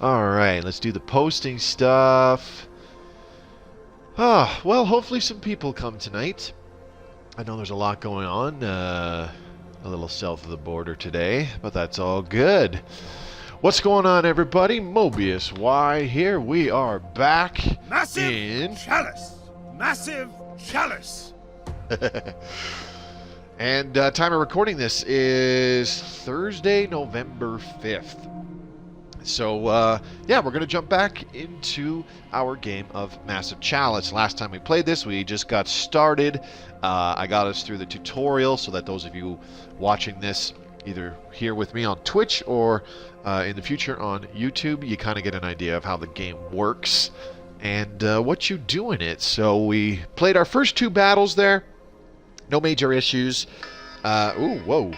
Alright, let's do the posting stuff. Well, hopefully some people come tonight. I know there's a lot going on a little south of the border today, but that's all good. What's going on, everybody? Mobius Y here. We are back Massive Chalice! Massive Chalice! And time of recording this is Thursday, November 5th. So, yeah, we're going to jump back into our game of Massive Chalice. Last time we played this, we just got started. I got us through the tutorial so that those of you watching this either here with me on Twitch or in the future on YouTube, you kind of get an idea of how the game works and what you do in it. So we played our first two battles there. No major issues. Ooh, whoa.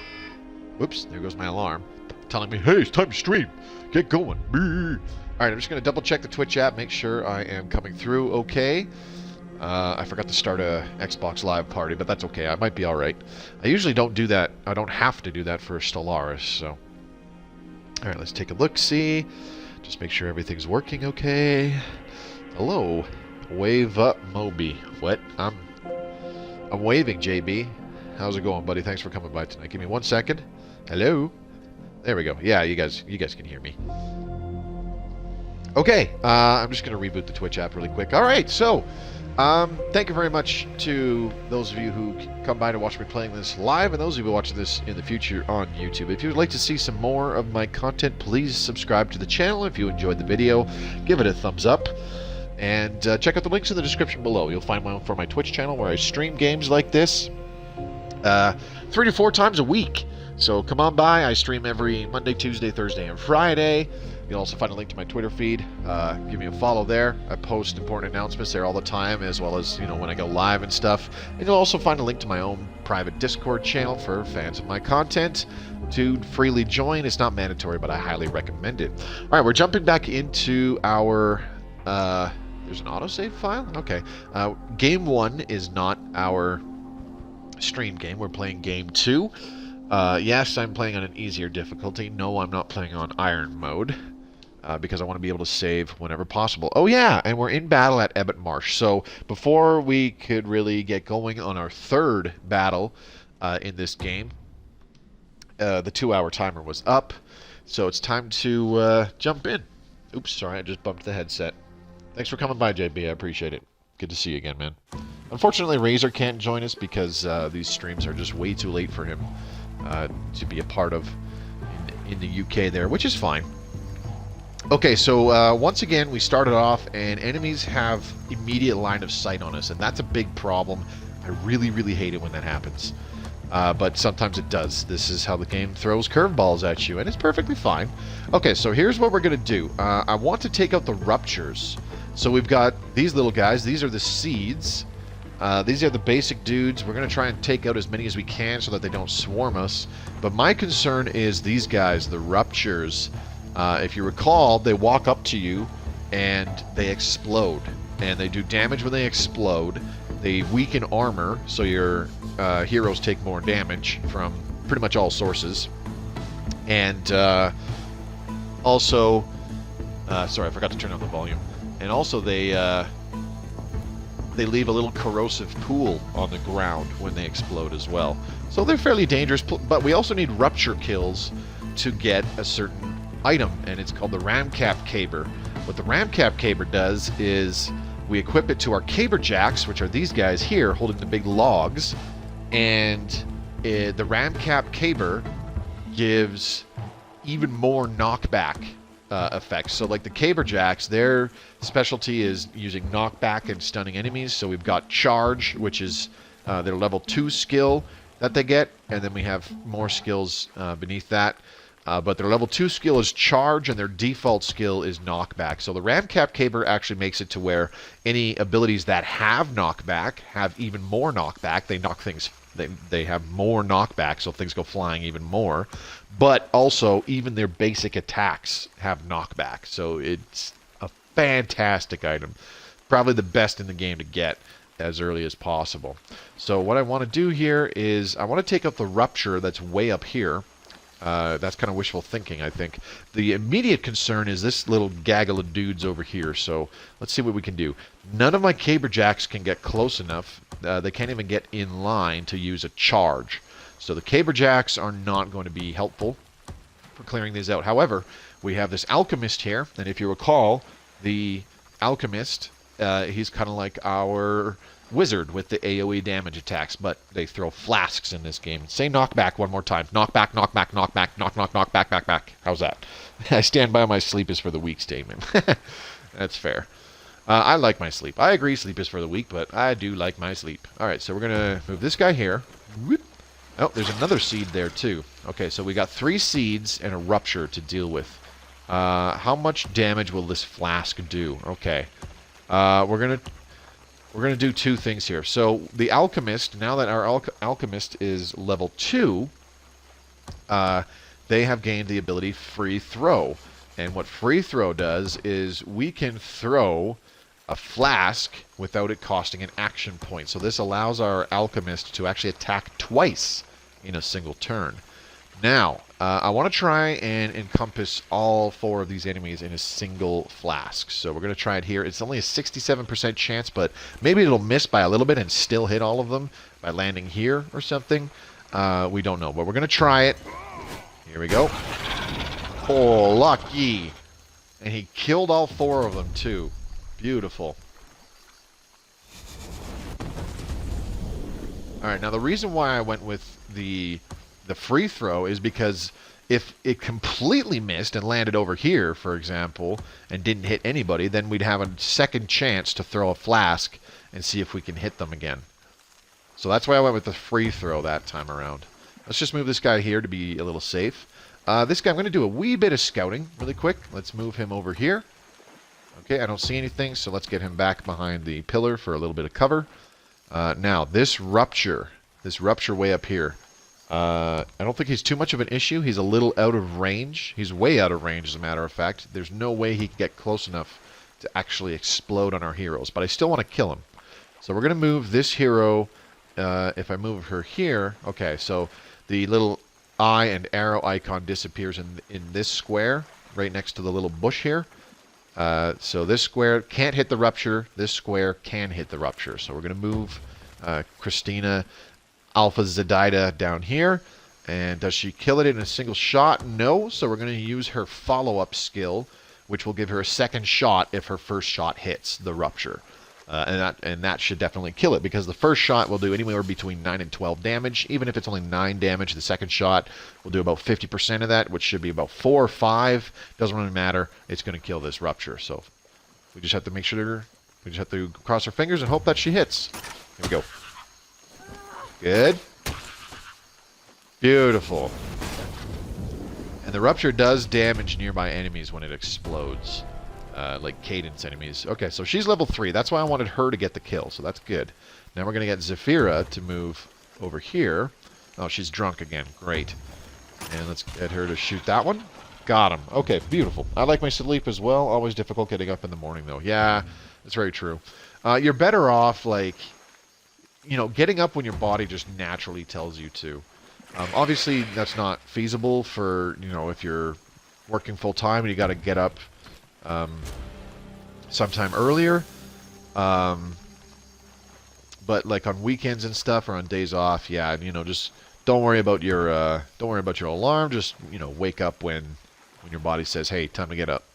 Whoops, there goes my alarm. Telling me, hey, it's time to stream. Get going. Alright, I'm just going to double check the Twitch app, make sure I am coming through okay. I forgot to start a Xbox Live party, but that's okay. I might be alright. I usually don't do that. I don't have to do that for Stellaris, so. Alright, let's take a look-see. Just make sure everything's working okay. Hello. Wave up, Moby. What? I'm waving, JB. How's it going, buddy? Thanks for coming by tonight. Give me 1 second. Hello? There we go. Yeah, you guys can hear me. Okay, I'm just going to reboot the Twitch app really quick. All right, so thank you very much to those of you who come by to watch me playing this live, and those of you watching this in the future on YouTube. If you would like to see some more of my content, please subscribe to the channel. If you enjoyed the video, give it a thumbs up. And check out the links in the description below. You'll find my Twitch channel where I stream games like this 3 to 4 times a week. So come on by. I stream every Monday, Tuesday, Thursday, and Friday. You'll also find a link to my Twitter feed. Give me a follow there. I post important announcements there all the time, as well as, you know, when I go live and stuff. And you'll also find a link to my own private Discord channel for fans of my content to freely join. It's not mandatory, but I highly recommend it. All right, we're jumping back into our... there's an autosave file? Okay. Game 1 is not our stream game. We're playing Game 2. Yes, I'm playing on an easier difficulty. No, I'm not playing on Iron mode. Because I want to be able to save whenever possible. Oh yeah, and we're in battle at Ebott Marsh. So before we could really get going on our third battle in this game, the 2-hour timer was up. So it's time to jump in. Oops, sorry, I just bumped the headset. Thanks for coming by, JB. I appreciate it. Good to see you again, man. Unfortunately, Razor can't join us because these streams are just way too late for him to be a part of in the UK there, which is fine. Okay, so once again, we started off, and enemies have immediate line of sight on us, and that's a big problem. I really, really hate it when that happens. But sometimes it does. This is how the game throws curveballs at you, and it's perfectly fine. Okay, so here's what we're going to do. I want to take out the ruptures. So we've got these little guys. These are the seeds. These are the basic dudes. We're going to try and take out as many as we can so that they don't swarm us. But my concern is these guys, the ruptures. If you recall, they walk up to you and they explode. And they do damage when they explode. They weaken armor, so your heroes take more damage from pretty much all sources. And also... sorry, I forgot to turn on the volume. And also they leave a little corrosive pool on the ground when they explode as well. So they're fairly dangerous, but we also need rupture kills to get a certain item, and it's called the Ramcap Caber. What the Ramcap Caber does is we equip it to our Caber Jacks, which are these guys here holding the big logs, and the Ramcap Caber gives even more knockback effects. So like the Caber Jacks, their specialty is using knockback and stunning enemies. So we've got Charge, which is their level 2 skill that they get, and then we have more skills beneath that. But their level 2 skill is Charge, and their default skill is Knockback. So the Ramcap Caber actually makes it to where any abilities that have knockback have even more knockback. They knock things, they have more knockback, so things go flying even more. But also, even their basic attacks have knockback. So it's a fantastic item. Probably the best in the game to get as early as possible. So what I want to do here is I want to take out the Rupture that's way up here. That's kind of wishful thinking, I think. The immediate concern is this little gaggle of dudes over here. So let's see what we can do. None of my caberjacks can get close enough. They can't even get in line to use a charge. So the caberjacks are not going to be helpful for clearing these out. However, we have this alchemist here, and if you recall, the alchemist, he's kind of like our wizard with the AoE damage attacks, but they throw flasks in this game. Say knockback one more time. Knockback, knockback, knockback, knock, knock, knock, back, back, back. How's that? I stand by my sleep is for the weak statement. That's fair. I like my sleep. I agree sleep is for the weak, but I do like my sleep. Alright, so we're going to move this guy here. Whoop. Oh, there's another seed there too. Okay, so we got 3 seeds and a rupture to deal with. How much damage will this flask do? Okay. We're gonna do 2 things here. So the alchemist, now that our alchemist is level 2, they have gained the ability free throw. And what free throw does is we can throw a flask without it costing an action point. So this allows our alchemist to actually attack twice in a single turn. Now, I want to try and encompass all 4 of these enemies in a single flask. So we're going to try it here. It's only a 67% chance, but maybe it'll miss by a little bit and still hit all of them by landing here or something. We don't know, but we're going to try it. Here we go. Oh, lucky. And he killed all 4 of them, too. Beautiful. Alright, now the reason why I went with the free throw is because if it completely missed and landed over here, for example, and didn't hit anybody, then we'd have a second chance to throw a flask and see if we can hit them again. So that's why I went with the free throw that time around. Let's just move this guy here to be a little safe. This guy, I'm going to do a wee bit of scouting really quick. Let's move him over here. Okay, I don't see anything, so let's get him back behind the pillar for a little bit of cover. Now, this rupture way up here, I don't think he's too much of an issue. He's a little out of range. He's way out of range, as a matter of fact. There's no way he can get close enough to actually explode on our heroes, but I still want to kill him. So we're going to move this hero. If I move her here, okay, so the little eye and arrow icon disappears in this square, right next to the little bush here. So this square can't hit the rupture. This square can hit the rupture. So we're going to move Christina Alpha Zedida down here. And does she kill it in a single shot? No. So we're going to use her follow-up skill, which will give her a second shot if her first shot hits the rupture. And that should definitely kill it, because the first shot will do anywhere between 9 and 12 damage. Even if it's only 9 damage, the second shot will do about 50% of that, which should be about 4 or 5. Doesn't really matter. It's going to kill this rupture. So we just have to make sure, we just have to cross our fingers and hope that she hits. Here we go. Good. Beautiful. And the rupture does damage nearby enemies when it explodes. Like cadence enemies. Okay, so she's level 3. That's why I wanted her to get the kill, so that's good. Now we're going to get Zephyra to move over here. Oh, she's drunk again. Great. And let's get her to shoot that one. Got him. Okay, beautiful. I like my sleep as well. Always difficult getting up in the morning, though. Yeah, that's very true. You're better off, like, you know, getting up when your body just naturally tells you to. Obviously, that's not feasible for, you know, if you're working full-time and you got to get up sometime earlier, but like on weekends and stuff, or on days off, yeah, you know, just don't worry about your alarm. Just, you know, wake up when your body says, "Hey, time to get up."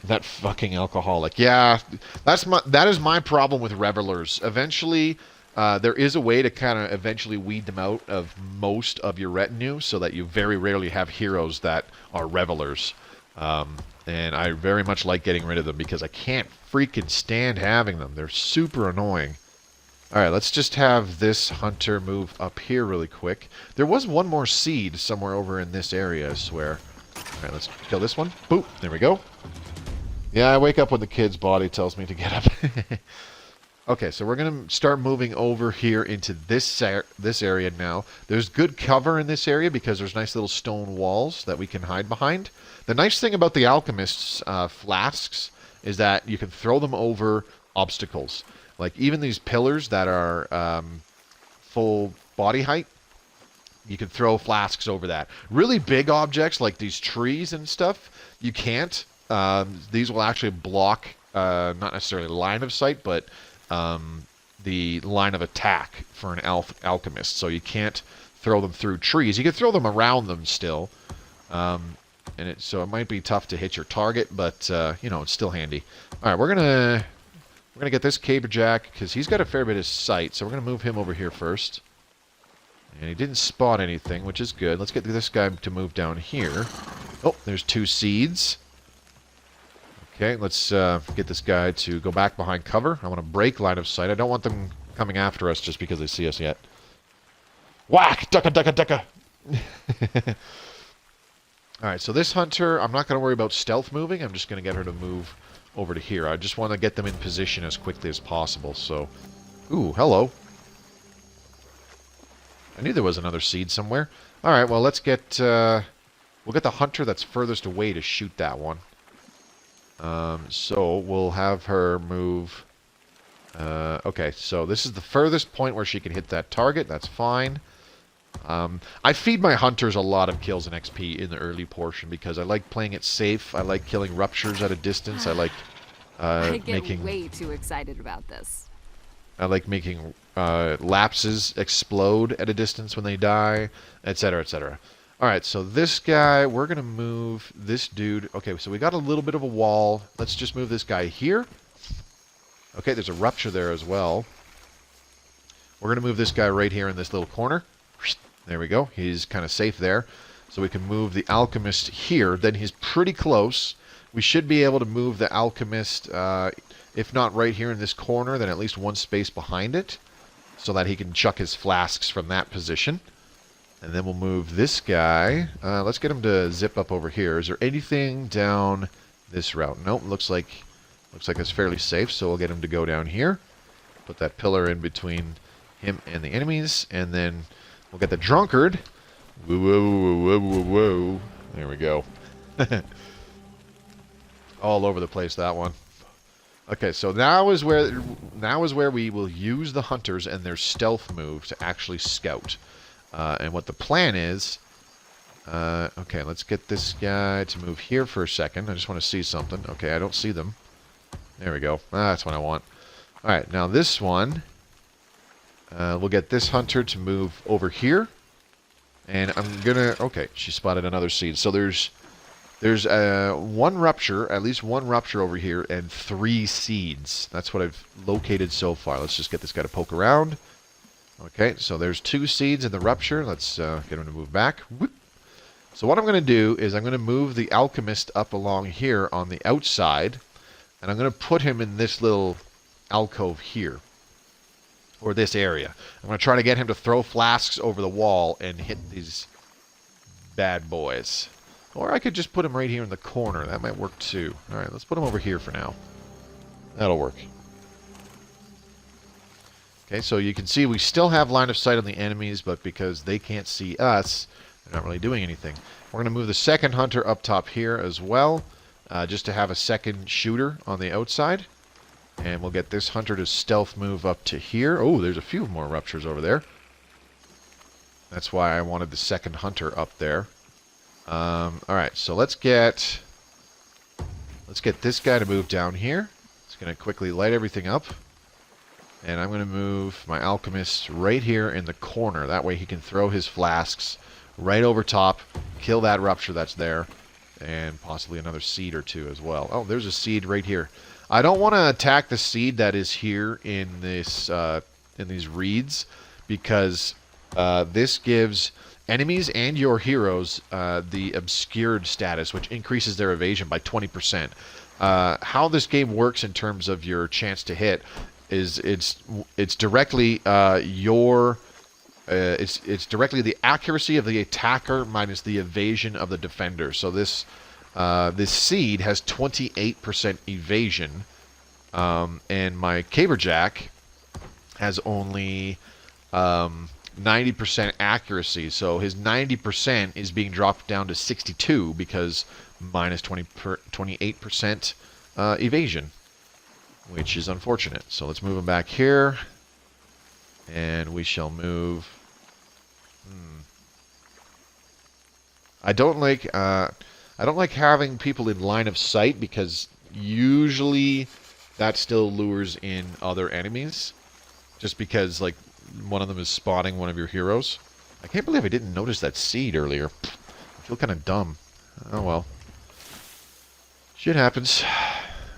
That fucking alcoholic. Yeah, that is my problem with revelers. Eventually, there is a way to kind of eventually weed them out of most of your retinue, so that you very rarely have heroes that are revelers. And I very much like getting rid of them, because I can't freaking stand having them. They're super annoying. Alright, let's just have this hunter move up here really quick. There was one more seed somewhere over in this area, I swear. Alright, let's kill this one. Boop, there we go. Yeah, I wake up when the kid's body tells me to get up. Okay, so we're going to start moving over here into this area now. There's good cover in this area because there's nice little stone walls that we can hide behind. The nice thing about the alchemist's flasks is that you can throw them over obstacles. Like even these pillars that are full body height, you can throw flasks over that. Really big objects like these trees and stuff, you can't. These will actually block, not necessarily line of sight, but the line of attack for an alchemist. So you can't throw them through trees. You can throw them around them still. So it might be tough to hit your target, but you know, it's still handy. All right, we're gonna get this caberjack because he's got a fair bit of sight. So we're gonna move him over here first. And he didn't spot anything, which is good. Let's get this guy to move down here. Oh, there's 2 seeds. Okay, let's get this guy to go back behind cover. I want to break line of sight. I don't want them coming after us just because they see us yet. Whack! Ducka, ducka, ducka! Alright, so this hunter, I'm not going to worry about stealth moving. I'm just going to get her to move over to here. I just want to get them in position as quickly as possible, so... Ooh, hello. I knew there was another seed somewhere. Alright, well, let's get... we'll get the hunter that's furthest away to shoot that one. So we'll have her move... okay, so this is the furthest point where she can hit that target. That's fine. I feed my hunters a lot of kills and XP in the early portion because I like playing it safe. I like killing ruptures at a distance. I like I get way too excited about this. I like making lapses explode at a distance when they die, etc., etc. Alright, so this guy, we're going to move this dude. Okay, so we got a little bit of a wall. Let's just move this guy here. Okay, there's a rupture there as well. We're going to move this guy right here in this little corner. There we go. He's kind of safe there. So we can move the alchemist here. Then he's pretty close. We should be able to move the alchemist, if not right here in this corner, then at least one space behind it, so that he can chuck his flasks from that position. And then we'll move this guy. Let's get him to zip up over here. Is there anything down this route? Nope. Looks like it's fairly safe. So we'll get him to go down here. Put that pillar in between him and the enemies, and then we'll get the drunkard. Whoa, whoa, whoa, whoa, whoa. There we go. All over the place, that one. Okay, so now is where we will use the hunters and their stealth move to actually scout. And what the plan is... okay, let's get this guy to move here for a second. I just want to see something. Okay, I don't see them. There we go. That's what I want. Alright, now this one... we'll get this hunter to move over here. And I'm gonna... Okay, she spotted another seed. So there's one rupture, at least one rupture over here, and 3 seeds. That's what I've located so far. Let's just get this guy to poke around. Okay, so there's 2 seeds in the rupture. Let's get him to move back. Whoop. So what I'm going to do is I'm going to move the alchemist up along here on the outside. And I'm going to put him in this little alcove here. Or this area. I'm going to try to get him to throw flasks over the wall and hit these bad boys. Or I could just put him right here in the corner. That might work too. Alright, let's put him over here for now. That'll work. Okay, so you can see we still have line of sight on the enemies, but because they can't see us, they're not really doing anything. We're going to move the second hunter up top here as well, just to have a second shooter on the outside. And we'll get this hunter to stealth move up to here. Oh, there's a few more ruptures over there. That's why I wanted the second hunter up there. Alright, so let's get this guy to move down here. It's going to quickly light everything up. And I'm going to move my alchemist right here in the corner. That way he can throw his flasks right over top, kill that rupture that's there, and possibly another seed or 2 as well. Oh, there's a seed right here. I don't want to attack the seed that is here in this in these reeds, because this gives enemies and your heroes the obscured status, which increases their evasion by 20%. How this game works in terms of your chance to hit is it's directly it's directly the accuracy of the attacker minus the evasion of the defender. So this seed has 28% evasion, and my caberjack has only 90% accuracy. So his 90% is being dropped down to 62 because minus 28% evasion, which is unfortunate. So let's move him back here, and we shall move. I don't like having people in line of sight because usually that still lures in other enemies. Just because, like, one of them is spotting one of your heroes. I can't believe I didn't notice that seed earlier. I feel kind of dumb. Oh well. Shit happens.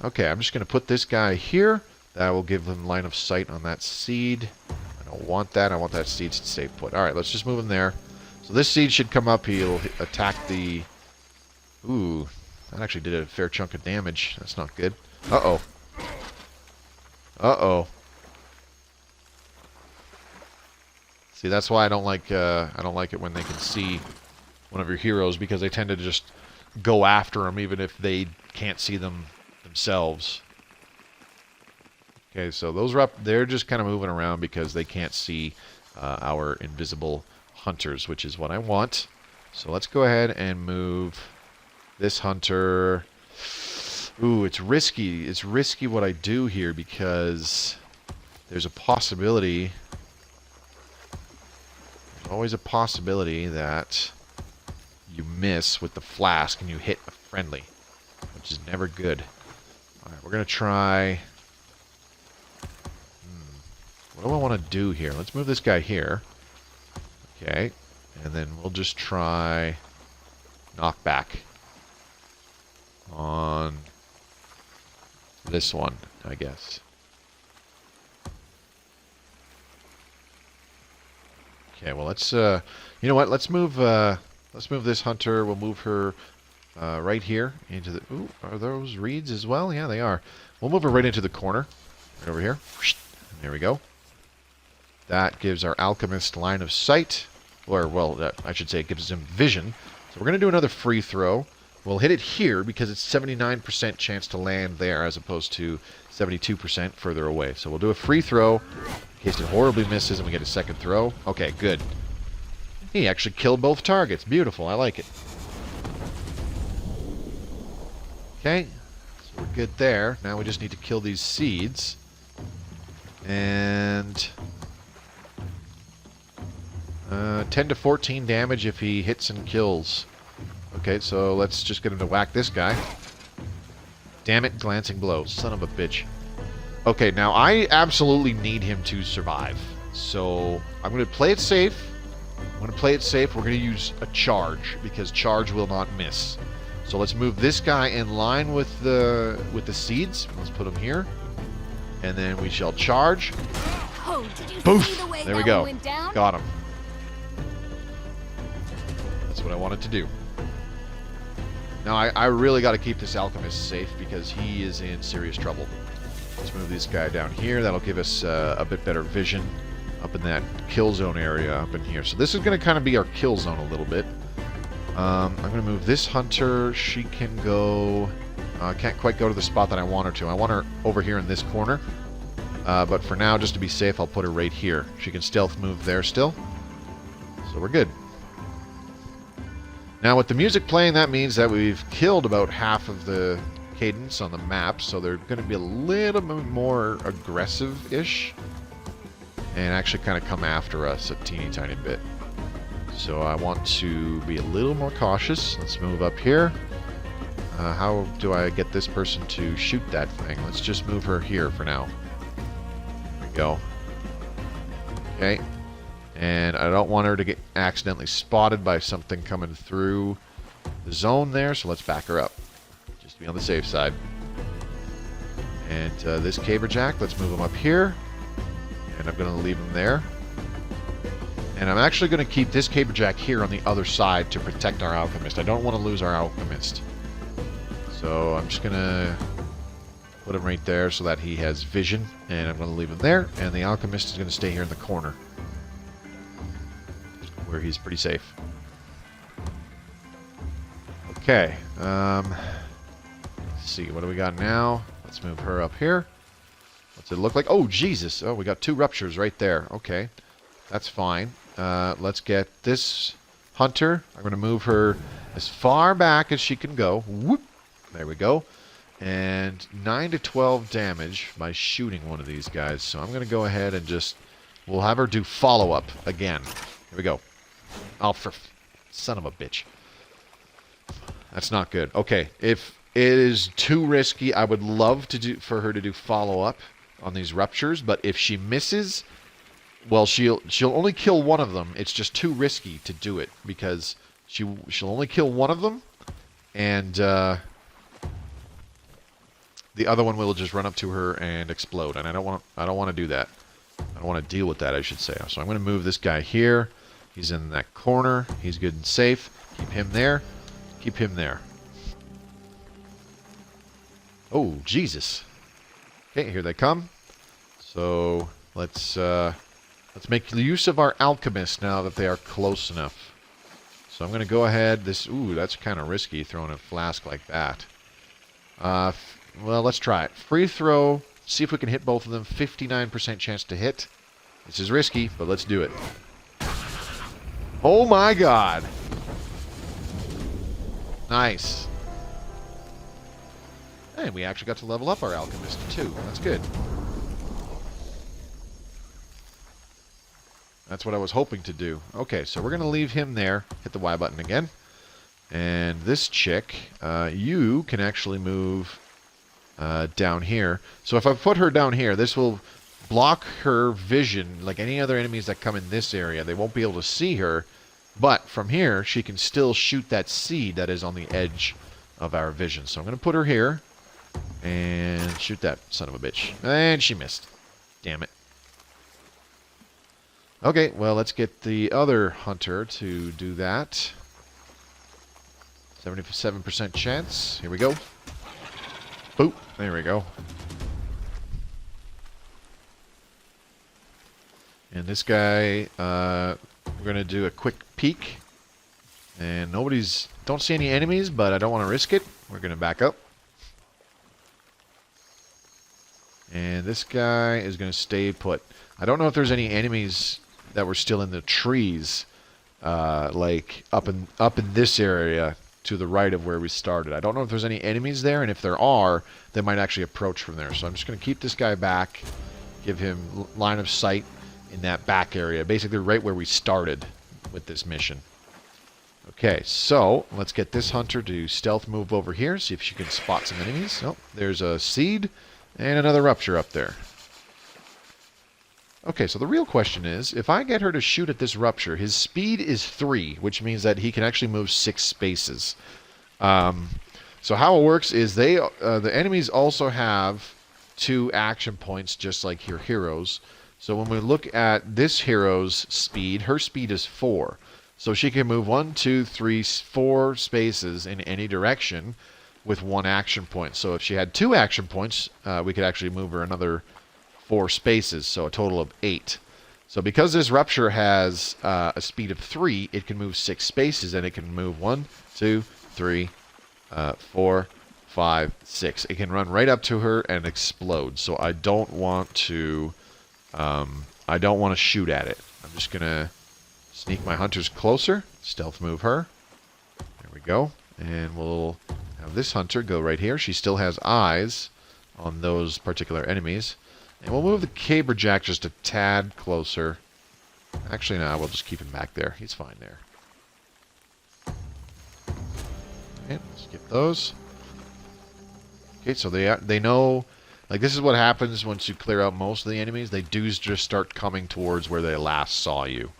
Okay, I'm just going to put this guy here. That will give them line of sight on that seed. I don't want that. I want that seed to stay put. Alright, let's just move him there. So this seed should come up. He'll attack the... Ooh, that actually did a fair chunk of damage. That's not good. Uh-oh. Uh-oh. See, that's why I don't like it when they can see one of your heroes, because they tend to just go after them even if they can't see them themselves. Okay, so those are up. They're just kind of moving around because they can't see our invisible hunters, which is what I want. So let's go ahead and move this hunter. Ooh, it's risky. It's risky what I do here because there's a possibility. There's always a possibility that you miss with the flask and you hit a friendly, which is never good. Alright, we're going to try... What do I want to do here? Let's move this guy here. Okay, and then we'll just try knockback on this one, I guess. Okay, well let's you know what? Let's move this hunter. We'll move her right here into the... Ooh, are those reeds as well? Yeah, they are. We'll move her right into the corner. Right over here. There we go. That gives our alchemist line of sight. Or, well, I should say it gives him vision. So we're going to do another free throw. We'll hit it here because it's 79% chance to land there as opposed to 72% further away. So we'll do a free throw in case it horribly misses and we get a second throw. Okay, good. He actually killed both targets. Beautiful. I like it. Okay. So we're good there. Now we just need to kill these seeds. And... 10 to 14 damage if he hits and kills. Okay, so let's just get him to whack this guy. Damn it, glancing blow. Son of a bitch. Okay, now I absolutely need him to survive. So I'm going to play it safe. We're going to use a charge because charge will not miss. So let's move this guy in line with the seeds. Let's put him here. And then we shall charge. Oh, did you Boof! see the way There we that go. one went down? Got him. That's what I wanted to do. Now, I really got to keep this alchemist safe because he is in serious trouble. Let's move this guy down here. That'll give us a bit better vision up in that kill zone area up in here. So this is going to kind of be our kill zone a little bit. I'm going to move this hunter. She can go... can't quite go to the spot that I want her to. I want her over here in this corner. But for now, just to be safe, I'll put her right here. She can stealth move there still. So we're good. Now, with the music playing, that means that we've killed about half of the cadence on the map, so they're going to be a little bit more aggressive-ish, and actually kind of come after us a teeny tiny bit. So I want to be a little more cautious. Let's move up here. How do I get this person to shoot that thing? Let's just move her here for now. There we go. Okay. And I don't want her to get accidentally spotted by something coming through the zone there, so let's back her up. Just to be on the safe side. And this caberjack, let's move him up here. And I'm going to leave him there. And I'm actually going to keep this caberjack here on the other side to protect our alchemist. I don't want to lose our alchemist. So I'm just going to put him right there so that he has vision. And I'm going to leave him there. And the alchemist is going to stay here in the corner, where he's pretty safe. Okay. Let's see. What do we got now? Let's move her up here. What's it look like? Oh, Jesus. Oh, we got 2 ruptures right there. Okay. That's fine. Let's get this hunter. I'm going to move her as far back as she can go. Whoop. There we go. And 9 to 12 damage by shooting one of these guys. So I'm going to go ahead and just... We'll have her do follow-up again. Here we go. Oh, for son of a bitch. That's not good. Okay, if it is too risky, I would love for her to do follow-up on these ruptures, but if she misses, well, she'll only kill one of them. It's just too risky to do it because she'll only kill one of them, and the other one will just run up to her and explode. And I don't want to do that. I don't want to deal with that, I should say. So I'm going to move this guy here. He's in that corner. He's good and safe. Keep him there. Keep him there. Oh, Jesus. Okay, here they come. So let's make use of our alchemist now that they are close enough. So I'm going to go ahead. Ooh, that's kind of risky, throwing a flask like that. Well, let's try it. Free throw. See if we can hit both of them. 59% chance to hit. This is risky, but let's do it. Oh my God. Nice. And we actually got to level up our alchemist too. That's good. That's what I was hoping to do. Okay, so we're going to leave him there. Hit the Y button again. And this chick, you can actually move down here. So if I put her down here, this will block her vision like any other enemies that come in this area. They won't be able to see her. But from here, she can still shoot that seed that is on the edge of our vision. So I'm going to put her here. And shoot that son of a bitch. And she missed. Damn it. Okay, well, let's get the other hunter to do that. 77% chance. Here we go. Boop. There we go. And this guy, we're going to do a quick peek. And don't see any enemies, but I don't want to risk it. We're going to back up. And this guy is going to stay put. I don't know if there's any enemies that were still in the trees, like up in this area to the right of where we started. I don't know if there's any enemies there, and if there are, they might actually approach from there. So I'm just going to keep this guy back, give him line of sight in that back area, basically right where we started with this mission. Okay, so let's get this hunter to stealth move over here, see if she can spot some enemies. Oh, there's a seed and another rupture up there. Okay, so the real question is, if I get her to shoot at this rupture, his speed is 3, which means that he can actually move 6 spaces. So how it works is the enemies also have 2 action points, just like your heroes. So when we look at this hero's speed, her speed is 4. So she can move 1, 2, 3, 4 spaces in any direction with 1 action point. So if she had 2 action points, we could actually move her another 4 spaces, so a total of 8. So because this rupture has a speed of 3, it can move 6 spaces, and it can move 1, 2, 3, 4, 5, 6. It can run right up to her and explode. So I don't want to shoot at it. I'm just gonna sneak my hunters closer, stealth move her. There we go, and we'll have this hunter go right here. She still has eyes on those particular enemies. And we'll move the caberjack just a tad closer. Actually, no, we'll just keep him back there. He's fine there. Okay, skip those. Okay, so they know, like, this is what happens once you clear out most of the enemies. They do just start coming towards where they last saw you.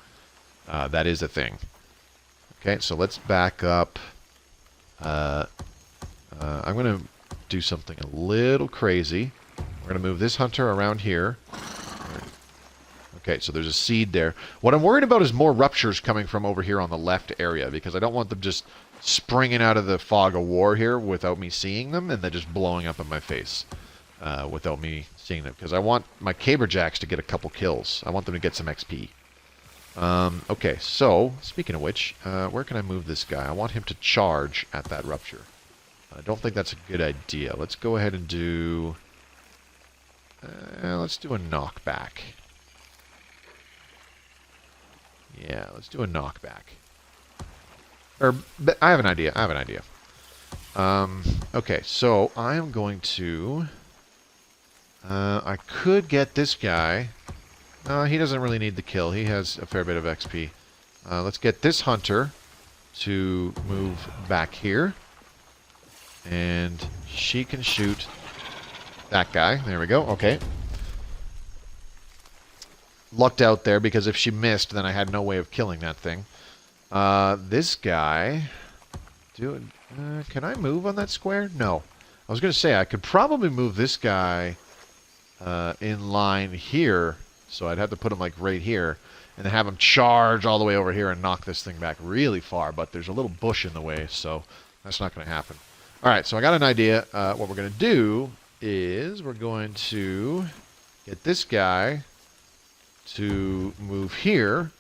That is a thing. Okay, so let's back up. I'm going to do something a little crazy. We're going to move this hunter around here. Okay, so there's a seed there. What I'm worried about is more ruptures coming from over here on the left area, because I don't want them just springing out of the fog of war here without me seeing them, and then just blowing up in my face without me seeing them. Because I want my caberjacks to get a couple kills. I want them to get some XP. Okay, so, speaking of which, where can I move this guy? I want him to charge at that rupture. I don't think that's a good idea. Let's go ahead and do... let's do a knockback. Yeah, let's do a knockback. I have an idea. Okay, so I am going to... I could get this guy. He doesn't really need the kill. He has a fair bit of XP. Let's get this hunter to move back here. And she can shoot that guy. There we go. Okay. Lucked out there, because if she missed, then I had no way of killing that thing. This guy... can I move on that square? No. I was going to say, I could probably move this guy in line here. So I'd have to put him like right here. And then have him charge all the way over here and knock this thing back really far. But there's a little bush in the way, so that's not going to happen. Alright, so I got an idea. What we're going to do is we're going to get this guy to move here.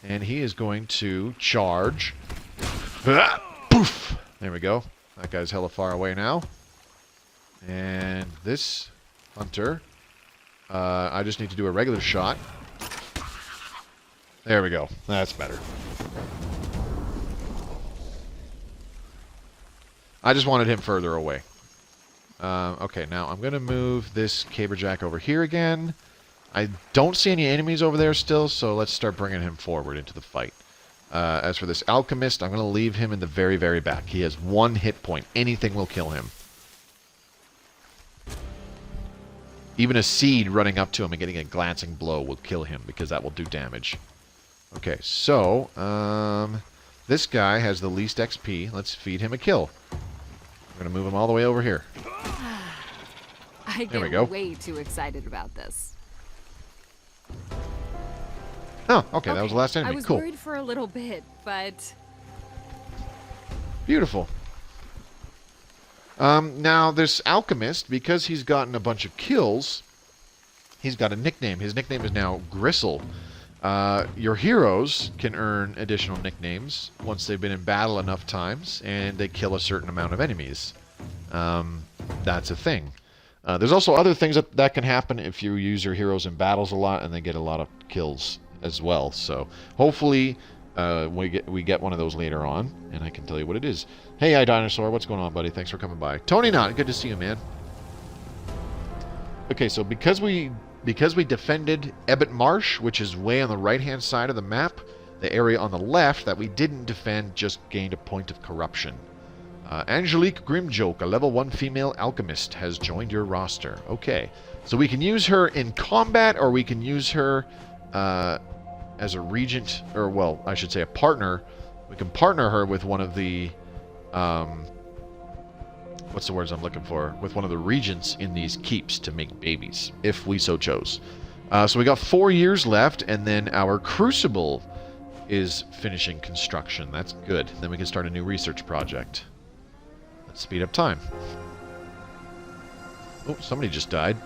And he is going to charge. Poof! There we go. That guy's hella far away now. And this hunter, I just need to do a regular shot. There we go. That's better. I just wanted him further away. Okay, now I'm going to move this caberjack over here again. I don't see any enemies over there still, so let's start bringing him forward into the fight. As for this alchemist, I'm going to leave him in the very, very back. He has 1 hit point. Anything will kill him. Even a seed running up to him and getting a glancing blow will kill him, because that will do damage. Okay, so, this guy has the least XP. Let's feed him a kill. I'm going to move him all the way over here. I get way too excited about this. Oh, okay, that was the last enemy. I was cool. worried for a little bit, but... Beautiful. Now, this alchemist, because he's gotten a bunch of kills, he's got a nickname. His nickname is now Gristle. Your heroes can earn additional nicknames once they've been in battle enough times, and they kill a certain amount of enemies. That's a thing. There's also other things that can happen if you use your heroes in battles a lot, and they get a lot of kills as well. So hopefully we get one of those later on, and I can tell you what it is. Hey, iDinosaur, what's going on, buddy? Thanks for coming by. Tony Knott, good to see you, man. Okay, so because we defended Ebbet Marsh, which is way on the right-hand side of the map, the area on the left that we didn't defend just gained a point of corruption. Angelique Grimjoke, a level 1 female alchemist, has joined your roster. Okay, so we can use her in combat, or we can use her as a regent, or, well, I should say a partner. We can partner her with one of the... what's the words I'm looking for? With one of the regents in these keeps to make babies, if we so chose. So we got 4 years left, and then our Crucible is finishing construction. That's good. Then we can start a new research project. Let's speed up time. Oh, somebody just died.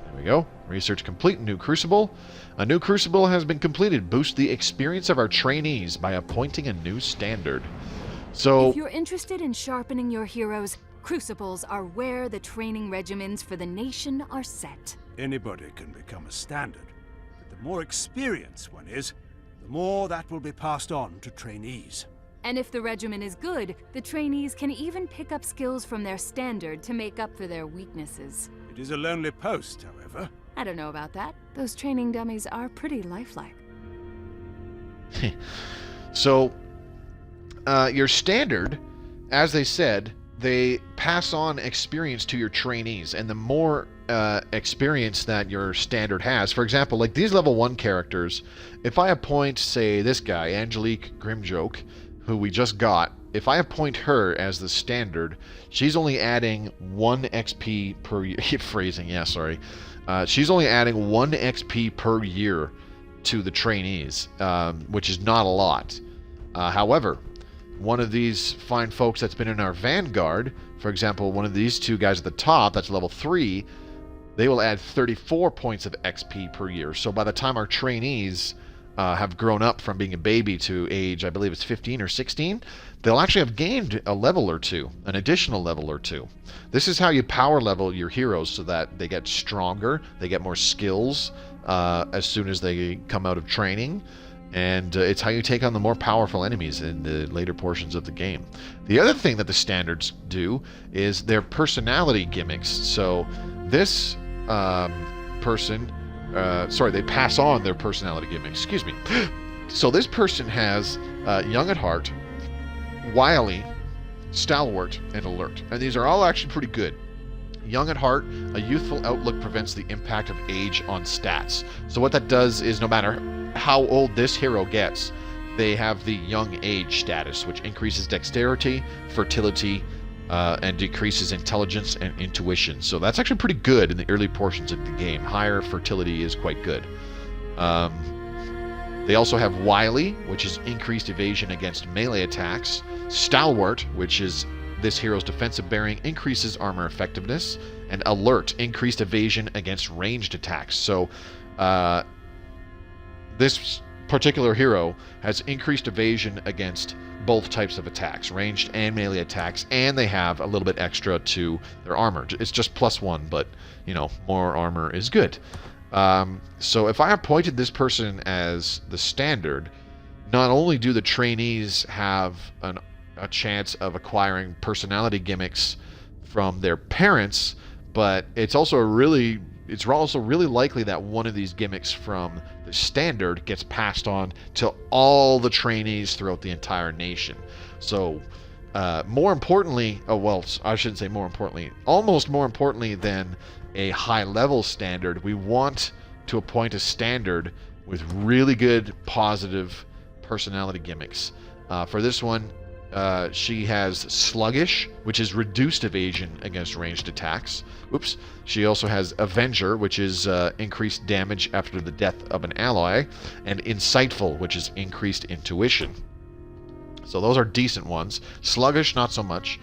There we go. Research complete. New Crucible. A new Crucible has been completed. Boost the experience of our trainees by appointing a new standard. So, if you're interested in sharpening your heroes, Crucibles are where the training regimens for the nation are set. Anybody can become a standard, but the more experienced one is, the more that will be passed on to trainees. And if the regimen is good, the trainees can even pick up skills from their standard to make up for their weaknesses. It is a lonely post, however. I don't know about that. Those training dummies are pretty lifelike. So, your standard, as they said, they pass on experience to your trainees, and the more experience that your standard has, for example, like these level 1 characters, if I appoint, say, this guy, Angelique Grimjoke, who we just got, if I appoint her as the standard, she's only adding 1 XP per year. Phrasing, yeah, sorry. She's only adding 1 XP per year to the trainees, which is not a lot. However, one of these fine folks that's been in our Vanguard, for example, one of these 2 guys at the top, that's level 3, they will add 34 points of XP per year. So by the time our trainees have grown up from being a baby to age, I believe it's 15 or 16, they'll actually have gained a level or 2, an additional level or 2. This is how you power level your heroes so that they get stronger, they get more skills as soon as they come out of training. And it's how you take on the more powerful enemies in the later portions of the game. The other thing that the standards do is their personality gimmicks. So this person, they pass on their personality gimmicks. Excuse me. So this person has young at heart, wily, stalwart, and alert. And these are all actually pretty good. Young at heart, a youthful outlook prevents the impact of age on stats. So what that does is no matter how old this hero gets, they have the young age status, which increases dexterity, fertility, and decreases intelligence and intuition. So that's actually pretty good in the early portions of the game. Higher fertility is quite good. They also have wily, which is increased evasion against melee attacks. Stalwart, which is this hero's defensive bearing, increases armor effectiveness. And alert, increased evasion against ranged attacks. So this particular hero has increased evasion against both types of attacks, ranged and melee attacks, and they have a little bit extra to their armor. It's just +1, but, you know, more armor is good. So if I appointed this person as the standard, not only do the trainees have a chance of acquiring personality gimmicks from their parents, but it's also really likely that one of these gimmicks from the standard gets passed on to all the trainees throughout the entire nation. So more importantly, I shouldn't say more importantly, almost more importantly than a high level standard, we want to appoint a standard with really good positive personality gimmicks. For this one, she has sluggish, which is reduced evasion against ranged attacks. Oops. She also has Avenger, which is increased damage after the death of an ally, and insightful, which is increased intuition. So those are decent ones. Sluggish, not so much.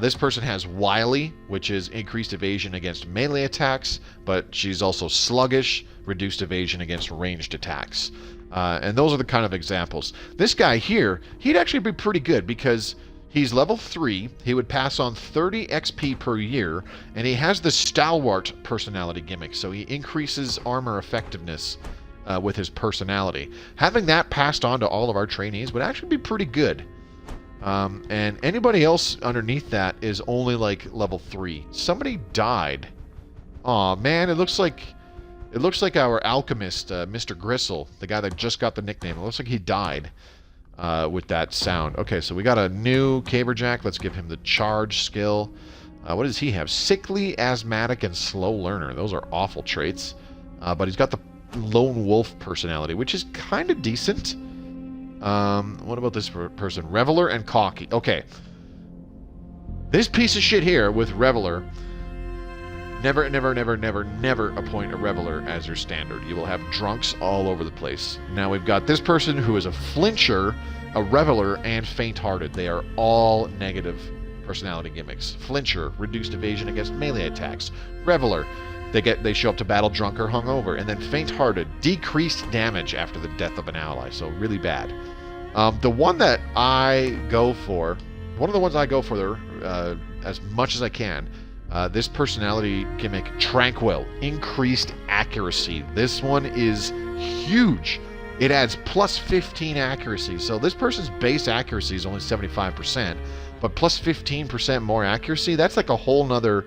This person has wily, which is increased evasion against melee attacks, but she's also sluggish, reduced evasion against ranged attacks. And those are the kind of examples. This guy here, he'd actually be pretty good because he's level 3, he would pass on 30 XP per year, and he has the Stalwart personality gimmick, so he increases armor effectiveness with his personality. Having that passed on to all of our trainees would actually be pretty good. And anybody else underneath that is only like level 3. Somebody died. Aw, man, it looks like our alchemist, Mr. Gristle, the guy that just got the nickname. It looks like he died with that sound. Okay, so we got a new Caberjack. Let's give him the charge skill. What does he have? Sickly, asthmatic, and slow learner. Those are awful traits. But he's got the lone wolf personality, which is kind of decent. What about this person? Reveler and cocky. Okay. This piece of shit here with Reveler, never appoint a Reveler as your standard. You will have drunks all over the place. Now we've got this person who is a flincher, a Reveler, and faint-hearted. They are all negative personality gimmicks. Flincher, reduced evasion against melee attacks. Reveler, they show up to battle drunk or hungover. And then faint-hearted, decreased damage after the death of an ally. So really bad. The one that I go for, one of the ones I go for there, as much as I can, this personality gimmick, Tranquil, increased accuracy. This one is huge. It adds plus 15 accuracy. So this person's base accuracy is only 75%, but plus 15% more accuracy, that's like a whole nother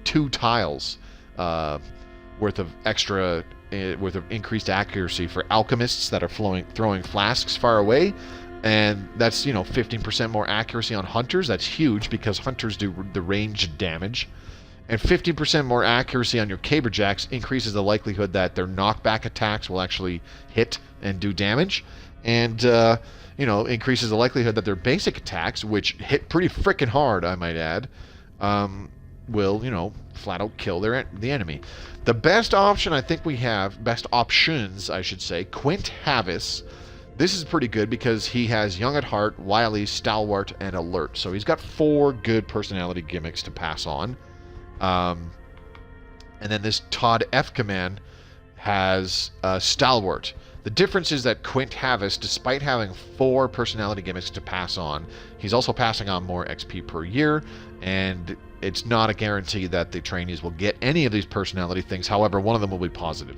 2 tiles worth of increased accuracy for alchemists that are throwing flasks far away. And that's, 15% more accuracy on hunters. That's huge because hunters do the ranged damage. And 15% more accuracy on your Caberjacks increases the likelihood that their knockback attacks will actually hit and do damage. And, increases the likelihood that their basic attacks, which hit pretty frickin' hard, I might add, will, flat out kill the enemy. The best option I think we have, best options, I should say, Quint Havis. This is pretty good because he has young at heart, wily, stalwart, and alert. So he's got 4 good personality gimmicks to pass on. And then this Todd F. Command has Stalwart. The difference is that Quint Havis, despite having 4 personality gimmicks to pass on, he's also passing on more XP per year, and it's not a guarantee that the trainees will get any of these personality things. However, one of them will be positive.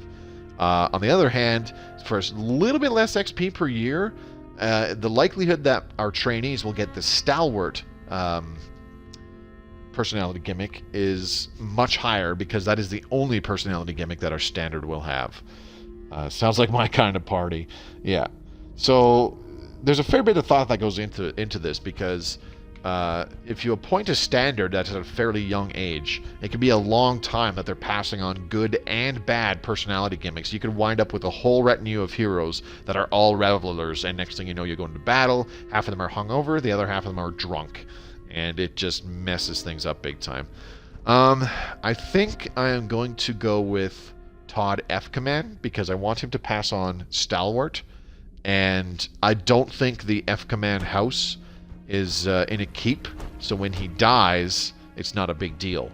On the other hand, for a little bit less XP per year, the likelihood that our trainees will get the Stalwart personality gimmick is much higher because that is the only personality gimmick that our standard will have. Sounds like my kind of party. Yeah. So there's a fair bit of thought that goes into this, because if you appoint a standard that's at a fairly young age, it can be a long time that they're passing on good and bad personality gimmicks. You could wind up with a whole retinue of heroes that are all revelers, and next thing you know, you're going to battle. Half of them are hungover, the other half of them are drunk, and it just messes things up big time. I think I am going to go with Todd F. Command, because I want him to pass on Stalwart, and I don't think the F. Command house is in a keep, so when he dies, it's not a big deal.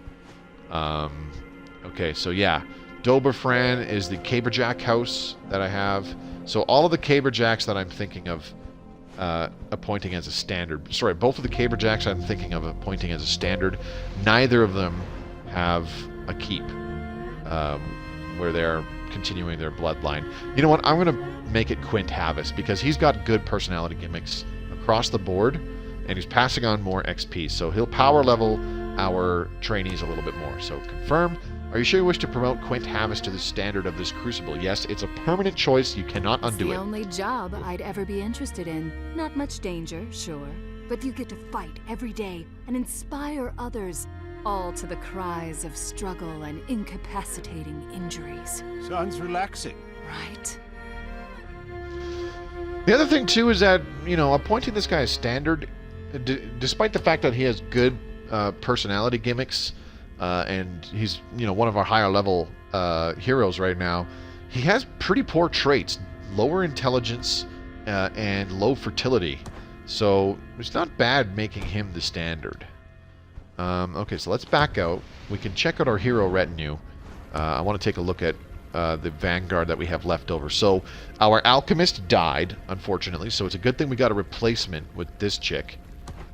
Okay, so yeah, Doberfran is the Caberjack house that I have. So all of the Caberjacks that I'm thinking of appointing as a standard, sorry, both of the Caberjacks I'm thinking of appointing as a standard, neither of them have a keep where they're continuing their bloodline. You know what, I'm going to make it Quint Havis, because he's got good personality gimmicks across the board, and he's passing on more XP, so he'll power level our trainees a little bit more. So confirm. Are you sure you wish to promote Quint Havis to the standard of this Crucible? Yes, it's a permanent choice. You cannot undo it. It's the only job I'd ever be interested in. Not much danger, sure, but you get to fight every day and inspire others, all to the cries of struggle and incapacitating injuries. Sounds relaxing. Right? The other thing, too, is that, you know, appointing this guy as standard, despite the fact that he has good personality gimmicks, and he's, you know, one of our higher level heroes right now, he has pretty poor traits, lower intelligence and low fertility. So it's not bad making him the standard. Okay, so let's back out. We can check out our hero retinue. I want to take a look at the vanguard that we have left over. So our alchemist died, unfortunately, so it's a good thing we got a replacement with this chick.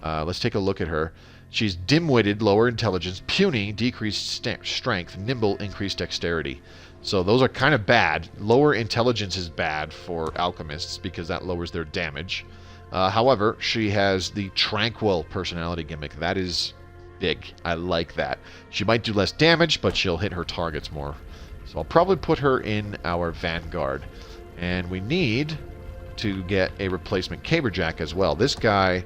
Let's take a look at her. She's dim-witted, lower intelligence, puny, decreased strength, nimble, increased dexterity. So those are kind of bad. Lower intelligence is bad for alchemists because that lowers their damage. However, she has the tranquil personality gimmick. That is big. I like that. She might do less damage, but she'll hit her targets more. So I'll probably put her in our vanguard. And we need to get a replacement Caberjack as well. This guy,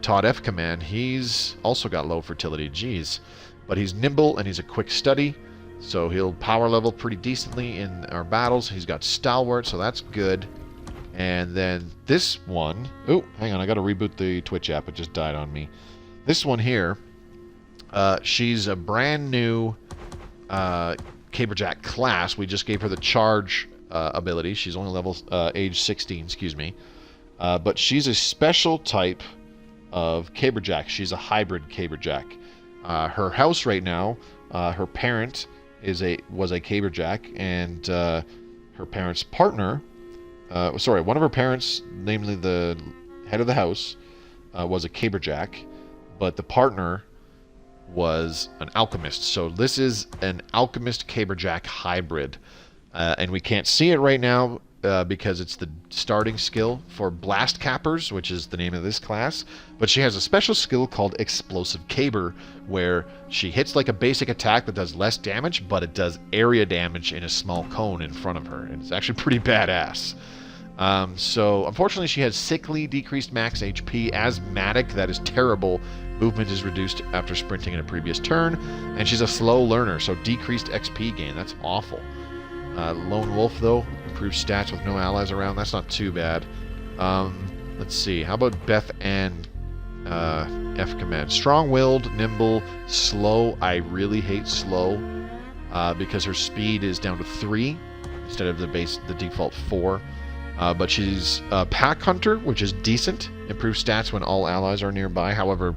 Todd F. Command, he's also got low fertility, geez. But he's nimble and he's a quick study, so he'll power level pretty decently in our battles. He's got Stalwart, so that's good. And then this one, oh, hang on, I gotta reboot the Twitch app, it just died on me. This one here, she's a brand new Caberjack class. We just gave her the charge ability. She's only level age 16, excuse me. But she's a special type of Caberjack. She's a hybrid Caberjack. Her house right now, her parent was a Caberjack, and her parent's partner, one of her parents, namely the head of the house, was a Caberjack, but the partner was an alchemist. So this is an alchemist Caberjack hybrid, and we can't see it right now because it's the starting skill for Blast Cappers, which is the name of this class. But she has a special skill called Explosive Caber, where she hits like a basic attack that does less damage, but it does area damage in a small cone in front of her, and it's actually pretty badass. So unfortunately she has sickly, decreased max HP, asthmatic, that is terrible. Movement is reduced after sprinting in a previous turn, and she's a slow learner, so decreased XP gain. That's awful. Lone Wolf, though, improved stats with no allies around. That's not too bad. Let's see. How about Beth and F Command? Strong-willed, nimble, slow. I really hate slow because her speed is down to 3 instead of the default 4. But she's a Pack Hunter, which is decent. Improves stats when all allies are nearby. However,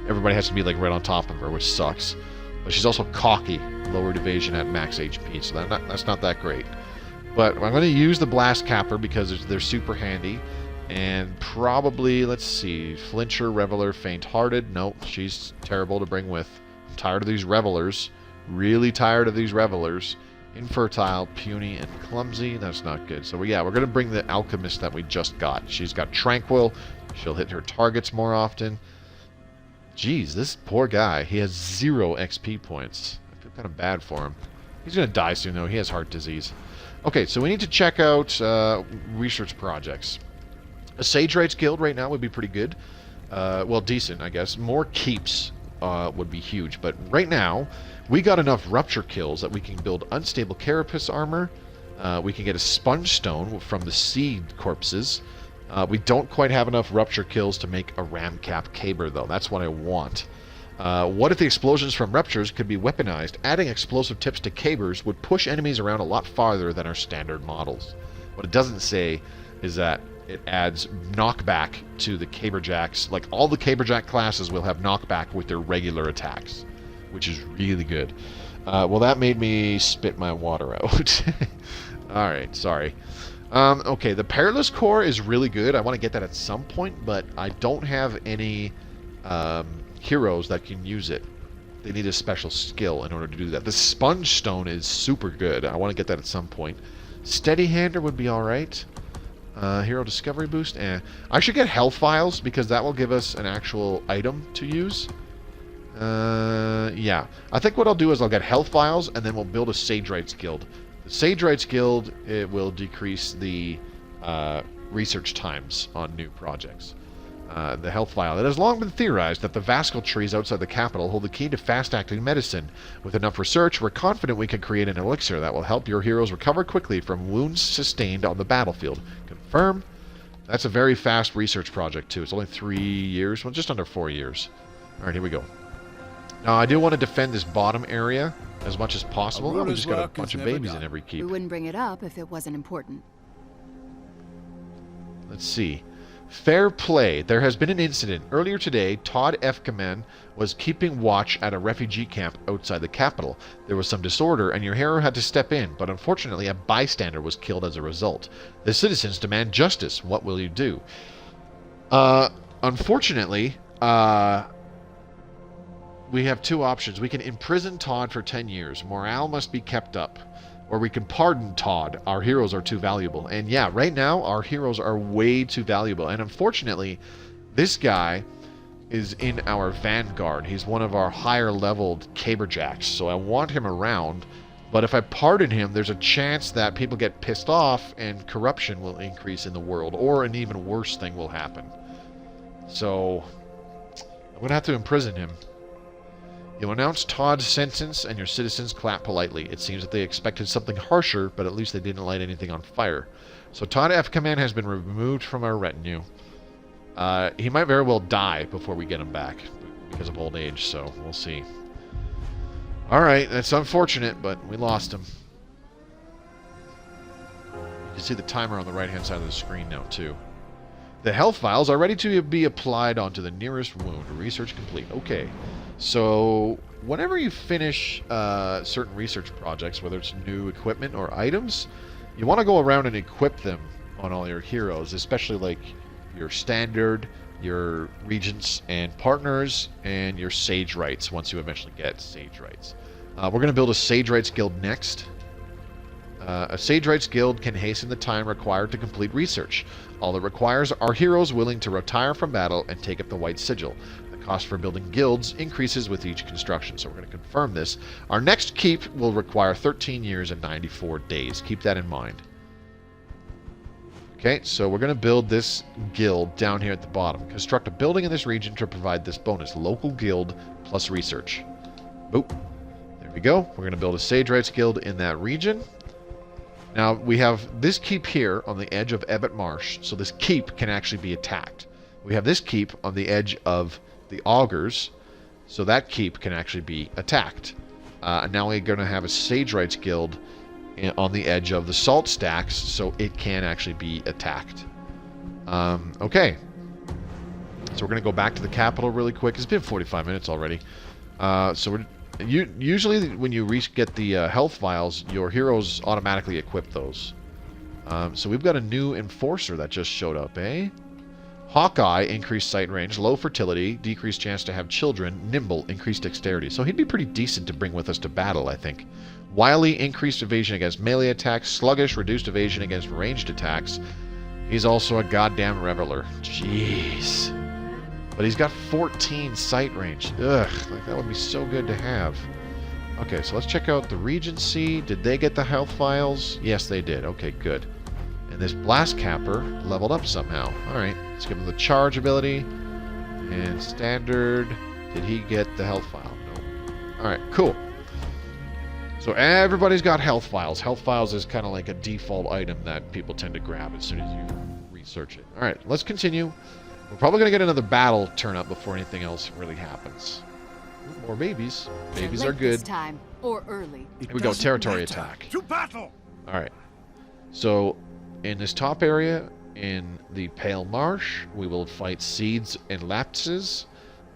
everybody has to be like right on top of her, which sucks. But she's also cocky, lowered evasion at max HP, so that's not that great. But I'm going to use the Blast Capper because they're super handy. And probably, let's see, Flincher, Reveler, Faint-Hearted. Nope, she's terrible to bring with. I'm tired of these Revelers. Really tired of these Revelers. Infertile, puny, and clumsy. That's not good. So yeah, we're going to bring the Alchemist that we just got. She's got Tranquil. She'll hit her targets more often. Jeez, this poor guy. He has 0 XP points. I feel kind of bad for him. He's going to die soon, though. He has heart disease. Okay, so we need to check out research projects. A Sagewright's Guild right now would be pretty good. Well, decent, I guess. More keeps would be huge. But right now, we got enough rupture kills that we can build unstable carapace armor. We can get a sponge stone from the seed corpses. We don't quite have enough rupture kills to make a ram cap caber, though. That's what I want. What if the explosions from ruptures could be weaponized? Adding explosive tips to cabers would push enemies around a lot farther than our standard models. What it doesn't say is that it adds knockback to the caberjacks. Like, all the caberjack classes will have knockback with their regular attacks, which is really good. Well, that made me spit my water out. Alright, sorry. Okay, the Perilous Core is really good. I want to get that at some point, but I don't have any heroes that can use it. They need a special skill in order to do that. The Sponge Stone is super good. I want to get that at some point. Steady Hander would be alright. Hero Discovery Boost? I should get Health Vials, because that will give us an actual item to use. Yeah. I think what I'll do is I'll get Health Vials, and then we'll build a Sagewright's Guild. The Sagewright's Guild, it will decrease the research times on new projects. The Health Vial. It has long been theorized that the Vascal trees outside the capital hold the key to fast-acting medicine. With enough research, we're confident we can create an elixir that will help your heroes recover quickly from wounds sustained on the battlefield. Confirm. That's a very fast research project, too. It's only 3 years. Well, just under 4 years. Alright, here we go. Now, I do want to defend this bottom area as much as possible. Oh, we just got a bunch of babies in every keep. We wouldn't bring it up if it wasn't important. Let's see. Fair play. There has been an incident. Earlier today, Todd Efkaman was keeping watch at a refugee camp outside the capital. There was some disorder, and your hero had to step in, but unfortunately a bystander was killed as a result. The citizens demand justice. What will you do? Unfortunately, we have two options. We can imprison Todd for 10 years. Morale must be kept up. Or we can pardon Todd. Our heroes are too valuable. And yeah, right now, our heroes are way too valuable. And unfortunately, this guy is in our vanguard. He's one of our higher-leveled caberjacks. So I want him around. But if I pardon him, there's a chance that people get pissed off and corruption will increase in the world. Or an even worse thing will happen. So I'm going to have to imprison him. You'll announce Todd's sentence, and your citizens clap politely. It seems that they expected something harsher, but at least they didn't light anything on fire. So Todd Efkaman has been removed from our retinue. He might very well die before we get him back, because of old age, so we'll see. Alright, that's unfortunate, but we lost him. You can see the timer on the right-hand side of the screen now, too. The health vials are ready to be applied onto the nearest wound. Research complete. Okay. So, whenever you finish certain research projects, whether it's new equipment or items, you want to go around and equip them on all your heroes, especially like your standard, your regents and partners, and your Sagewrights once you eventually get Sagewrights. We're going to build a Sagewrights Guild next. A Sagewrights Guild can hasten the time required to complete research. All it requires are heroes willing to retire from battle and take up the White Sigil. The cost for building guilds increases with each construction, so we're going to confirm this. Our next keep will require 13 years and 94 days. Keep that in mind. Okay, so we're going to build this guild down here at the bottom. Construct a building in this region to provide this bonus. Local guild plus research. Boop. There we go. We're going to build a Sagewrights Guild in that region. Now, we have this keep here on the edge of Ebbet Marsh, so this keep can actually be attacked. We have this keep on the edge of the Augurs, so that keep can actually be attacked. Now we're going to have a Sagewrights Guild on the edge of the Salt Stacks, so it can actually be attacked. Okay. So we're going to go back to the capital really quick. It's been 45 minutes already. So we're... usually when you get the health vials, your heroes automatically equip those. So we've got a new enforcer that just showed up, eh? Hawkeye, increased sight range, low fertility, decreased chance to have children, nimble, increased dexterity. So he'd be pretty decent to bring with us to battle, I think. Wily, increased evasion against melee attacks, sluggish, reduced evasion against ranged attacks. He's also a goddamn reveler. Jeez. But he's got 14 sight range. Ugh, like that would be so good to have. Okay, so let's check out the Regency. Did they get the health vials? Yes, they did. Okay, good. And this Blast Capper leveled up somehow. Alright, let's give him the charge ability. And standard. Did he get the health vial? No. Alright, cool. So everybody's got health vials. Health vials is kind of like a default item that people tend to grab as soon as you research it. Alright, let's continue. We're probably going to get another battle turn up before anything else really happens. Ooh, more babies. Babies are good. This time, or early. Here we go, territory attack. To battle! Alright. So, in this top area, in the Pale Marsh, we will fight Seeds and Lapses.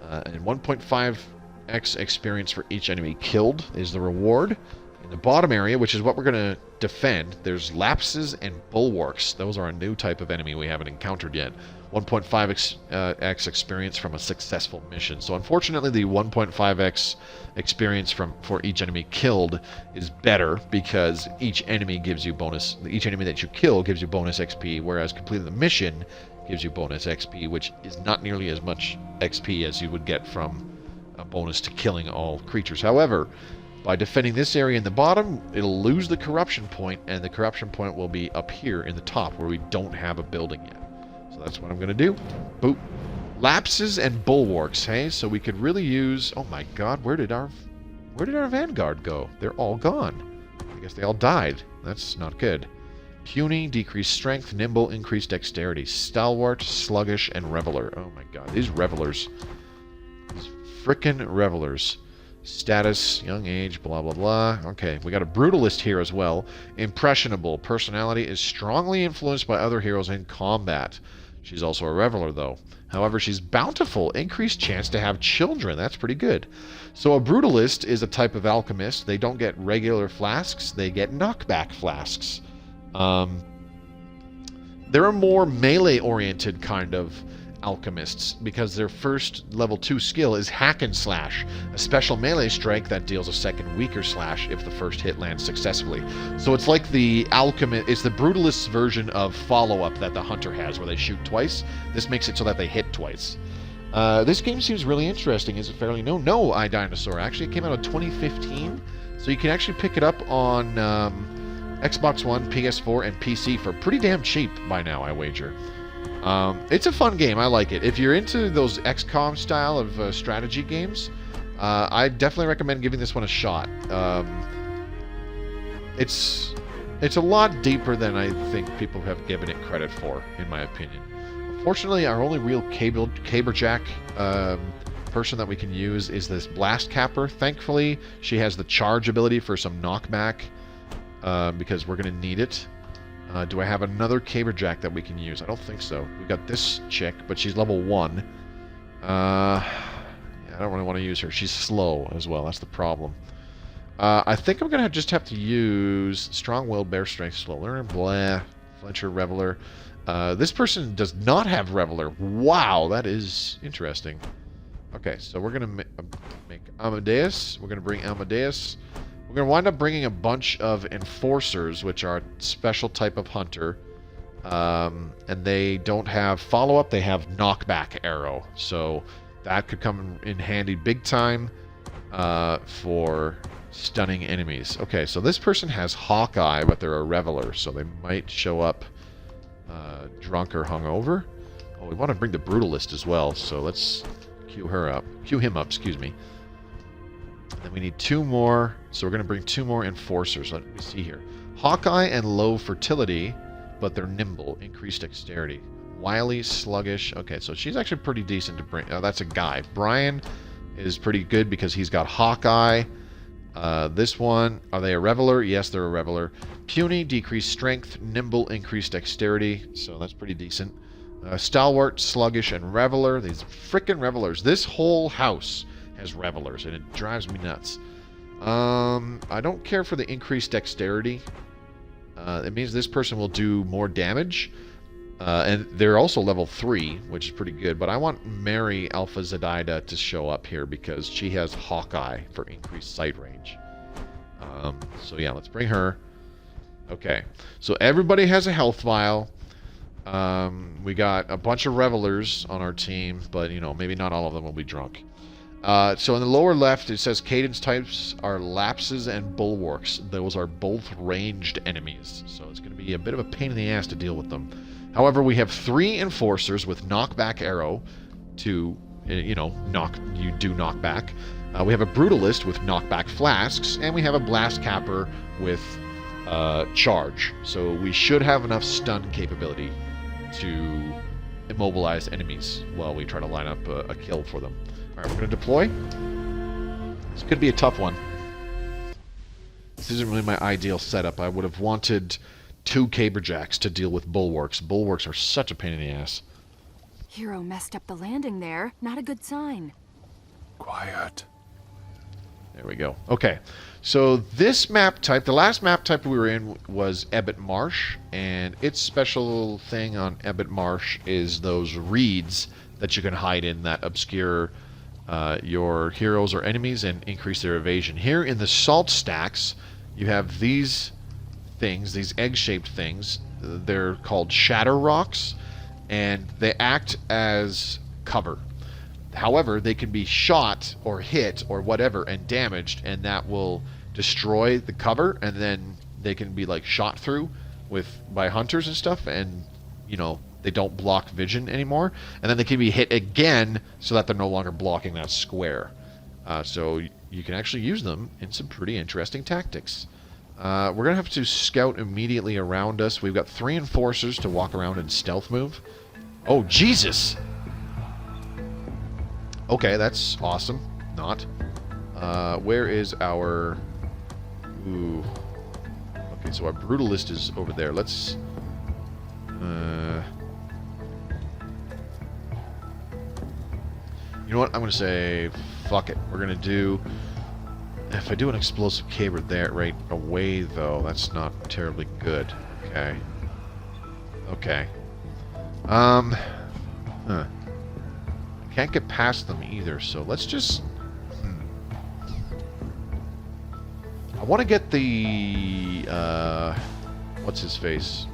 And 1.5x experience for each enemy killed is the reward. In the bottom area, which is what we're going to defend, there's Lapses and Bulwarks. Those are a new type of enemy we haven't encountered yet. 1.5x experience from a successful mission. So unfortunately, the 1.5x experience for each enemy killed is better because each enemy gives you bonus. Each enemy that you kill gives you bonus XP, whereas completing the mission gives you bonus XP, which is not nearly as much XP as you would get from a bonus to killing all creatures. However, by defending this area in the bottom, it'll lose the corruption point, and the corruption point will be up here in the top where we don't have a building yet. So that's what I'm going to do. Boop. Lapses and Bulwarks, hey? So we could really use... Oh my god, where did our Vanguard go? They're all gone. I guess they all died. That's not good. Puny, decreased strength, nimble, increased dexterity, stalwart, sluggish, and reveler. Oh my god, these revelers. These frickin' revelers. Status, young age, blah blah blah. Okay, we got a brutalist here as well. Impressionable. Personality is strongly influenced by other heroes in combat. She's also a reveler though. However, she's bountiful. Increased chance to have children. That's pretty good. So a brutalist is a type of alchemist. They don't get regular flasks. They get knockback flasks. They're a more melee-oriented kind of alchemists because their first level 2 skill is Hack and Slash, a special melee strike that deals a second weaker slash if the first hit lands successfully. So it's like the alchemist, it's the brutalist's version of follow-up that the hunter has where they shoot twice. This makes it so that they hit twice. This game seems really interesting. Is it fairly new? No, iDinosaur. Actually, it came out in 2015, so you can actually pick it up on Xbox One, PS4, and PC for pretty damn cheap by now, I wager. It's a fun game. I like it. If you're into those XCOM style of strategy games, I definitely recommend giving this one a shot. It's a lot deeper than I think people have given it credit for, in my opinion. Unfortunately, our only real caberjack person that we can use is this Blast Capper. Thankfully, she has the charge ability for some knockback, because we're going to need it. Do I have another caberjack that we can use? I don't think so. We got this chick, but she's level 1. Yeah, I don't really want to use her. She's slow as well. That's the problem. I think I'm going to just have to use Strong-Willed, Bear Strength, Slow Learner, blah, Flincher, Reveler. This person does not have Reveler. Wow, that is interesting. Okay, so we're going to make Amadeus. We're going to bring Amadeus. We're going to wind up bringing a bunch of Enforcers, which are a special type of hunter. And they don't have follow-up, they have knockback arrow. So that could come in handy big time for stunning enemies. Okay, so this person has Hawkeye, but they're a Reveler, so they might show up drunk or hungover. Oh, we want to bring the Brutalist as well, so let's queue him up, excuse me. Then we need 2 more, so we're going to bring 2 more Enforcers. Let me see here. Hawkeye and low fertility, but they're nimble, increased dexterity. Wily, sluggish. Okay, so she's actually pretty decent to bring. Oh, that's a guy. Brian is pretty good because he's got Hawkeye. This one, are they a Reveler? Yes, they're a Reveler. Puny, decreased strength. Nimble, increased dexterity. So that's pretty decent. Stalwart, sluggish, and Reveler. These frickin' Revelers. This whole house has Revelers, and it drives me nuts. I don't care for the increased dexterity. It means this person will do more damage. And they're also level 3, which is pretty good. But I want Mary Alpha Zedaida to show up here because she has Hawkeye for increased sight range. So yeah, let's bring her. Okay, so everybody has a health vial. We got a bunch of Revelers on our team, but you know, maybe not all of them will be drunk. So in the lower left, it says cadence types are lapses and bulwarks. Those are both ranged enemies, so it's going to be a bit of a pain in the ass to deal with them. However, we have 3 enforcers with knockback arrow to, you do knockback. We have a brutalist with knockback flasks, and we have a blast capper with charge. So we should have enough stun capability to immobilize enemies while we try to line up a kill for them. Alright, we're going to deploy. This could be a tough one. This isn't really my ideal setup. I would have wanted 2 caberjacks to deal with bulwarks. Bulwarks are such a pain in the ass. Hero messed up the landing there. Not a good sign. Quiet. There we go. Okay, so this map type, the last map type we were in was Ebbitt Marsh, and its special thing on Ebbitt Marsh is those reeds that you can hide in that obscure your heroes or enemies and increase their evasion. Here in the salt stacks, you have these things, these egg-shaped things. They're called shatter rocks, and they act as cover. However, they can be shot or hit or whatever and damaged, and that will destroy the cover, and then they can be like shot through by hunters and stuff, and they don't block vision anymore, and then they can be hit again so that they're no longer blocking that square. So you can actually use them in some pretty interesting tactics. We're going to have to scout immediately around us. We've got 3 enforcers to walk around and stealth move. Oh, Jesus! Okay, that's awesome. Not. Where is our... Ooh. Okay, so our brutalist is over there. Let's... You know what? I'm going to say, fuck it. We're going to do... If I do an explosive caber there right away, though, that's not terribly good. Okay. Okay. Can't get past them either, so let's just... I want to get the... what's his face?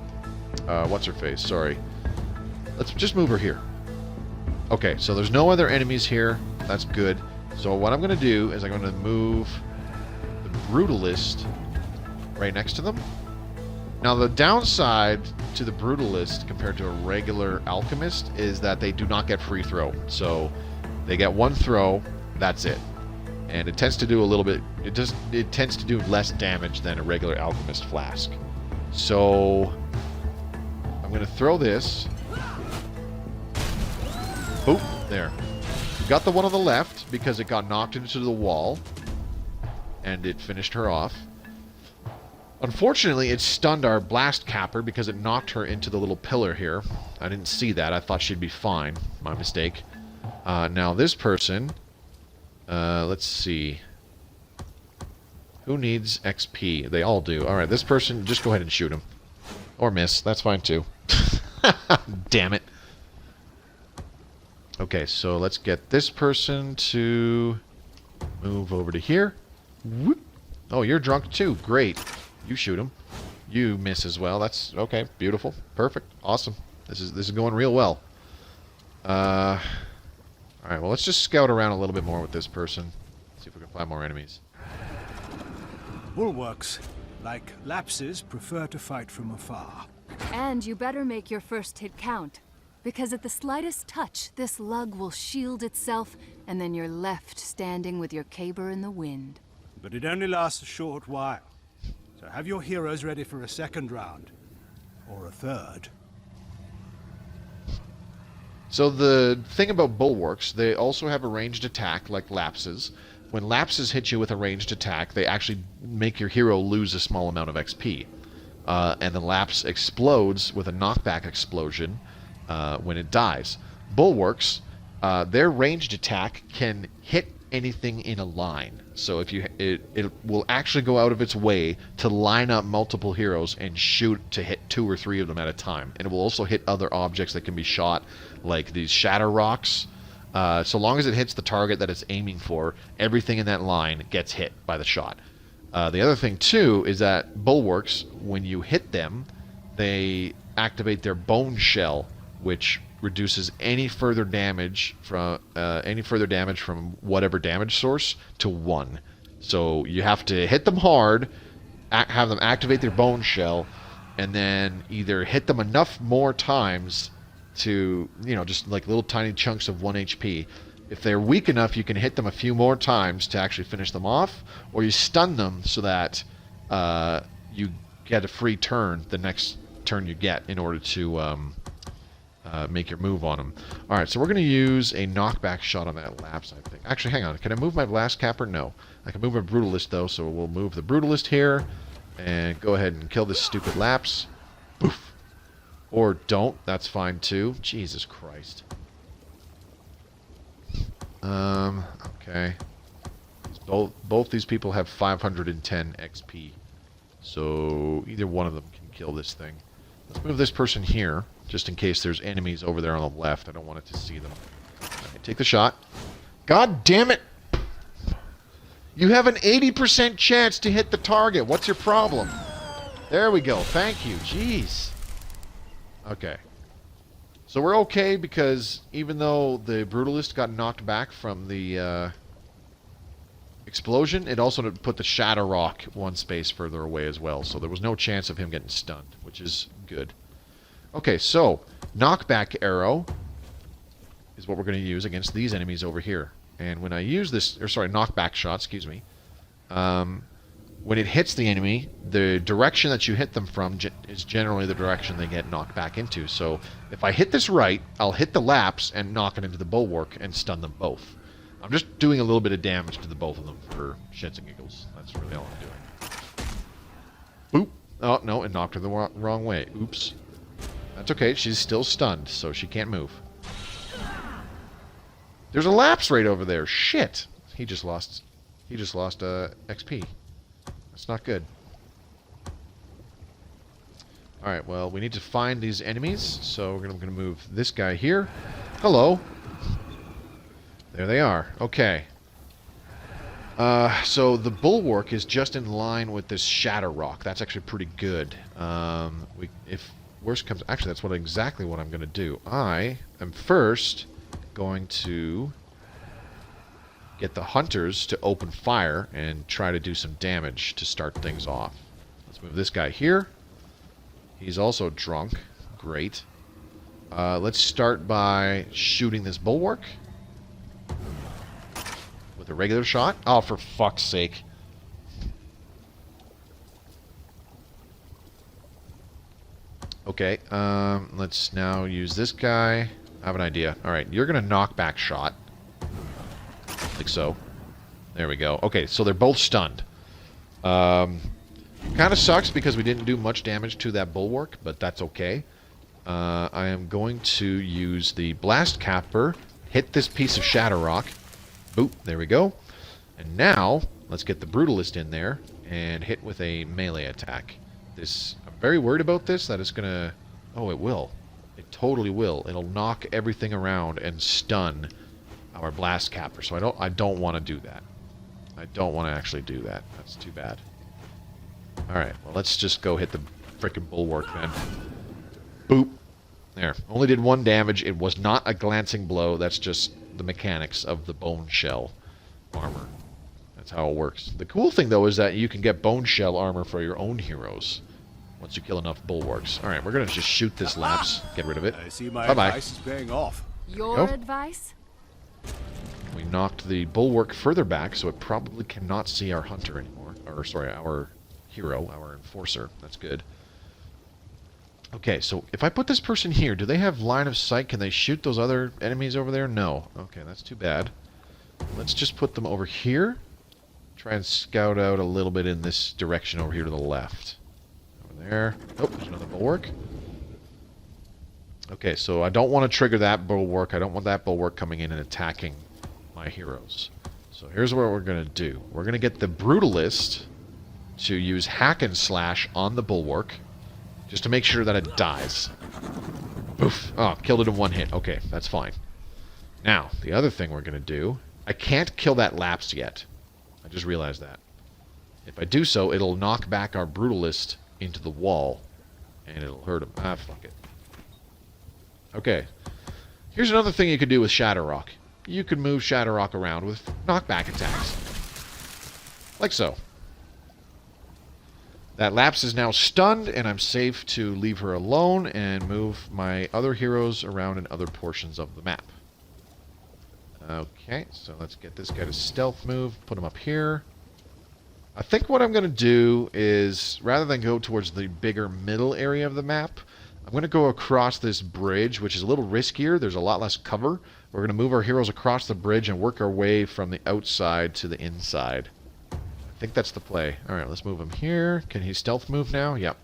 What's her face? Sorry. Let's just move her here. Okay, so there's no other enemies here. That's good. So what I'm going to do is I'm going to move the Brutalist right next to them. Now the downside to the Brutalist compared to a regular Alchemist is that they do not get free throw. So they get 1 throw, that's it. And it tends to do a little bit... It tends to do less damage than a regular Alchemist flask. So I'm going to throw this. Boop, there. We got the one on the left because it got knocked into the wall. And it finished her off. Unfortunately, it stunned our blast capper because it knocked her into the little pillar here. I didn't see that. I thought she'd be fine. My mistake. Now this person... let's see. Who needs XP? They all do. Alright, this person, just go ahead and shoot him. Or miss. That's fine too. Damn it. Okay, so let's get this person to move over to here. Whoop. Oh, you're drunk too. Great. You shoot him. You miss as well. That's okay. Beautiful. Perfect. Awesome. This is going real well. Alright, well, let's just scout around a little bit more with this person. See if we can find more enemies. Bulwarks, like lapses, prefer to fight from afar. And you better make your first hit count. Because at the slightest touch, this lug will shield itself, and then you're left standing with your caber in the wind. But it only lasts a short while. So have your heroes ready for a second round. Or a third. So the thing about bulwarks, they also have a ranged attack like lapses. When lapses hit you with a ranged attack, they actually make your hero lose a small amount of XP. And the lapse explodes with a knockback explosion when it dies. Bulwarks, their ranged attack can hit anything in a line. So if it will actually go out of its way to line up multiple heroes and shoot to hit 2 or 3 of them at a time. And it will also hit other objects that can be shot, like these shatter rocks. So long as it hits the target that it's aiming for, everything in that line gets hit by the shot. The other thing too is that bulwarks, when you hit them, they activate their bone shell, which reduces any further damage from whatever damage source to 1. So you have to hit them hard, have them activate their bone shell, and then either hit them enough more times to, just like little tiny chunks of 1 HP. If they're weak enough, you can hit them a few more times to actually finish them off, or you stun them so that you get a free turn the next turn you get in order to make your move on them. Alright, so we're going to use a knockback shot on that lapse, I think. Actually, hang on. Can I move my blast capper? No. I can move my brutalist, though, so we'll move the brutalist here and go ahead and kill this stupid lapse. Boof. Or don't. That's fine, too. Jesus Christ. Okay. Both these people have 510 XP. So either one of them can kill this thing. Let's move this person here, just in case there's enemies over there on the left. I don't want it to see them. Right, take the shot. God damn it! You have an 80% chance to hit the target. What's your problem? There we go. Thank you. Jeez. Okay. So we're okay because even though the Brutalist got knocked back from the explosion, it also put the Shadow Rock 1 space further away as well. So there was no chance of him getting stunned, which is good. Okay, so knockback arrow is what we're going to use against these enemies over here. And when I use this, or sorry, knockback shot, excuse me, when it hits the enemy, the direction that you hit them from is generally the direction they get knocked back into. So if I hit this right, I'll hit the lapse and knock it into the bulwark and stun them both. I'm just doing a little bit of damage to the both of them for shits and giggles. That's really all I'm doing. Boop. Oh, no, it knocked her the wrong way. Oops. That's okay. She's still stunned, so she can't move. There's a lapse right over there. Shit. He just lost XP. That's not good. Alright, well, we need to find these enemies, so we're going to move this guy here. Hello. There they are. Okay. So the bulwark is just in line with this Shadow Rock. That's actually pretty good. If worst comes... Actually, that's exactly what I'm going to do. I am first going to get the hunters to open fire and try to do some damage to start things off. Let's move this guy here. He's also drunk. Great. Let's start by shooting this bulwark with a regular shot. Oh, for fuck's sake. Okay, let's now use this guy. I have an idea. Alright, you're going to knock back shot. Like so. There we go. Okay, so they're both stunned. Kind of sucks because we didn't do much damage to that bulwark, but that's okay. I am going to use the Blast Capper, hit this piece of Shadow Rock. Boop, there we go. And now, let's get the Brutalist in there and hit with a melee attack. I'm very worried about this, that it's going to... Oh, it will. It totally will. It'll knock everything around and stun our Blast Capper. So I don't want to do that. I don't want to actually do that. That's too bad. Alright, well, let's just go hit the frickin' bulwark then. Boop. There. Only did 1 damage. It was not a glancing blow. That's just the mechanics of the bone shell armor. That's how it works. The cool thing, though, is that you can get bone shell armor for your own heroes once you kill enough bulwarks. Alright, we're going to just shoot this lapse. Get rid of it. I see my Bye-bye. advice is paying off. Your advice? We knocked the bulwark further back, so it probably cannot see our hunter anymore. Or, sorry, our hero, our enforcer. That's good. Okay, so if I put this person here, do they have line of sight? Can they shoot those other enemies over there? No. Okay, that's too bad. Let's just put them over here. Try and scout out a little bit in this direction over here to the left. Over there. Oh, there's another bulwark. Okay, so I don't want to trigger that bulwark. I don't want that bulwark coming in and attacking my heroes. So here's what we're going to do. We're going to get the Brutalist to use Hack and Slash on the bulwark, just to make sure that it dies. Oof. Oh, killed it in 1 hit. Okay, that's fine. Now, the other thing we're going to do... I can't kill that lapse yet. I just realized that. If I do so, it'll knock back our Brutalist into the wall, and it'll hurt him. Ah, fuck it. Okay. Here's another thing you could do with Shadowrock. You could move Shadowrock around with knockback attacks. Like so. That Lapse is now stunned, and I'm safe to leave her alone and move my other heroes around in other portions of the map. Okay, so let's get this guy to stealth move, put him up here. I think what I'm going to do is, rather than go towards the bigger middle area of the map, I'm going to go across this bridge, which is a little riskier. There's a lot less cover. We're going to move our heroes across the bridge and work our way from the outside to the inside. I think that's the play. Alright, let's move him here. Can he stealth move now? Yep.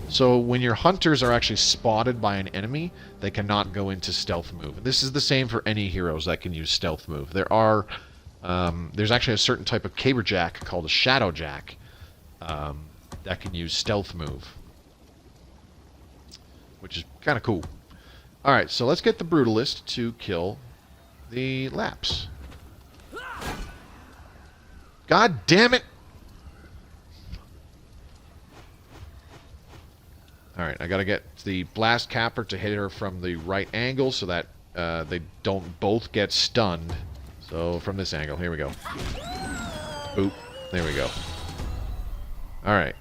So when your hunters are actually spotted by an enemy, they cannot go into stealth move. And this is the same for any heroes that can use stealth move. There's actually a certain type of caberjack called a shadowjack that can use stealth move, which is kind of cool. Alright, so let's get the Brutalist to kill the Lapse. God damn it! Alright, I gotta get the Blast Capper to hit her from the right angle so that they don't both get stunned. So, from this angle, here we go. Boop. There we go. Alright.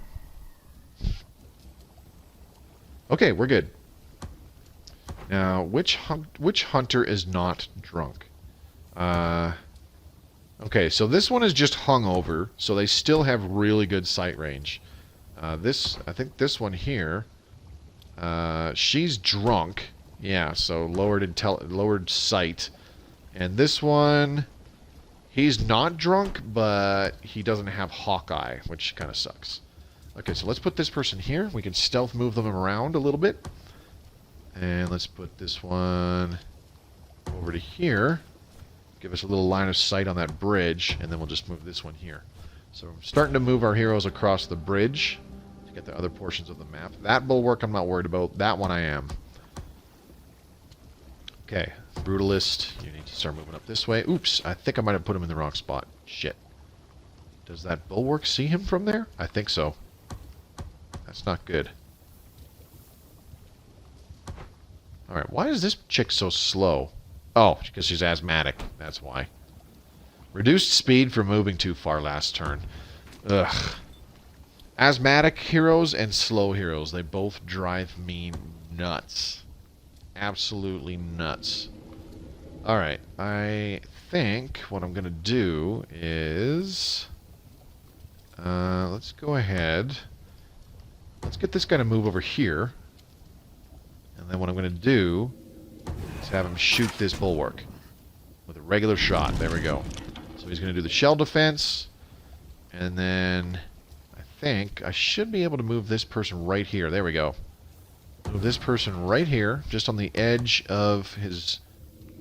Okay, we're good. Now, which hunter is not drunk? Okay, so this one is just hung over, so they still have really good sight range. I think this one here, she's drunk. Yeah, so lowered sight. And this one, he's not drunk, but he doesn't have Hawkeye, which kind of sucks. Okay, so let's put this person here. We can stealth move them around a little bit. And let's put this one over to here. Give us a little line of sight on that bridge, and then we'll just move this one here. So I'm starting to move our heroes across the bridge to get the other portions of the map. That bulwark I'm not worried about. That one I am. Okay, Brutalist, you need to start moving up this way. Oops, I think I might have put him in the wrong spot. Shit. Does that bulwark see him from there? I think so. That's not good. Alright, why is this chick so slow? Oh, because she's asthmatic. That's why. Reduced speed for moving too far last turn. Ugh. Asthmatic heroes and slow heroes, they both drive me nuts. Absolutely nuts. Alright, I think what I'm going to do is... let's go ahead. Let's get this guy to move over here. And then what I'm going to do is have him shoot this bulwark with a regular shot. There we go. So he's going to do the shell defense. And then I think I should be able to move this person right here. There we go. Move this person right here, just on the edge of his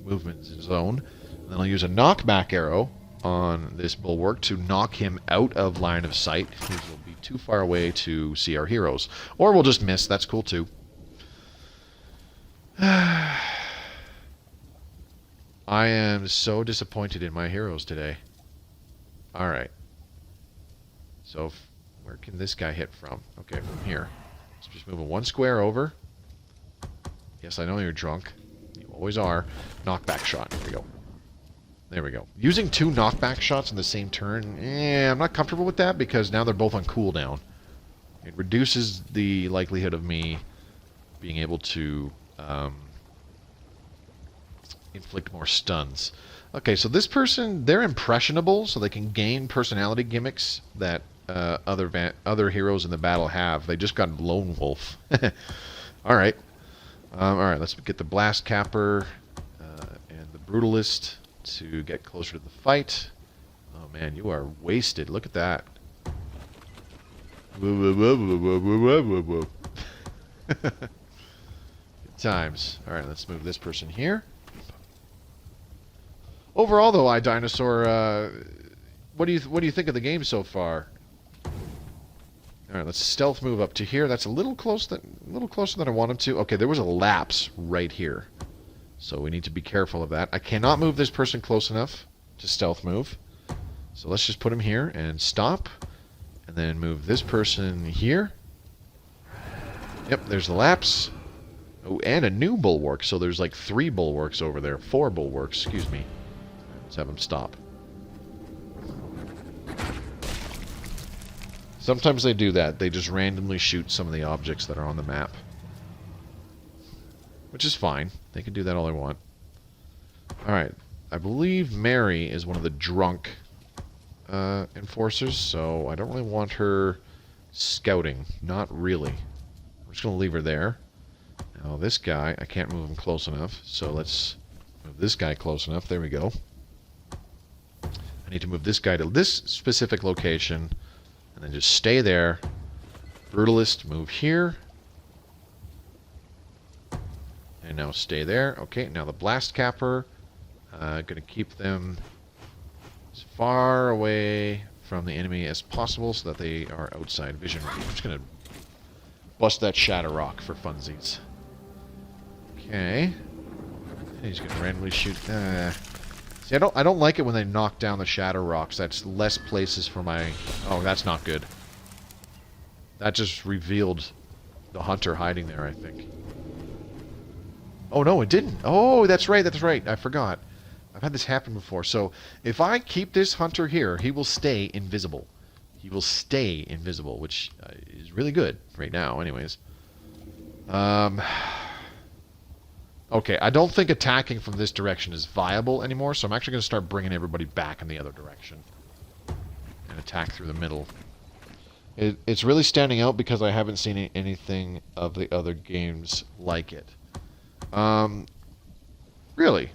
movement zone. And then I'll use a knockback arrow on this bulwark to knock him out of line of sight. He will be too far away to see our heroes. Or we'll just miss. That's cool too. I am so disappointed in my heroes today. Alright. So, where can this guy hit from? Okay, from here. Let's just move him one square over. Yes, I know you're drunk. You always are. Knockback shot. There we go. There we go. Using two knockback shots in the same turn, I'm not comfortable with that because now they're both on cooldown. It reduces the likelihood of me being able to inflict more stuns. Okay, so this person, they're impressionable, so they can gain personality gimmicks that other heroes in the battle have. They just got Lone Wolf. Alright. Alright, let's get the Blast Capper and the Brutalist to get closer to the fight. Oh man, you are wasted. Look at that. Good times. Alright, let's move this person here. Overall, though, iDinosaur, what do you think of the game so far? All right, let's stealth move up to here. That's a little closer than I wanted to. Okay, there was a lapse right here, so we need to be careful of that. I cannot move this person close enough to stealth move, so let's just put him here and stop, and then move this person here. Yep, there's the lapse. Oh, and a new bulwark. So there's like 3 bulwarks over there. 4 bulwarks, excuse me. Let's have them stop. Sometimes they do that. They just randomly shoot some of the objects that are on the map. Which is fine. They can do that all they want. Alright. I believe Mary is one of the drunk enforcers, so I don't really want her scouting. Not really. I'm just going to leave her there. Now this guy, I can't move him close enough, so let's move this guy close enough. There we go. I need to move this guy to this specific location, and then just stay there. Brutalist, move here. And now stay there. Okay, now the Blast Capper. Going to keep them as far away from the enemy as possible so that they are outside vision range. I'm just going to bust that Shatter Rock for funsies. Okay. And he's going to randomly shoot. See, I don't like it when they knock down the Shatter Rocks. That's less places for my... Oh, that's not good. That just revealed the hunter hiding there, I think. Oh, no, it didn't. Oh, that's right, that's right. I forgot. I've had this happen before. So, if I keep this hunter here, he will stay invisible. He will stay invisible, which is really good right now, anyways. Okay, I don't think attacking from this direction is viable anymore, so I'm actually going to start bringing everybody back in the other direction. And attack through the middle. It's really standing out because I haven't seen anything of the other games like it. Really?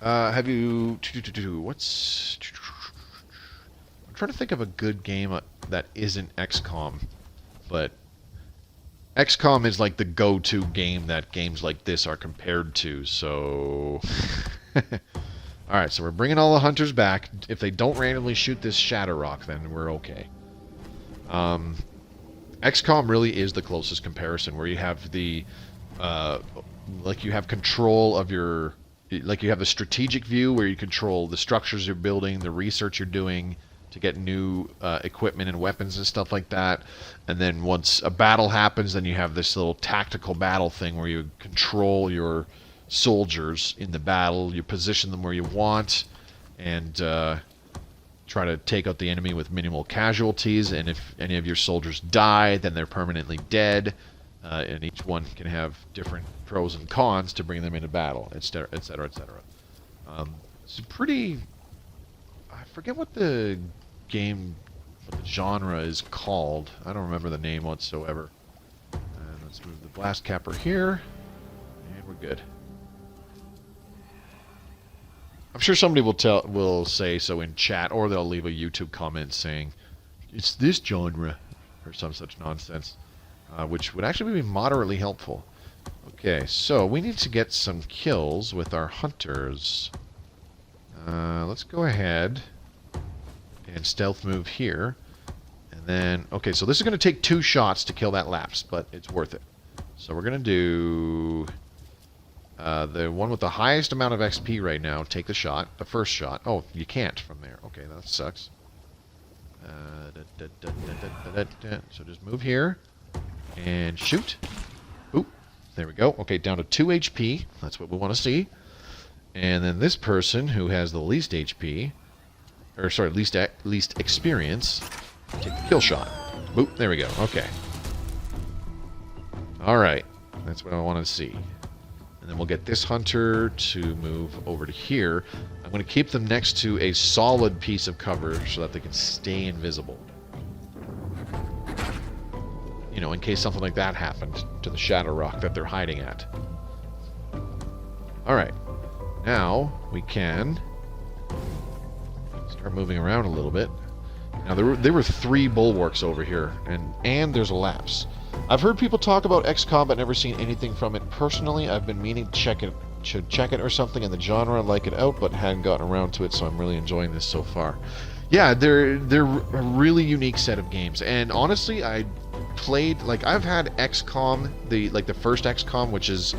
Have you... What's... I'm trying to think of a good game that isn't XCOM, but XCOM is like the go-to game that games like this are compared to, so... Alright, so we're bringing all the hunters back. If they don't randomly shoot this Shatter Rock, then we're okay. XCOM really is the closest comparison, where you have the... like you have control of your... Like you have the strategic view where you control the structures you're building, the research you're doing to get new equipment and weapons and stuff like that. And then once a battle happens, then you have this little tactical battle thing where you control your soldiers in the battle. You position them where you want and try to take out the enemy with minimal casualties. And if any of your soldiers die, then they're permanently dead. And each one can have different pros and cons to bring them into battle, etc., etc., etc. It's a pretty... I forget what the game, what the genre is called. I don't remember the name whatsoever. And let's move the Blast Capper here, and we're good. I'm sure somebody will say so in chat, or they'll leave a YouTube comment saying, it's this genre, or some such nonsense. Which would actually be moderately helpful. Okay, so we need to get some kills with our hunters. Let's go ahead and stealth move here. And then, okay, so this is going to take 2 shots to kill that lapse, but it's worth it. So we're going to do the one with the highest amount of XP right now. Take the shot, the first shot. Oh, you can't from there. Okay, that sucks. So just move here. And shoot. Oop. There we go. Okay, down to 2 HP. That's what we want to see. And then this person who has the least HP, or sorry, least experience, take the kill shot. Oop. There we go. Okay. Alright. That's what I want to see. And then we'll get this hunter to move over to here. I'm going to keep them next to a solid piece of cover so that they can stay invisible. You know, in case something like that happened to the Shadow Rock that they're hiding at. Alright. Now, we can start moving around a little bit. Now, there were 3 bulwarks over here, and there's a lapse. I've heard people talk about XCOM, but never seen anything from it. Personally, I've been meaning to check it or something in the genre, like it out, but hadn't gotten around to it, so I'm really enjoying this so far. Yeah, they're a really unique set of games, and honestly, I played, like, I've had XCOM, the first XCOM, which is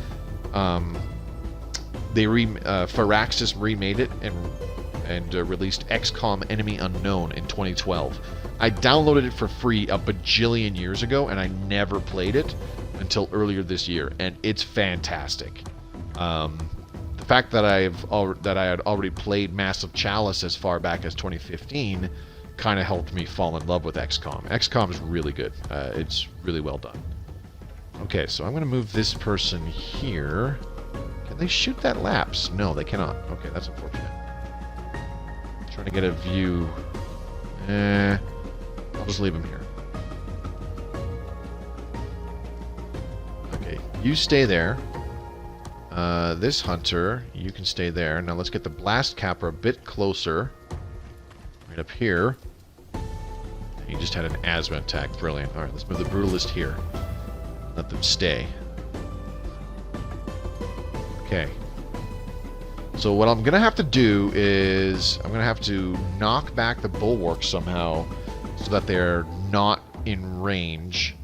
Firaxis remade it and released XCOM Enemy Unknown in 2012. I downloaded it for free a bajillion years ago, and I never played it. until earlier this year, and it's fantastic. The fact that I had already played Massive Chalice as far back as 2015 kind of helped me fall in love with XCOM. XCOM is really good. It's really well done. Okay, so I'm going to move this person here. Can they shoot that lapse? No, they cannot. Okay, that's unfortunate. Trying to get a view. I'll just leave him here. Okay, you stay there. This hunter, you can stay there. Now let's get the blast capper a bit closer. Right up here. He just had an asthma attack. Brilliant. Alright, let's move the brutalist here. Let them stay. Okay. So what I'm going to have to do is I'm going to have to knock back the bulwark somehow so that they're not in range.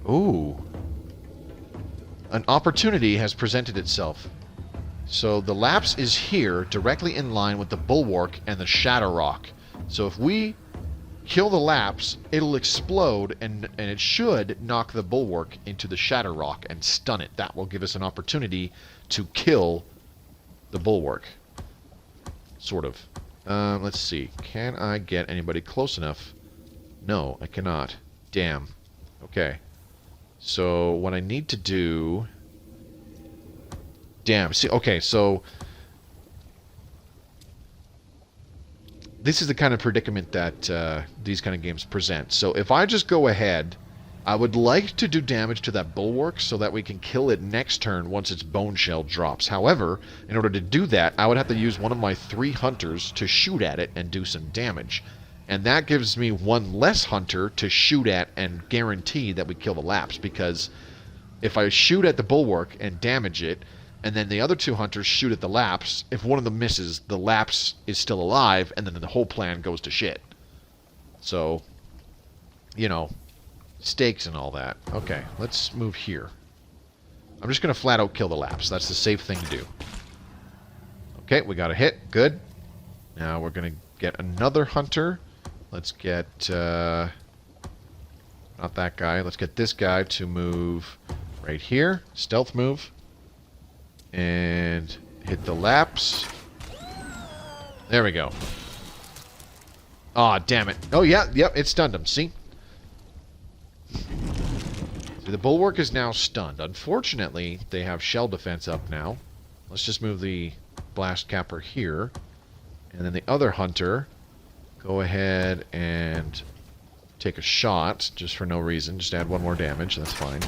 Ooh. An opportunity has presented itself. So the lapse is here, directly in line with the bulwark and the shadow rock. So if we kill the lapse, it'll explode and it should knock the bulwark into the shadow rock and stun it. That will give us an opportunity to kill the bulwark. Sort of. Let's see. Can I get anybody close enough? No, I cannot. Damn. Okay. So what I need to do... Damn. See, okay, so... This is the kind of predicament that these kind of games present. So if I just go ahead, I would like to do damage to that bulwark so that we can kill it next turn once its bone shell drops. However, in order to do that, I would have to use one of my 3 hunters to shoot at it and do some damage. And that gives me one less hunter to shoot at and guarantee that we kill the lapse. Because if I shoot at the bulwark and damage it, and then the other 2 hunters shoot at the lapse, if one of them misses, the lapse is still alive, and then the whole plan goes to shit. So, you know, stakes and all that. Okay, let's move here. I'm just going to flat out kill the lapse. That's the safe thing to do. Okay, we got a hit. Good. Now we're going to get another hunter. Let's get... not that guy. Let's get this guy to move right here. Stealth move. And hit the lapse. There we go. Aw, damn it. Oh, yeah, yep, it stunned him. See? See, the bulwark is now stunned. Unfortunately, they have shell defense up now. Let's just move the blast capper here. And then the other hunter, go ahead and take a shot, just for no reason. Just add 1 more damage. That's fine.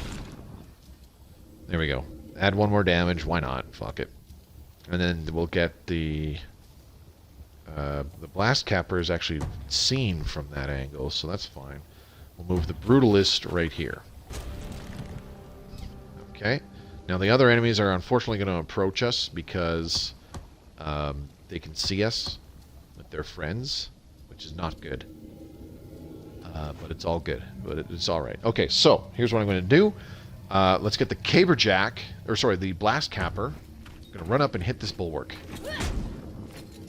There we go. Add 1 more damage. Why not? Fuck it. And then we'll get the blast capper is actually seen from that angle, so that's fine. We'll move the brutalist right here. Okay. Now the other enemies are unfortunately going to approach us because they can see us with their friends, which is not good. But it's all good. But it's all right. Okay, so here's what I'm going to do. Let's get the caberjack, or sorry, the blast capper. I'm going to run up and hit this bulwark.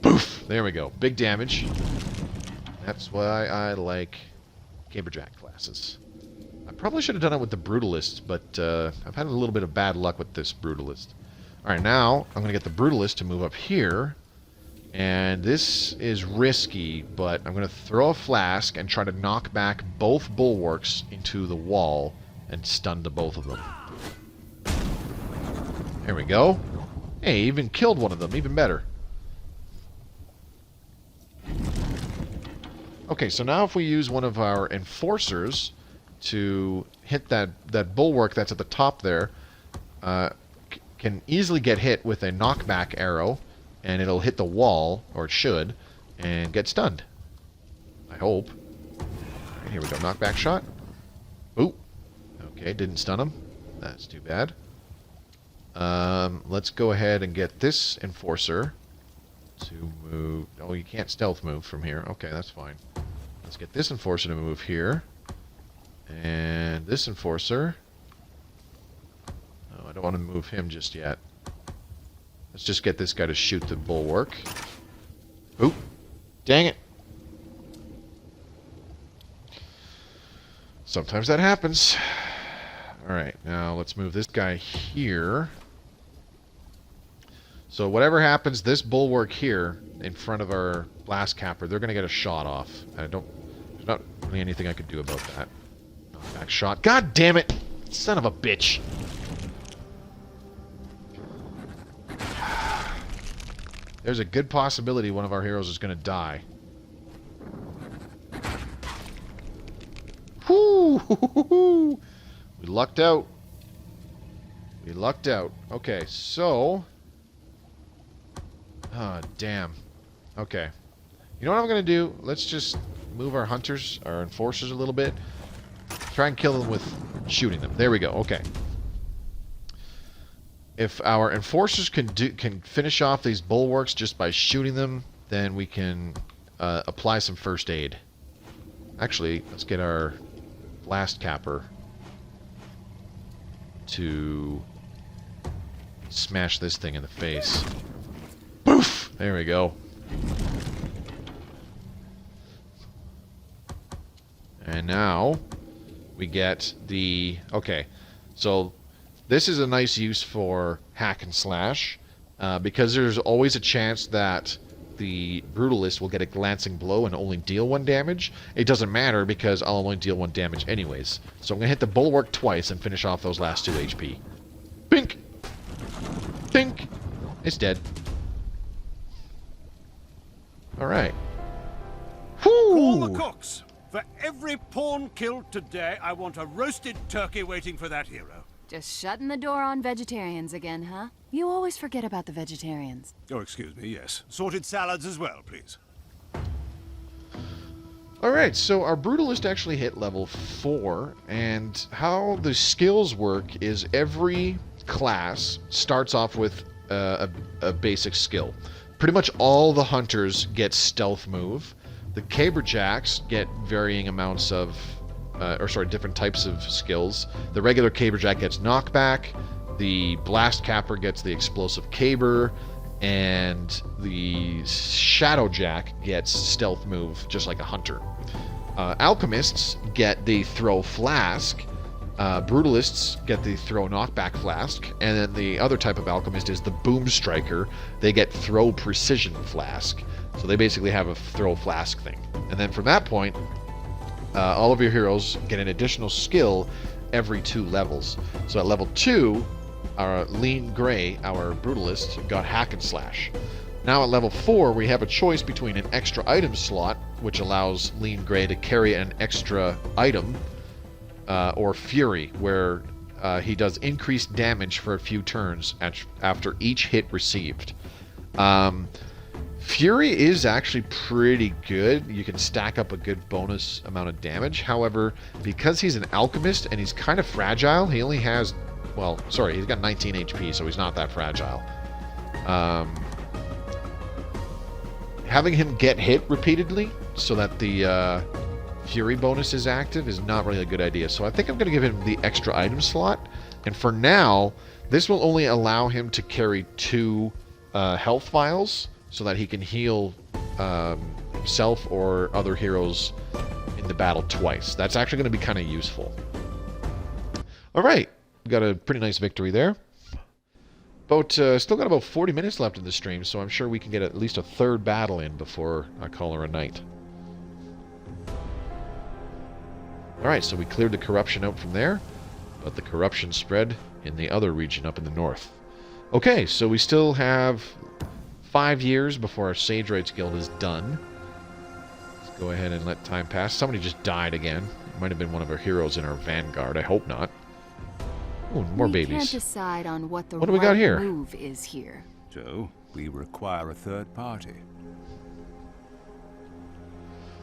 Poof! There we go. Big damage. That's why I like caberjack classes. I probably should have done it with the brutalist, but I've had a little bit of bad luck with this brutalist. Alright, now I'm going to get the brutalist to move up here. And this is risky, but I'm going to throw a flask and try to knock back both bulwarks into the wall and stun to both of them. There we go. Hey, even killed one of them. Even better. Okay, so now if we use one of our enforcers to hit that bulwark that's at the top there, can easily get hit with a knockback arrow, and it'll hit the wall, or it should, and get stunned. I hope. All right, here we go. Knockback shot. Ooh. Okay, didn't stun him. That's too bad. Let's go ahead and get this enforcer to move. Oh, you can't stealth move from here. Okay, that's fine. Let's get this enforcer to move here. And this enforcer. Oh, I don't want to move him just yet. Let's just get this guy to shoot the bulwark. Oop. Dang it. Sometimes that happens. Alright, now let's move this guy here. So whatever happens, this bulwark here in front of our blast capper, they're going to get a shot off. There's not really anything I could do about that. Back shot. God damn it! Son of a bitch! There's a good possibility one of our heroes is going to die. Whoo! We lucked out. We lucked out. Okay, so... Ah, damn. Okay. You know what I'm going to do? Let's just move our hunters, our enforcers a little bit. Try and kill them with shooting them. There we go. Okay. If our enforcers can finish off these bulwarks just by shooting them, then we can apply some first aid. Actually, let's get our blast capper to smash this thing in the face. Boof! There we go. And now we get the... Okay, so this is a nice use for hack and slash, because there's always a chance that the Brutalist will get a glancing blow and only deal 1 damage. It doesn't matter because I'll only deal 1 damage anyways. So I'm going to hit the bulwark twice and finish off those last 2 HP. Bink! Bink! It's dead. Alright. Call the cooks! For every pawn killed today, I want a roasted turkey waiting for that hero. Just shutting the door on vegetarians again, huh? You always forget about the vegetarians. Oh, excuse me, yes. Sorted salads as well, please. Alright, so our Brutalist actually hit level 4, and how the skills work is every class starts off with a basic skill. Pretty much all the hunters get stealth move. The caberjacks get varying amounts of, different types of skills. The regular caberjack gets knockback. The blast capper gets the explosive caber, and the shadowjack gets stealth move, just like a hunter. Alchemists get the throw flask. Brutalists get the throw knockback flask, and then the other type of alchemist is the boom striker. They get throw precision flask. So they basically have a throw flask thing. And then from that point, all of your heroes get an additional skill every 2 levels. So at level 2, our Lean Grey, our Brutalist, got Hack and Slash. Now at level 4, we have a choice between an extra item slot, which allows Lean Grey to carry an extra item, or Fury, where he does increased damage for a few turns after each hit received. Fury is actually pretty good. You can stack up a good bonus amount of damage. However, because he's an alchemist and he's kind of fragile, he only has... Well, sorry, he's got 19 HP, so he's not that fragile. Having him get hit repeatedly so that the Fury bonus is active is not really a good idea. So I think I'm going to give him the extra item slot. And for now, this will only allow him to carry 2 health vials, so that he can heal himself or other heroes in the battle twice. That's actually going to be kind of useful. Alright, we got a pretty nice victory there. Still got about 40 minutes left in the stream, so I'm sure we can get at least a 3rd battle in before I call her a night. Alright, so we cleared the corruption out from there, but the corruption spread in the other region up in the north. Okay, so we still have 5 years before our Sagewright's guild is done. Let's go ahead and let time pass. Somebody just died again. It might have been one of our heroes in our vanguard. I hope not. Oh, more babies. We can't decide on what the What do we got here? move is here. So, we require a 3rd party.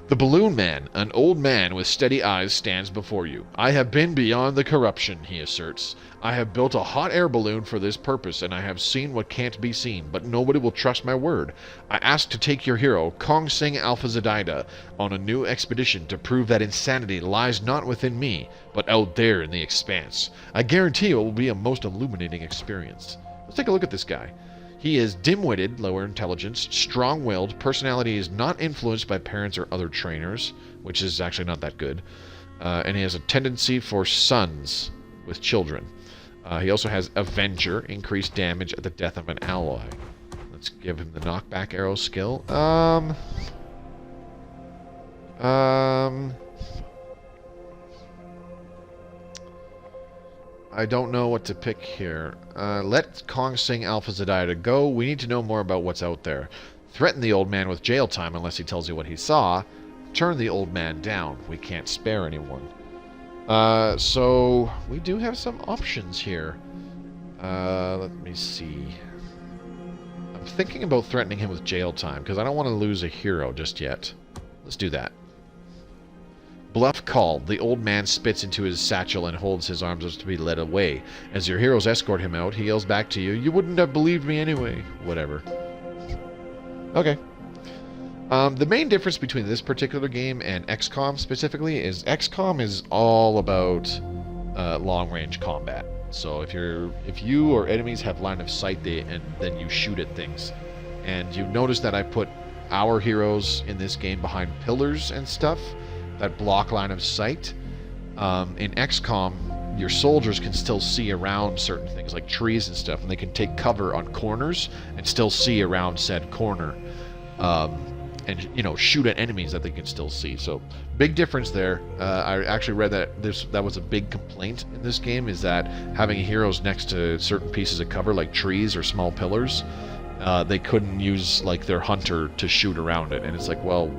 The Balloon Man, an old man with steady eyes, stands before you. I have been beyond the corruption, he asserts. I have built a hot air balloon for this purpose, and I have seen what can't be seen, but nobody will trust my word. I ask to take your hero, Kong Sing Alpha Zedida, on a new expedition to prove that insanity lies not within me, but out there in the expanse. I guarantee it will be a most illuminating experience. Let's take a look at this guy. He is dim-witted, lower intelligence, strong-willed, personality is not influenced by parents or other trainers, which is actually not that good, and he has a tendency for sons, with children. He also has Avenger, increased damage at the death of an ally. Let's give him the knockback arrow skill. I don't know what to pick here. Let Kong Sing Alpha Zediah go. We need to know more about what's out there. Threaten the old man with jail time unless he tells you what he saw. Turn the old man down. We can't spare anyone. So we do have some options here. Let me see. I'm thinking about threatening him with jail time because I don't want to lose a hero just yet. Let's do that. Bluff called. The old man spits into his satchel and holds his arms as to be led away. As your heroes escort him out, he yells back to you, "You wouldn't have believed me anyway." Whatever. Okay. The main difference between this particular game and XCOM specifically is XCOM is all about long-range combat. So if you or enemies have line of sight, and then you shoot at things. And you notice that I put our heroes in this game behind pillars and stuff that block line of sight. In XCOM, your soldiers can still see around certain things like trees and stuff, and they can take cover on corners and still see around said corner, and shoot at enemies that they can still see. So big difference there. I actually read that that was a big complaint in this game, is that having heroes next to certain pieces of cover like trees or small pillars, they couldn't use like their hunter to shoot around it. And it's like, well,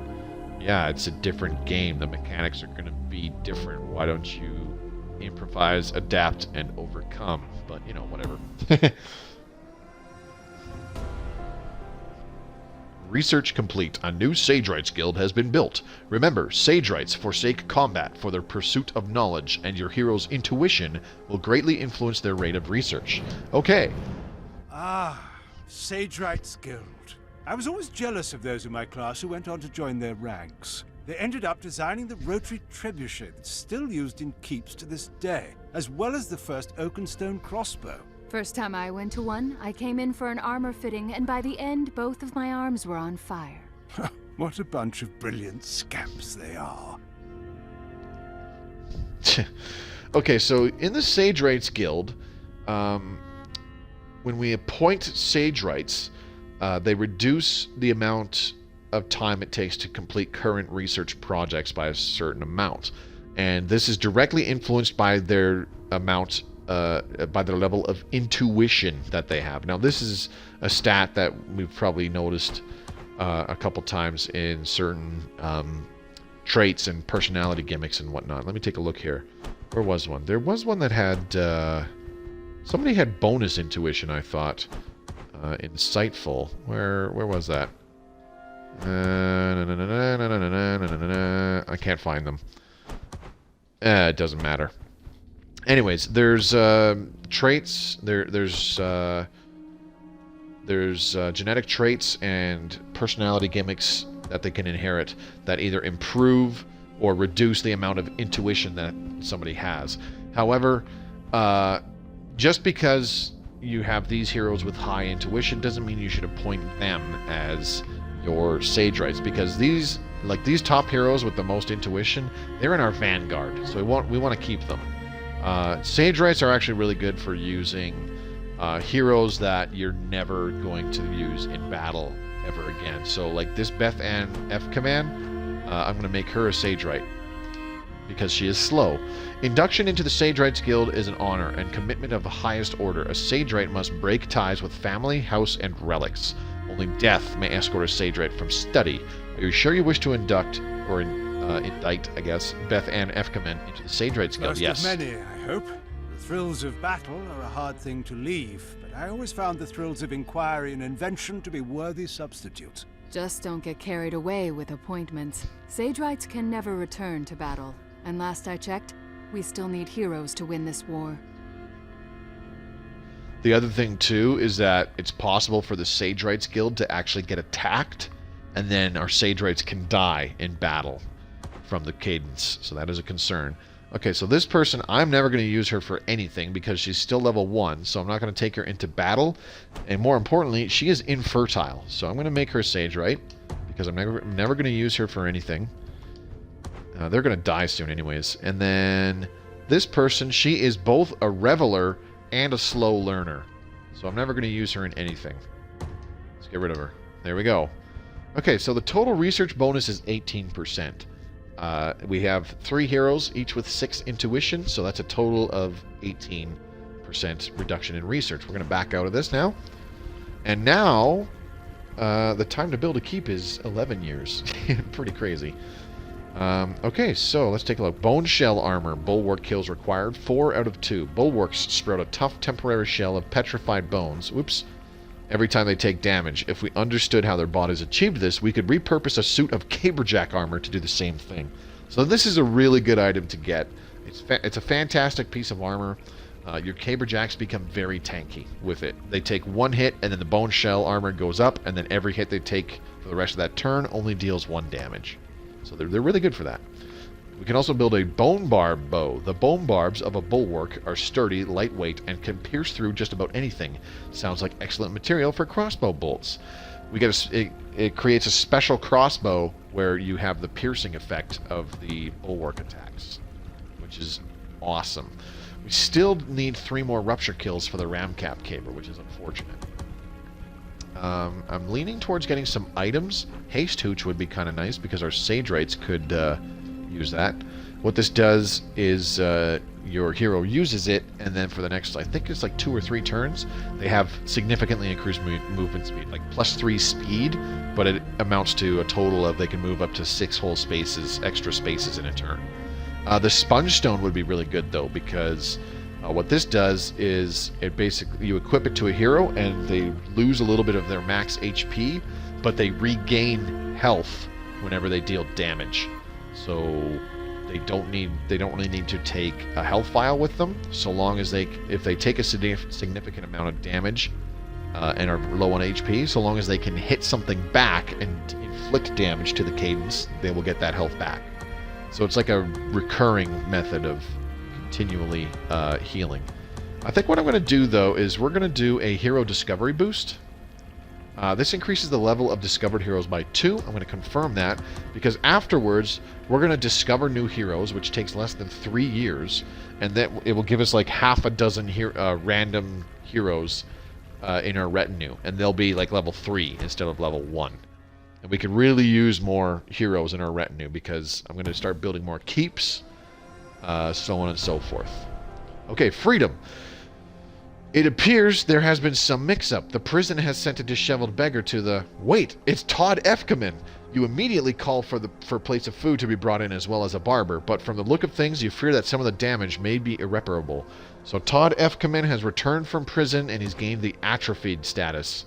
yeah, it's a different game. The mechanics are going to be different. Why don't you improvise, adapt, and overcome? But, whatever. Research complete. A new Sagewrights guild has been built. Remember, Sagewrights forsake combat for their pursuit of knowledge, and your hero's intuition will greatly influence their rate of research. Okay. Sagewrights Guild. I was always jealous of those in my class who went on to join their ranks. They ended up designing the rotary trebuchet that's still used in keeps to this day, as well as the first oak and stone crossbow. First time I went to one, I came in for an armor fitting, and by the end, both of my arms were on fire. What a bunch of brilliant scamps they are. Okay, so in the Sagewrights Guild, when we appoint Sagewrights, they reduce the amount of time it takes to complete current research projects by a certain amount. And this is directly influenced by their amount, by their level of intuition that they have. Now, this is a stat that we've probably noticed a couple times in certain traits and personality gimmicks and whatnot. Let me take a look here. Where was one? There was one that had... somebody had bonus intuition, I thought. Insightful. Where was that? I can't find them. It doesn't matter. Anyways, there's traits. There's genetic traits and personality gimmicks that they can inherit that either improve or reduce the amount of intuition that somebody has. However, just because you have these heroes with high intuition doesn't mean you should appoint them as your Sagewrights, because these top heroes with the most intuition, they're in our vanguard, so we want to keep them. Sagewrights are actually really good for using heroes that you're never going to use in battle ever again. So like this Beth Ann F command, I'm going to make her a Sagewright because she is slow. Induction into the Sagewrights Guild is an honor and commitment of the highest order. A Sagewright must break ties with family, house, and relics. Only death may escort a Sagewright from study. Are you sure you wish to induct, or indict, I guess, Beth Ann Efkamen into the Sagewrights Guild? Yes. First of many, I hope. The thrills of battle are a hard thing to leave, but I always found the thrills of inquiry and invention to be worthy substitutes. Just don't get carried away with appointments. Sagewrights can never return to battle. And last I checked, we still need heroes to win this war. The other thing, too, is that it's possible for the Sagewrights Guild to actually get attacked, and then our Sagewrights can die in battle from the cadence. So that is a concern. Okay, so this person, I'm never going to use her for anything because she's still level 1, so I'm not going to take her into battle. And more importantly, she is infertile. So I'm going to make her a Sagewright because I'm never going to use her for anything. They're going to die soon anyways. And then this person, she is both a reveler and a slow learner. So I'm never going to use her in anything. Let's get rid of her. There we go. Okay, so the total research bonus is 18%. We have 3 heroes, each with 6 intuition, so that's a total of 18% reduction in research. We're going to back out of this now. And now, the time to build a keep is 11 years. Pretty crazy. Okay, so let's take a look. Bone shell armor. Bulwark kills required. 4 out of 2. Bulwarks sprout a tough temporary shell of petrified bones. Whoops. Every time they take damage. If we understood how their bodies achieved this, we could repurpose a suit of caberjack armor to do the same thing. So this is a really good item to get. It's a fantastic piece of armor. Your caberjacks become very tanky with it. They take 1 hit, and then the bone shell armor goes up, and then every hit they take for the rest of that turn only deals 1 damage. So they're really good for that. We can also build a bone barb bow. The bone barbs of a bulwark are sturdy, lightweight, and can pierce through just about anything. Sounds like excellent material for crossbow bolts. We get it creates a special crossbow where you have the piercing effect of the bulwark attacks, which is awesome. We still need 3 more rupture kills for the ramcap caber, which is unfortunate. I'm leaning towards getting some items. Haste Hooch would be kind of nice because our Sagewrights could use that. What this does is your hero uses it, and then for the next, I think it's like 2 or 3 turns, they have significantly increased movement speed, like +3 speed, but it amounts to a total of they can move up to 6 whole spaces, extra spaces in a turn. The Sponge Stone would be really good though, because what this does is it basically, you equip it to a hero and they lose a little bit of their max HP, but they regain health whenever they deal damage. So they don't really need to take a health vial with them, so long as if they take a significant amount of damage and are low on HP, so long as they can hit something back and inflict damage to the cadence, they will get that health back. So it's like a recurring method of continually healing. I think what I'm going to do though is we're going to do a hero discovery boost. This increases the level of discovered heroes by 2. I'm going to confirm that because afterwards we're going to discover new heroes, which takes less than 3 years, and then it will give us like half a dozen random heroes in our retinue, and they'll be like level 3 instead of level 1. And we can really use more heroes in our retinue because I'm going to start building more keeps, so on and so forth. Okay, freedom. It appears there has been some mix-up. The prison has sent a disheveled beggar to the... Wait, it's Todd Efkaman. You immediately call for plates of food to be brought in as well as a barber, but from the look of things, you fear that some of the damage may be irreparable. So Todd Efkaman has returned from prison and he's gained the atrophied status.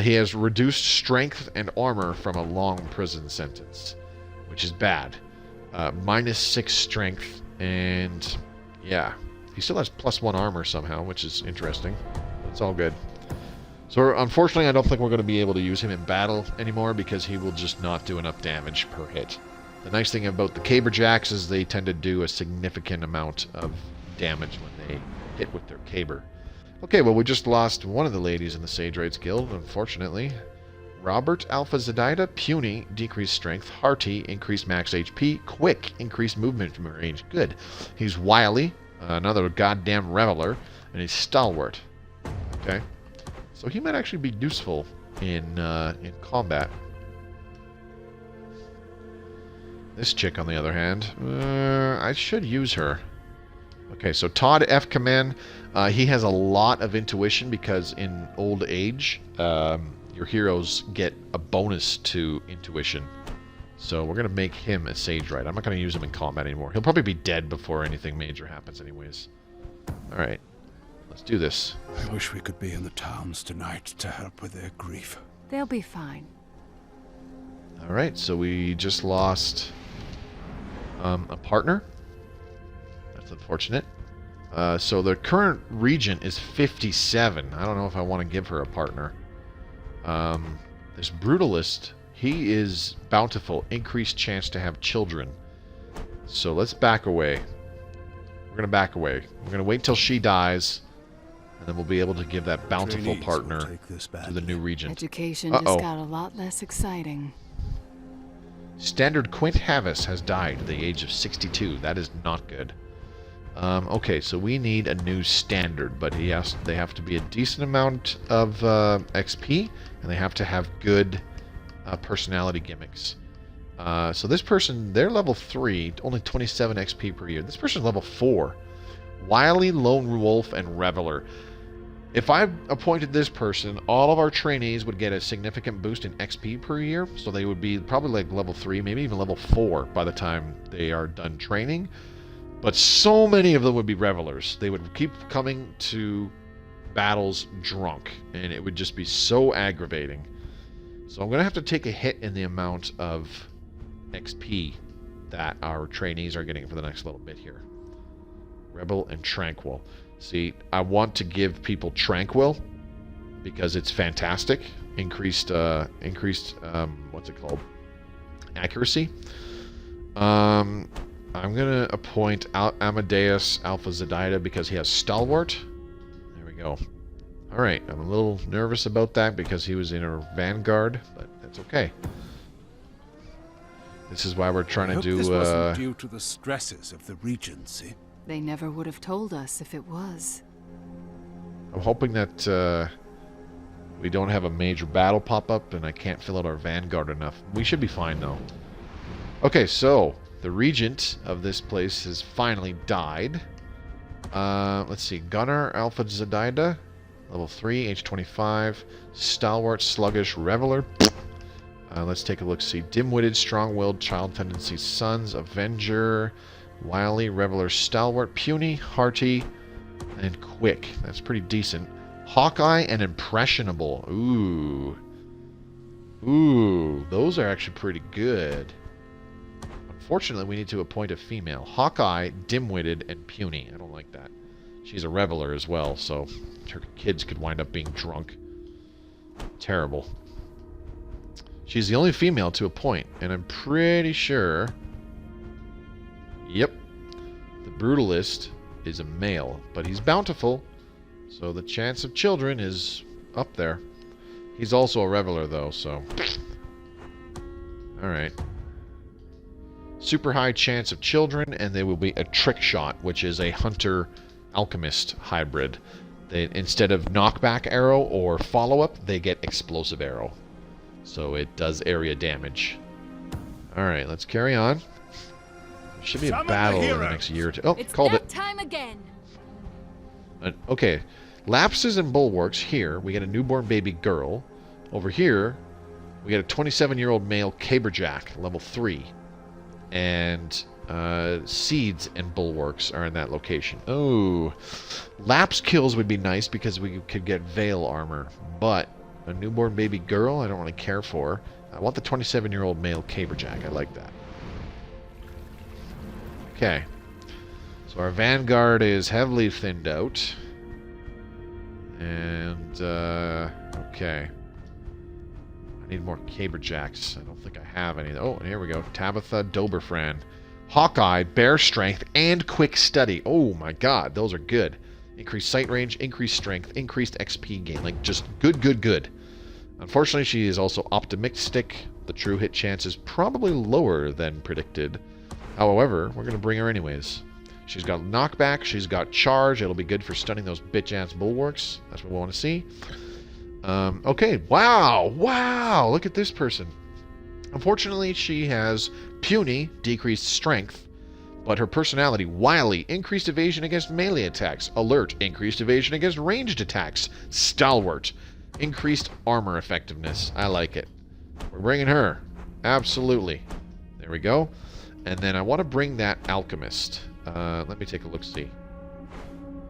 He has reduced strength and armor from a long prison sentence, which is bad. -6 strength, and yeah, he still has +1 armor somehow, which is interesting. It's all good. So unfortunately, I don't think we're going to be able to use him in battle anymore because he will just not do enough damage per hit. The nice thing about the caberjacks is they tend to do a significant amount of damage when they hit with their caber. Okay, well, we just lost one of the ladies in the Sagewrights Guild, unfortunately. Robert Alpha Zedaida, puny, decreased strength. Hearty, increased max HP. Quick, increased movement range. Good. He's wily, another goddamn reveler, and he's stalwart. Okay, so he might actually be useful in combat. This chick, on the other hand, I should use her. Okay, so Todd Efkaman, he has a lot of intuition because in old age, your heroes get a bonus to intuition. So we're going to make him a Sagewright. I'm not going to use him in combat anymore. He'll probably be dead before anything major happens anyways. Alright, let's do this. I wish we could be in the towns tonight to help with their grief. They'll be fine. Alright, so we just lost a partner. That's unfortunate. So the current region is 57. I don't know if I want to give her a partner. This Brutalist, he is bountiful. Increased chance to have children. So let's back away. We're going to back away. We're going to wait till she dies, and then we'll be able to give that bountiful partner to the new region. Education just got a lot less exciting. Standard Quint Havis has died at the age of 62. That is not good. Okay, so we need a new standard, but they have to be a decent amount of XP, and they have to have good personality gimmicks. So this person, they're level 3, only 27 XP per year. This person's level 4. Wily, Lone Wolf, and Reveler. If I appointed this person, all of our trainees would get a significant boost in XP per year, so they would be probably like level 3, maybe even level 4 by the time they are done training. But so many of them would be Revelers. They would keep coming to battles drunk, and it would just be so aggravating. So I'm going to have to take a hit in the amount of XP that our trainees are getting for the next little bit here. Rebel and Tranquil. See, I want to give people Tranquil because it's fantastic. Increased what's it called? Accuracy. I'm going to appoint Amadeus Alpha Zedida because he has Stalwart. There we go. Alright, I'm a little nervous about that because he was in our Vanguard, but that's okay. This is why we're trying to do... This wasn't due to the stresses of the Regency. They never would have told us if it was. I'm hoping that we don't have a major battle pop up and I can't fill out our Vanguard enough. We should be fine, though. Okay, so... the regent of this place has finally died. Let's see. Gunnar Alpha Zedida. Level 3, age 25. Stalwart, Sluggish, Reveler. Let's take a look. See. Dim-witted, strong-willed, child tendencies, Sons, Avenger, Wily, Reveler, Stalwart, Puny, Hearty, and Quick. That's pretty decent. Hawkeye and Impressionable. Ooh. Ooh. Those are actually pretty good. Unfortunately, we need to appoint a female. Hawkeye, dim-witted, and puny. I don't like that. She's a reveler as well, so her kids could wind up being drunk. Terrible. She's the only female to appoint, and I'm pretty sure... Yep. The Brutalist is a male, but he's bountiful, so the chance of children is up there. He's also a reveler, though, so... Alright. Super high chance of children, and they will be a trick shot, which is a hunter alchemist hybrid. They, instead of knockback arrow or follow-up, they get explosive arrow. So it does area damage. Alright, let's carry on. There should be a battle in the next year or two. Oh, it's called it. time again. Okay. Lapses and bulwarks. Here, we get a newborn baby girl. Over here, we get a 27-year-old male caberjack, level 3. And seeds and bulwarks are in that location. Oh, lapse kills would be nice because we could get veil armor, but a newborn baby girl I don't really care for. I want the 27-year-old male caberjack. I like that. Okay, so our vanguard is heavily thinned out, and okay. I need more caberjacks. I don't think I have any. Oh, and here we go. Tabitha Doberfran. Hawkeye, Bear Strength, and Quick Study. Oh my god, those are good. Increased sight range, increased strength, increased XP gain. Like, just good, good, good. Unfortunately, she is also optimistic. The true hit chance is probably lower than predicted. However, we're going to bring her anyways. She's got knockback. She's got charge. It'll be good for stunning those bitch-ass bulwarks. That's what we want to see. Okay, wow, wow, look at this person. Unfortunately, she has puny, decreased strength, but her personality, wily, increased evasion against melee attacks, alert, increased evasion against ranged attacks, stalwart, increased armor effectiveness. I like it. We're bringing her. Absolutely. There we go. And then I want to bring that alchemist. Let me take a look-see.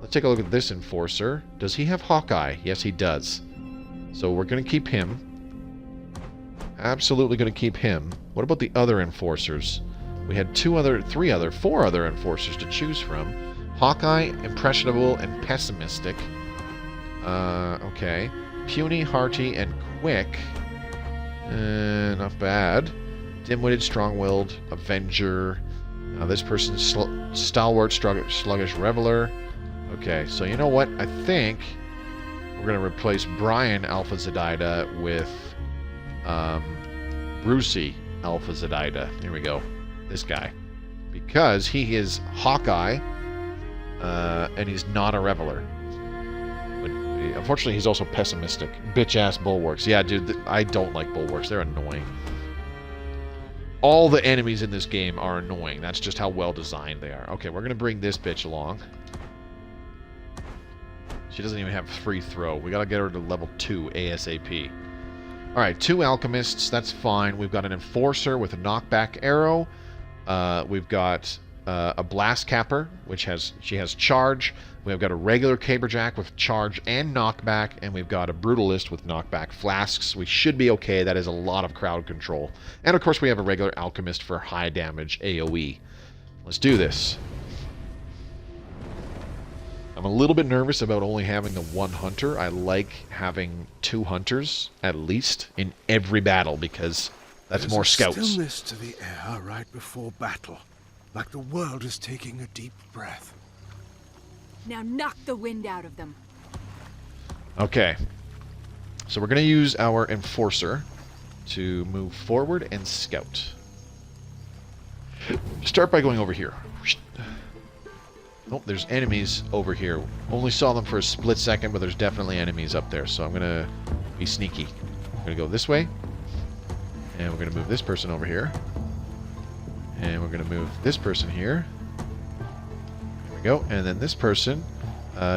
Let's take a look at this enforcer. Does he have Hawkeye? Yes, he does. So we're going to keep him. Absolutely going to keep him. What about the other enforcers? We had four other enforcers to choose from. Hawkeye, Impressionable, and Pessimistic. Okay. Puny, Hearty, and Quick. Not bad. Dim-witted, strong-willed, Avenger. This person's Stalwart, Sluggish, Reveler. Okay, so you know what? I think we're going to replace Brian Alpha Zedida with Brucey Alpha Zedida. Here we go. This guy. Because he is Hawkeye, and he's not a reveler. But unfortunately, he's also pessimistic. Bitch-ass bulwarks. Yeah, dude, I don't like bulwarks. They're annoying. All the enemies in this game are annoying. That's just how well designed they are. Okay, we're going to bring this bitch along. She doesn't even have free throw. We got to get her to level 2 ASAP. Alright, 2 alchemists. That's fine. We've got an enforcer with a knockback arrow. We've got a blast capper, which she has charge. We've got a regular caberjack with charge and knockback, and we've got a brutalist with knockback flasks. We should be okay. That is a lot of crowd control. And of course we have a regular alchemist for high damage AoE. Let's do this. I'm a little bit nervous about only having the 1 hunter. I like having 2 hunters at least in every battle because that's more scouts. There's a stillness to the air right before battle, like the world is taking a deep breath. Now knock the wind out of them. Okay. So we're going to use our enforcer to move forward and scout. Start by going over here. Oh, there's enemies over here. Only saw them for a split second, but there's definitely enemies up there. So I'm going to be sneaky. I'm going to go this way. And we're going to move this person over here. And we're going to move this person here. There we go. And then this person,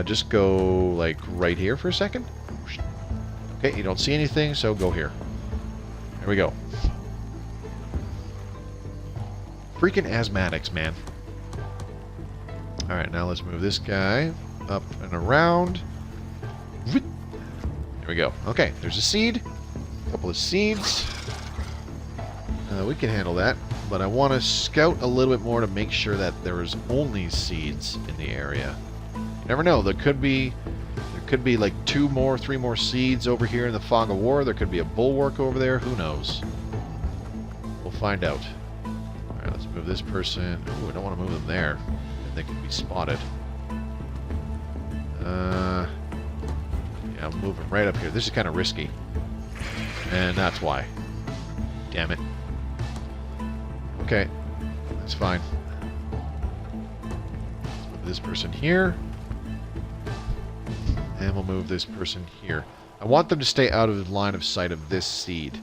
just go, like, right here for a second. Okay, you don't see anything, so go here. There we go. Freaking asthmatics, man. Alright, now let's move this guy up and around. There we go. Okay, there's a seed. A couple of seeds. We can handle that. But I want to scout a little bit more to make sure that there is only seeds in the area. You never know. There could be like 2 more, 3 more seeds over here in the Fog of War. There could be a bulwark over there. Who knows? We'll find out. Alright, let's move this person. Ooh, I don't want to move them there. They can be spotted. Yeah, I'll move them right up here. This is kind of risky. And that's why. Damn it. Okay. That's fine. Let's move this person here. And we'll move this person here. I want them to stay out of the line of sight of this seed.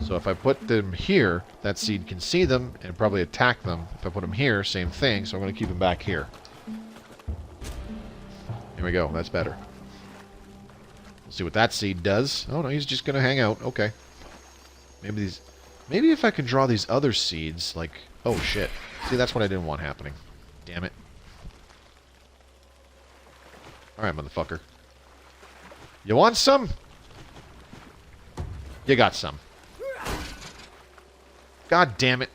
So if I put them here, that seed can see them and probably attack them. If I put them here, same thing, so I'm going to keep them back here. Here we go, that's better. We'll see what that seed does. Oh no, he's just going to hang out. Okay. Maybe if I can draw these other seeds, like... Oh shit. See, that's what I didn't want happening. Damn it. Alright, motherfucker. You want some? You got some. God damn it.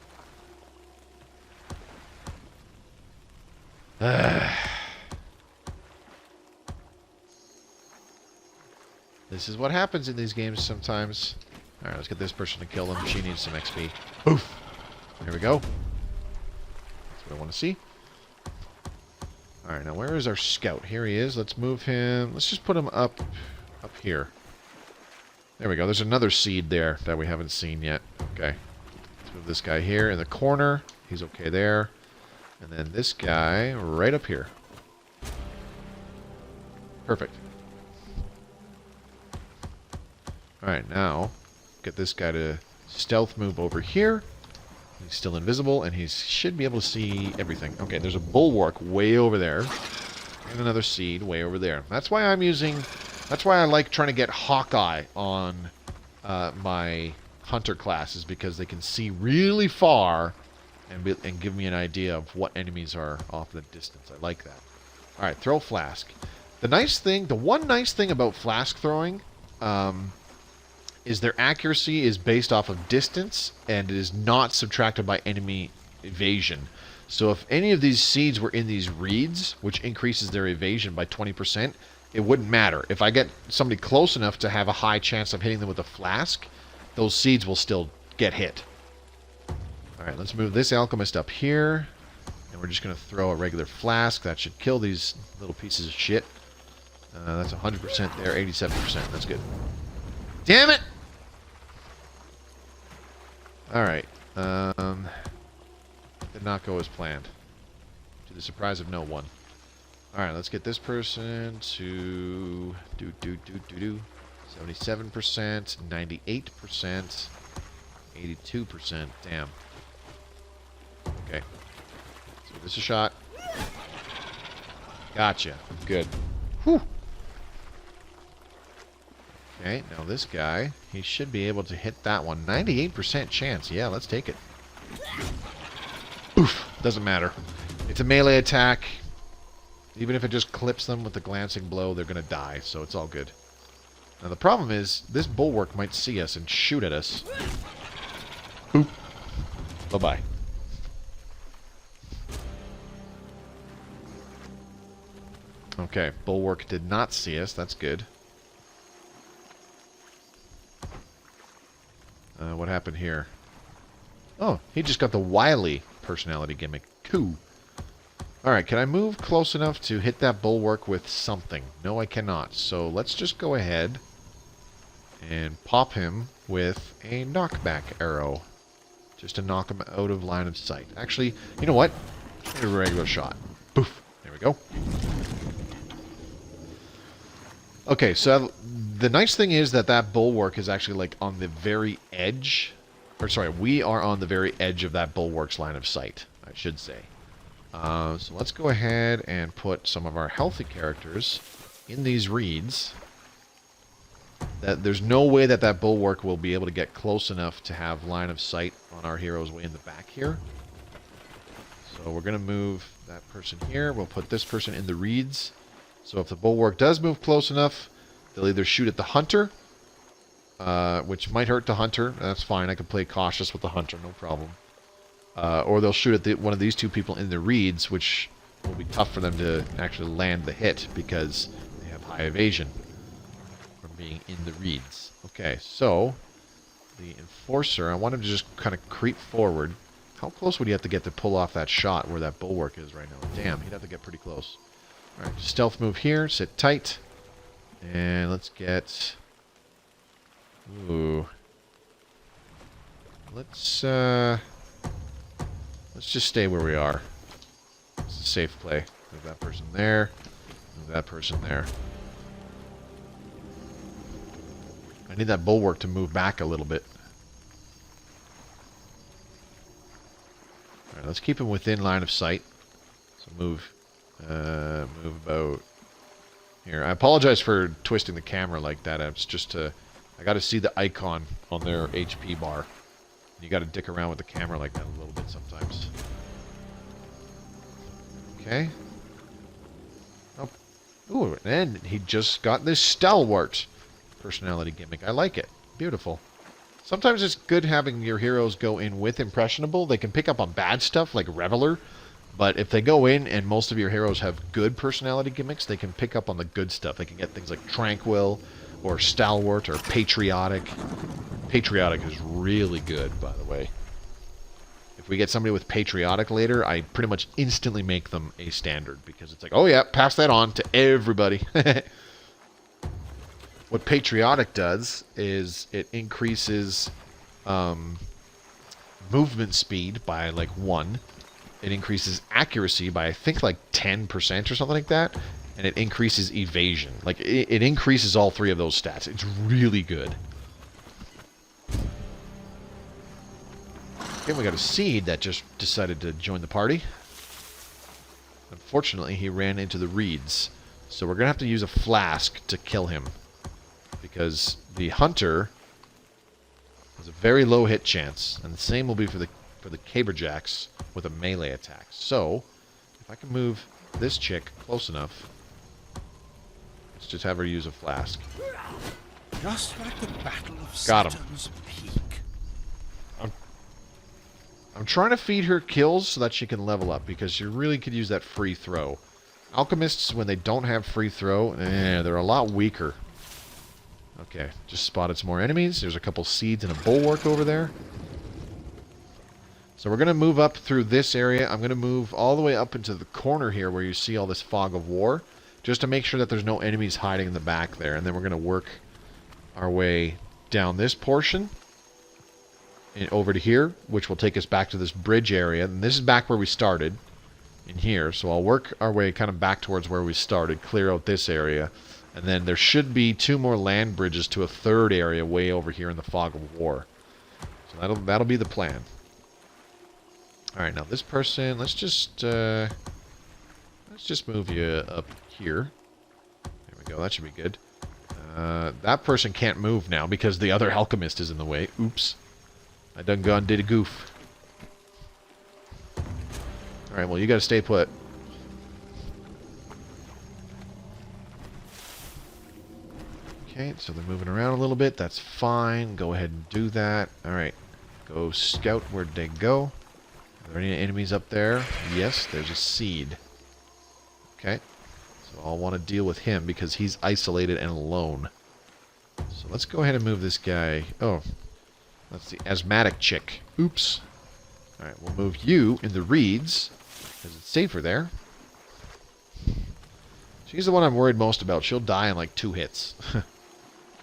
This is what happens in these games sometimes. Alright, let's get this person to kill them. She needs some XP. Poof! There we go. That's what I want to see. Alright, now where is our scout? Here he is. Let's move him. Let's just put him up here. There we go. There's another seed there that we haven't seen yet. Okay. Let's move this guy here in the corner. He's okay there. And then this guy right up here. Perfect. Alright, now get this guy to stealth move over here. He's still invisible, and he should be able to see everything. Okay, there's a bulwark way over there. And another seed way over there. That's why I'm using... That's why I like trying to get Hawkeye on my hunter classes, because they can see really far and give me an idea of what enemies are off the distance. I like that. Alright, throw flask. The one nice thing about flask throwing is their accuracy is based off of distance, and it is not subtracted by enemy evasion. So if any of these seeds were in these reeds, which increases their evasion by 20%, it wouldn't matter. If I get somebody close enough to have a high chance of hitting them with a flask, those seeds will still get hit. Alright, let's move this alchemist up here. And we're just going to throw a regular flask. That should kill these little pieces of shit. That's 100% there, 87%. That's good. Damn it! Alright. Did not go as planned. To the surprise of no one. Alright, let's get this person to 77%, 98%, 82%. Damn. Okay. Let's give this a shot. Gotcha. Good. Whew. Okay, now this guy, he should be able to hit that one. 98% chance. Yeah, let's take it. Oof. Doesn't matter. It's a melee attack. Even if it just clips them with the glancing blow, they're going to die, so it's all good. Now the problem is, this bulwark might see us and shoot at us. Boop. Bye-bye. Okay, bulwark did not see us. That's good. What happened here? Oh, he just got the wily personality gimmick. Cool. Alright, can I move close enough to hit that bulwark with something? No, I cannot. So let's just go ahead and pop him with a knockback arrow. Just to knock him out of line of sight. Actually, you know what? A regular shot. Poof. There we go. Okay, so the nice thing is that that bulwark is actually like on the very edge. Or sorry, we are on the very edge of that bulwark's line of sight, I should say. So let's go ahead and put some of our healthy characters in these reeds. There's no way that that bulwark will be able to get close enough to have line of sight on our heroes way in the back here. So we're going to move that person here. We'll put this person in the reeds. So if the bulwark does move close enough, they'll either shoot at the hunter, which might hurt the hunter. That's fine. I can play cautious with the hunter, no problem. Or they'll shoot at one of these two people in the reeds, which will be tough for them to actually land the hit because they have high evasion from being in the reeds. Okay, so the Enforcer, I want him to just kind of creep forward. How close would he have to get to pull off that shot where that bulwark is right now? Damn, he'd have to get pretty close. Alright, stealth move here, sit tight. And let's get... Ooh. Let's just stay where we are. It's a safe play. Move that person there. Move that person there. I need that bulwark to move back a little bit. Alright, let's keep him within line of sight. So move about here. I apologize for twisting the camera like that. It's just I got to see the icon on their HP bar. You got to dick around with the camera like that a little bit sometimes. Okay. Oh, ooh, and he just got this stalwart personality gimmick. I like it. Beautiful. Sometimes it's good having your heroes go in with impressionable. They can pick up on bad stuff like Reveler. But if they go in and most of your heroes have good personality gimmicks, they can pick up on the good stuff. They can get things like Tranquil or Stalwart or Patriotic. Patriotic is really good, by the way. If we get somebody with Patriotic later, I pretty much instantly make them a standard. Because it's like, oh yeah, pass that on to everybody. What Patriotic does is it increases movement speed by like 1. It increases accuracy by, I think, like 10% or something like that. And it increases evasion. Like, it increases all 3 of those stats. It's really good. Okay, we got a seed that just decided to join the party. Unfortunately, he ran into the reeds. So we're going to have to use a flask to kill him. Because the hunter has a very low hit chance. And the same will be for the Caberjacks with a melee attack. So, if I can move this chick close enough, let's just have her use a flask. Just like the Battle of Got him. Saturn's Peak. I'm trying to feed her kills so that she can level up, because she really could use that free throw. Alchemists, when they don't have free throw, they're a lot weaker. Okay, just spotted some more enemies. There's a couple seeds and a bulwark over there. So we're going to move up through this area. I'm going to move all the way up into the corner here where you see all this fog of war, just to make sure that there's no enemies hiding in the back there. And then we're going to work our way down this portion and over to here, which will take us back to this bridge area. And this is back where we started. in here. So I'll work our way kind of back towards where we started, clear out this area. And then there should be 2 more land bridges to a 3rd area way over here in the Fog of War. So that'll be the plan. Alright, now this person, let's just move you up here. There we go, that should be good. That person can't move now because the other alchemist is in the way. Oops. I done gone did a goof. Alright, well you gotta stay put. Okay, so they're moving around a little bit. That's fine. Go ahead and do that. Alright. Go scout where'd they go. Are there any enemies up there? Yes, there's a seed. Okay. So I'll want to deal with him because he's isolated and alone. So let's go ahead and move this guy. Oh, that's the asthmatic chick. Oops. Alright, we'll move you in the reeds because it's safer there. She's the one I'm worried most about. She'll die in like 2 hits.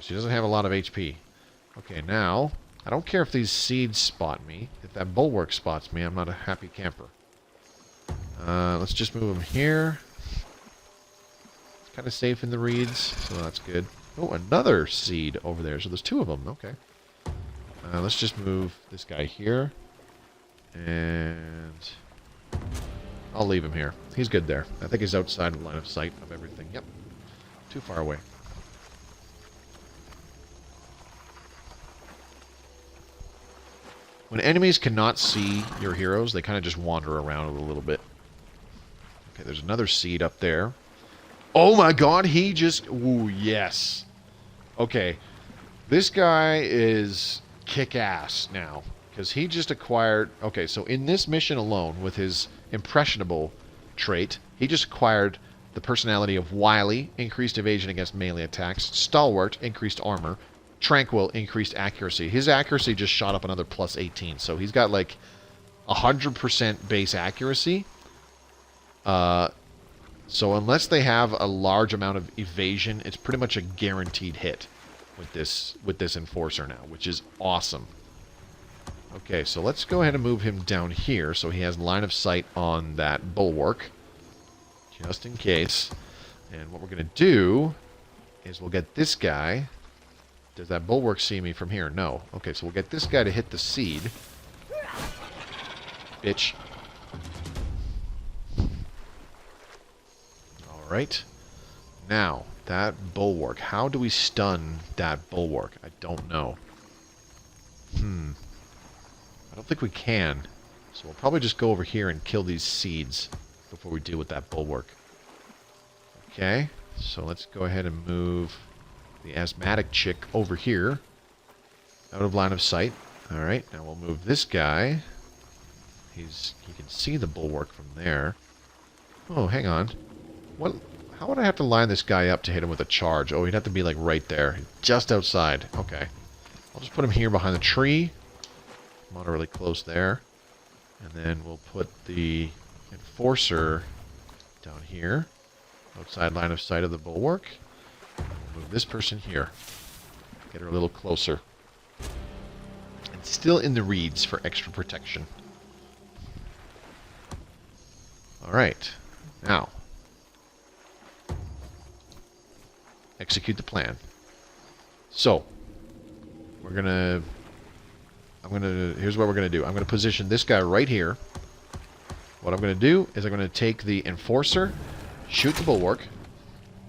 She doesn't have a lot of HP. Okay, now, I don't care if these seeds spot me. If that bulwark spots me, I'm not a happy camper. Let's just move him here. It's kind of safe in the reeds, so that's good. Oh, another seed over there. So there's 2 of them. Okay. Let's just move this guy here. And I'll leave him here. He's good there. I think he's outside the line of sight of everything. Yep. Too far away. When enemies cannot see your heroes, they kind of just wander around a little bit. Okay, there's another seed up there. Oh my god, he just... Ooh, yes. Okay, this guy is kick-ass now. Because he just acquired... Okay, so in this mission alone, with his impressionable trait, he just acquired the personality of Wily, increased evasion against melee attacks, Stalwart, increased armor, Tranquil, increased accuracy. His accuracy just shot up another plus 18, so he's got like 100% base accuracy. So unless they have a large amount of evasion, it's pretty much a guaranteed hit with this Enforcer now, which is awesome. Okay, so let's go ahead and move him down here so he has line of sight on that bulwark, just in case. And what we're going to do is we'll get this guy... Does that bulwark see me from here? No. Okay, so we'll get this guy to hit the seed. Bitch. Alright. Now, that bulwark. How do we stun that bulwark? I don't know. I don't think we can. So we'll probably just go over here and kill these seeds before we deal with that bulwark. Okay. So let's go ahead and move... the asthmatic chick over here. Out of line of sight. Alright, now we'll move this guy. He can see the bulwark from there. Oh, hang on. What? How would I have to line this guy up to hit him with a charge? Oh, he'd have to be like right there. Just outside. Okay. I'll just put him here behind the tree. Moderately close there. And then we'll put the Enforcer down here. Outside line of sight of the bulwark. Move this person here. Get her a little closer. And still in the reeds for extra protection. Alright. Now. Execute the plan. So. Here's what we're gonna do. I'm gonna position this guy right here. What I'm gonna do is I'm gonna take the Enforcer, shoot the bulwark.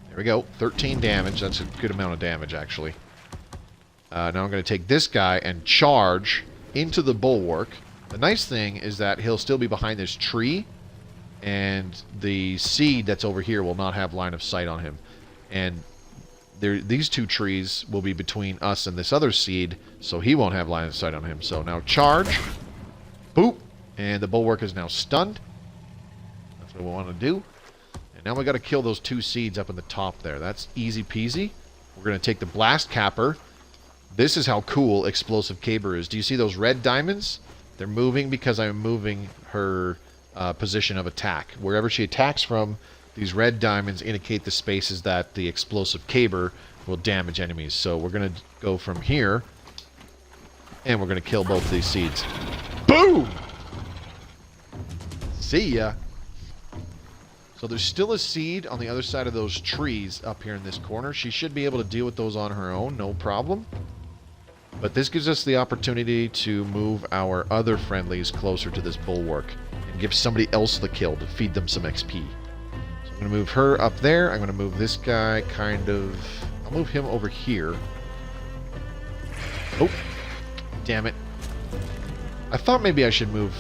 There we go. 13 damage. That's a good amount of damage, actually. Now I'm going to take this guy and charge into the bulwark. The nice thing is that he'll still be behind this tree, and the seed that's over here will not have line of sight on him. And these 2 trees will be between us and this other seed, so he won't have line of sight on him. So now charge. Boop. And the bulwark is now stunned. That's what we want to do. And now we got to kill those 2 seeds up in the top there. That's easy peasy. We're going to take the blast capper. This is how cool explosive caber is. Do you see those red diamonds? They're moving because I'm moving her position of attack. Wherever she attacks from, these red diamonds indicate the spaces that the explosive caber will damage enemies. So we're going to go from here, and we're going to kill both of these seeds. Boom! See ya! So there's still a seed on the other side of those trees up here in this corner. She should be able to deal with those on her own, no problem. But this gives us the opportunity to move our other friendlies closer to this bulwark and give somebody else the kill to feed them some XP. So I'm going to move her up there. I'm going to move this guy kind of... I'll move him over here. Oh, damn it. I thought maybe I should move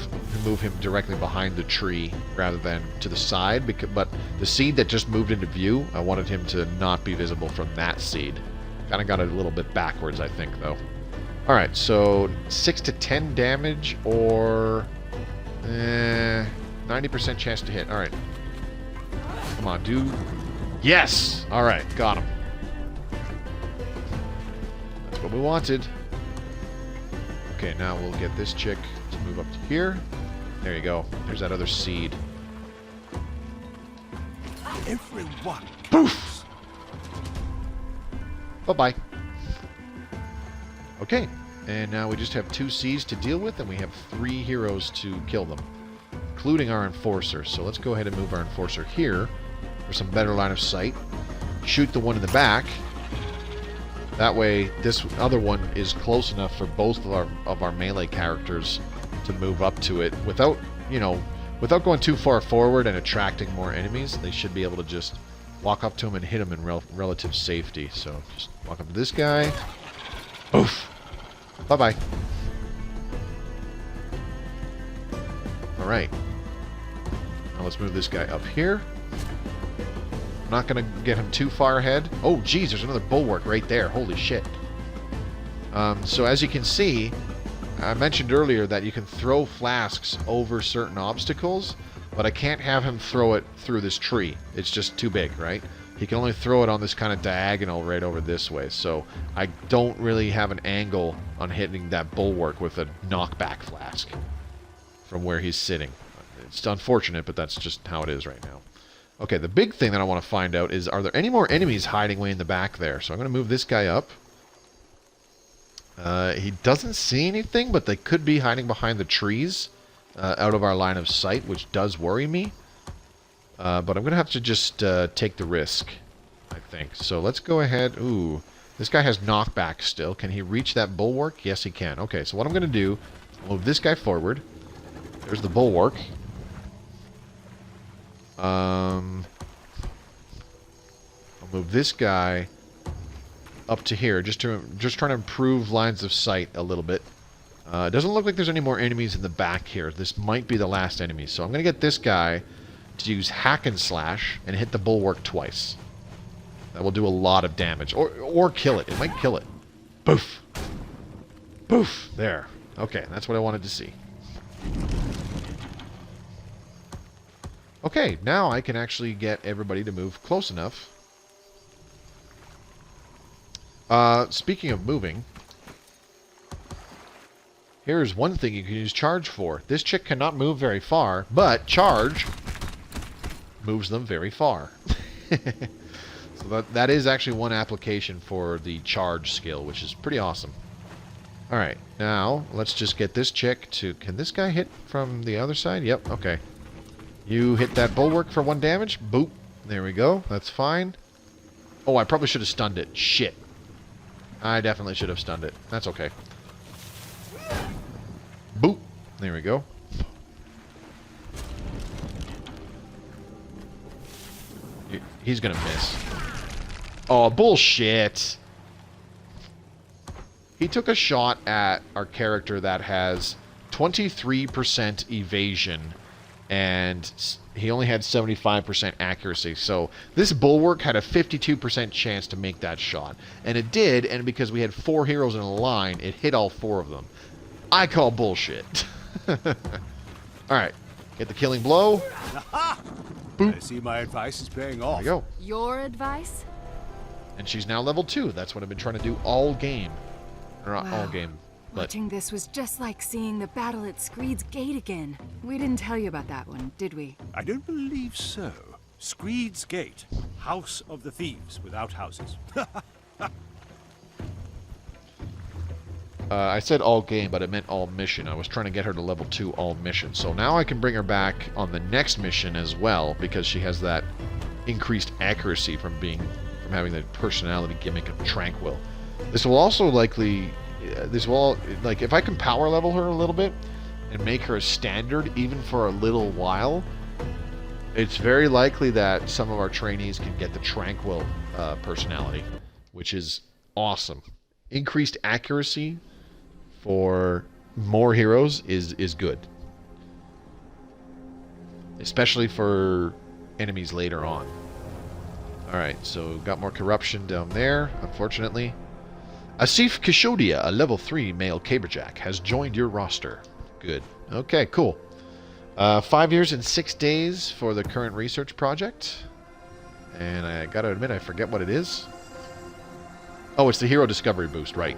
him directly behind the tree rather than to the side, but the seed that just moved into view, I wanted him to not be visible from that seed. Kind of got it a little bit backwards, I think, though. Alright, so 6 to 10 damage or 90% chance to hit. Alright. Come on, dude. Yes! Alright, got him. That's what we wanted. Okay, now we'll get this chick to move up to here. There you go. There's that other seed. Everyone. Poof! Bye-bye. Okay, and now we just have 2 seeds to deal with, and we have 3 heroes to kill them, including our Enforcer. So let's go ahead and move our Enforcer here for some better line of sight. Shoot the one in the back. That way, this other one is close enough for both of our melee characters to move up to it without, you know, without going too far forward and attracting more enemies. They should be able to just walk up to him and hit him in relative safety. So just walk up to this guy. Oof. Bye-bye. All right. Now let's move this guy up here. I'm not going to get him too far ahead. Oh, geez, there's another bulwark right there. Holy shit. So as you can see, I mentioned earlier that you can throw flasks over certain obstacles, but I can't have him throw it through this tree. It's just too big, right? He can only throw it on this kind of diagonal right over this way. So I don't really have an angle on hitting that bulwark with a knockback flask from where he's sitting. It's unfortunate, but that's just how it is right now. Okay, the big thing that I want to find out is, are there any more enemies hiding way in the back there? So I'm going to move this guy up. He doesn't see anything, but they could be hiding behind the trees out of our line of sight, which does worry me. But I'm going to have to just take the risk, I think. So let's go ahead. Ooh, this guy has knockback still. Can he reach that bulwark? Yes, he can. Okay, so what I'm going to do, I'll move this guy forward. There's the bulwark. I'll move this guy up to here, just trying to improve lines of sight a little bit. It doesn't look like there's any more enemies in the back here. This might be the last enemy. So I'm going to get this guy to use hack and slash and hit the bulwark twice. That will do a lot of damage. Or kill it. It might kill it. Boof. Boof. There. Okay, that's what I wanted to see. Okay, now I can actually get everybody to move close enough. Speaking of moving, here's one thing you can use charge for. This chick cannot move very far, but charge moves them very far. So that is actually one application for the charge skill, which is pretty awesome. Alright, now let's just get this chick to... Can this guy hit from the other side? Yep, okay. You hit that bulwark for 1 damage. Boop. There we go. That's fine. Oh, I probably should have stunned it. Shit. I definitely should have stunned it. That's okay. Boop. There we go. He's gonna miss. Oh, bullshit. He took a shot at our character that has 23% evasion, and he only had 75% accuracy. So this bulwark had a 52% chance to make that shot. And it did, and because we had 4 heroes in a line, it hit all 4 of them. I call bullshit. Alright, get the killing blow. Boop. I see my advice is paying off. There you go. Your advice? And she's now level 2. That's what I've been trying to do all game. Or not all game. But Watching this was just like seeing the battle at Screed's Gate again. We didn't tell you about that one, did we? I don't believe so. Screed's Gate, House of the Thieves without houses. I said all game, but I meant all mission. I was trying to get her to level 2 all mission. So now I can bring her back on the next mission as well, because she has that increased accuracy from having the personality gimmick of Tranquil. This will also likely, like, if I can power level her a little bit and make her a standard even for a little while, it's very likely that some of our trainees can get the Tranquil personality, which is awesome. Increased accuracy for more heroes is good, especially for enemies later on. Alright, so got more corruption down there, unfortunately. Asif Kishodia, a level 3 male caberjack, has joined your roster. Good. Okay, cool. 5 years and 6 days for the current research project. And I gotta admit, I forget what it is. Oh, it's the Hero Discovery Boost, right.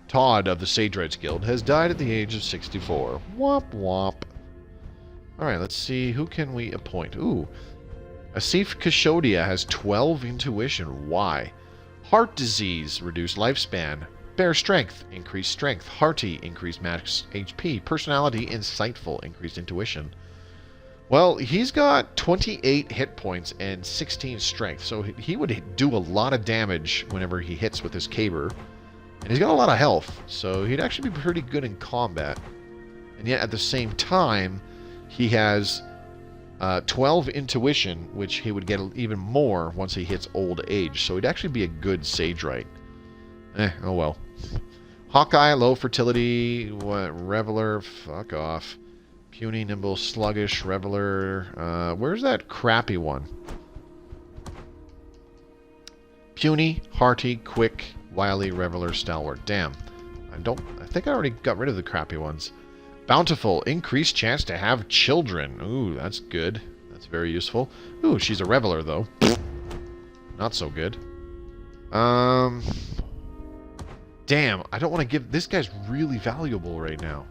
Todd of the Sagewright Guild has died at the age of 64. Womp womp. Alright, let's see. Who can we appoint? Ooh. Asif Kishodia has 12 intuition. Why? Heart disease, reduced lifespan. Bear strength, increased strength. Hearty, increased max HP. Personality, insightful, increased intuition. Well, he's got 28 hit points and 16 strength, so he would do a lot of damage whenever he hits with his caber. And he's got a lot of health, so he'd actually be pretty good in combat. And yet, at the same time, he has 12 intuition, which he would get even more once he hits old age. So he'd actually be a good Sagewright. Oh well. Hawkeye, low fertility, what, Reveler, fuck off. Puny, nimble, sluggish, Reveler. Where's that crappy one? Puny, hearty, quick, wily, Reveler, stalwart. Damn. I think I already got rid of the crappy ones. Bountiful, increased chance to have children. Ooh, that's good. That's very useful. Ooh, she's a Reveler, though. Not so good. Damn, I don't want to give... This guy's really valuable right now.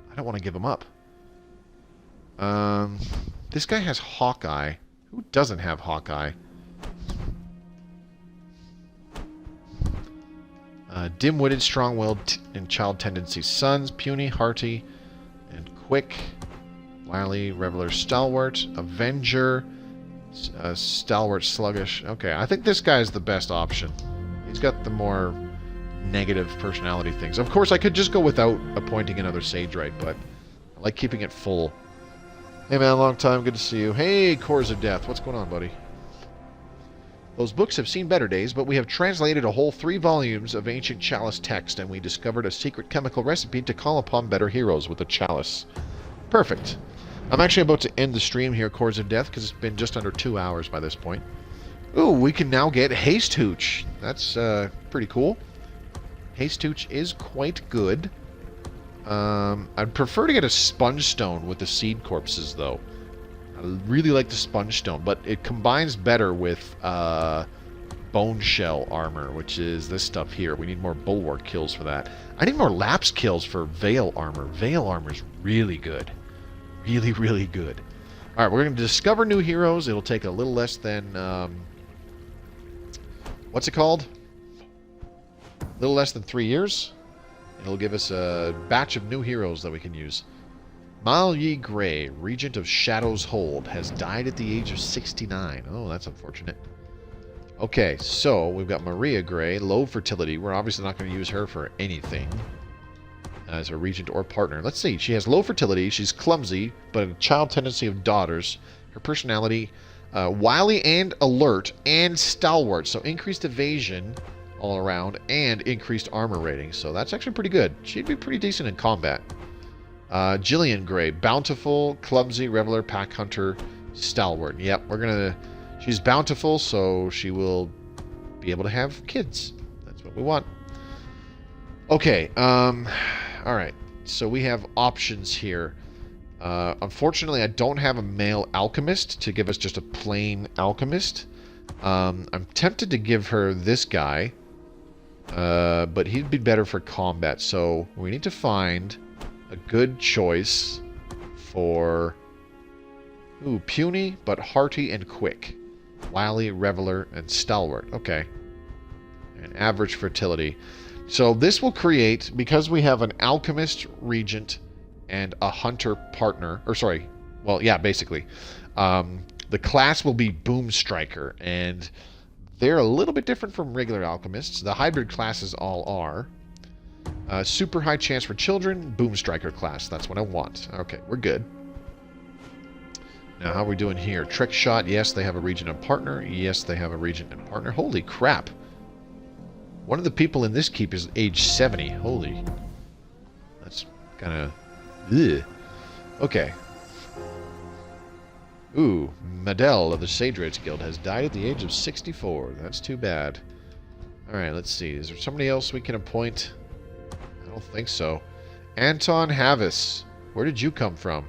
I don't want to give him up. This guy has Hawkeye. Who doesn't have Hawkeye? Dim-witted, strong-willed, and child tendency sons. Puny, hearty, and quick. Wily, Reveler, stalwart. Avenger. Stalwart, sluggish. Okay, I think this guy is the best option. He's got the more negative personality things. Of course, I could just go without appointing another Sagewright, but I like keeping it full. Hey man, long time, good to see you. Hey, Cores of Death, what's going on, buddy? Those books have seen better days, but we have translated a whole 3 volumes of ancient chalice text, and we discovered a secret chemical recipe to call upon better heroes with the chalice. Perfect. I'm actually about to end the stream here, Cores of Death, because it's been just under 2 hours by this point. Ooh, we can now get Haste Hooch. That's pretty cool. Haste Hooch is quite good. I'd prefer to get a Sponge Stone with the Seed Corpses, though. I really like the Sponge Stone, but it combines better with Bone Shell armor, which is this stuff here. We need more Bulwark kills for that. I need more Lapse kills for Veil armor. Veil armor is really good. Really, really good. Alright, we're going to discover new heroes. It'll take a little less than... what's it called? A little less than 3 years. It'll give us a batch of new heroes that we can use. Mal Yi Gray, Regent of Shadow's Hold, has died at the age of 69. Oh, that's unfortunate. Okay, so we've got Maria Gray, low fertility. We're obviously not going to use her for anything as a regent or partner. Let's see. She has low fertility. She's clumsy, but a child tendency of daughters. Her personality, wily and alert and stalwart. So increased evasion all around and increased armor rating. So that's actually pretty good. She'd be pretty decent in combat. Jillian Gray, bountiful, clumsy, Reveler, pack hunter, stalwart. Yep, we're gonna... She's bountiful, so she will be able to have kids. That's what we want. Okay, alright. So we have options here. Unfortunately, I don't have a male alchemist to give us just a plain alchemist. I'm tempted to give her this guy, but he'd be better for combat. So we need to find a good choice for... Ooh, puny, but hearty and quick. Wily, Reveler, and stalwart. Okay. And average fertility. So this will create, because we have an alchemist regent and a hunter partner, or sorry, well, yeah, basically, the class will be Boom Striker, and they're a little bit different from regular alchemists. The hybrid classes all are. Super high chance for children, Boom Striker class. That's what I want. Okay, we're good. Now, how are we doing here? Trick shot, yes, they have a regent and partner. Yes, they have a regent and partner. Holy crap. One of the people in this keep is age 70. Holy. That's kind of... ugh. Okay. Ooh, Madel of the Sagewright Guild has died at the age of 64. That's too bad. Alright, let's see. Is there somebody else we can appoint? I don't think so. Anton Havis. Where did you come from?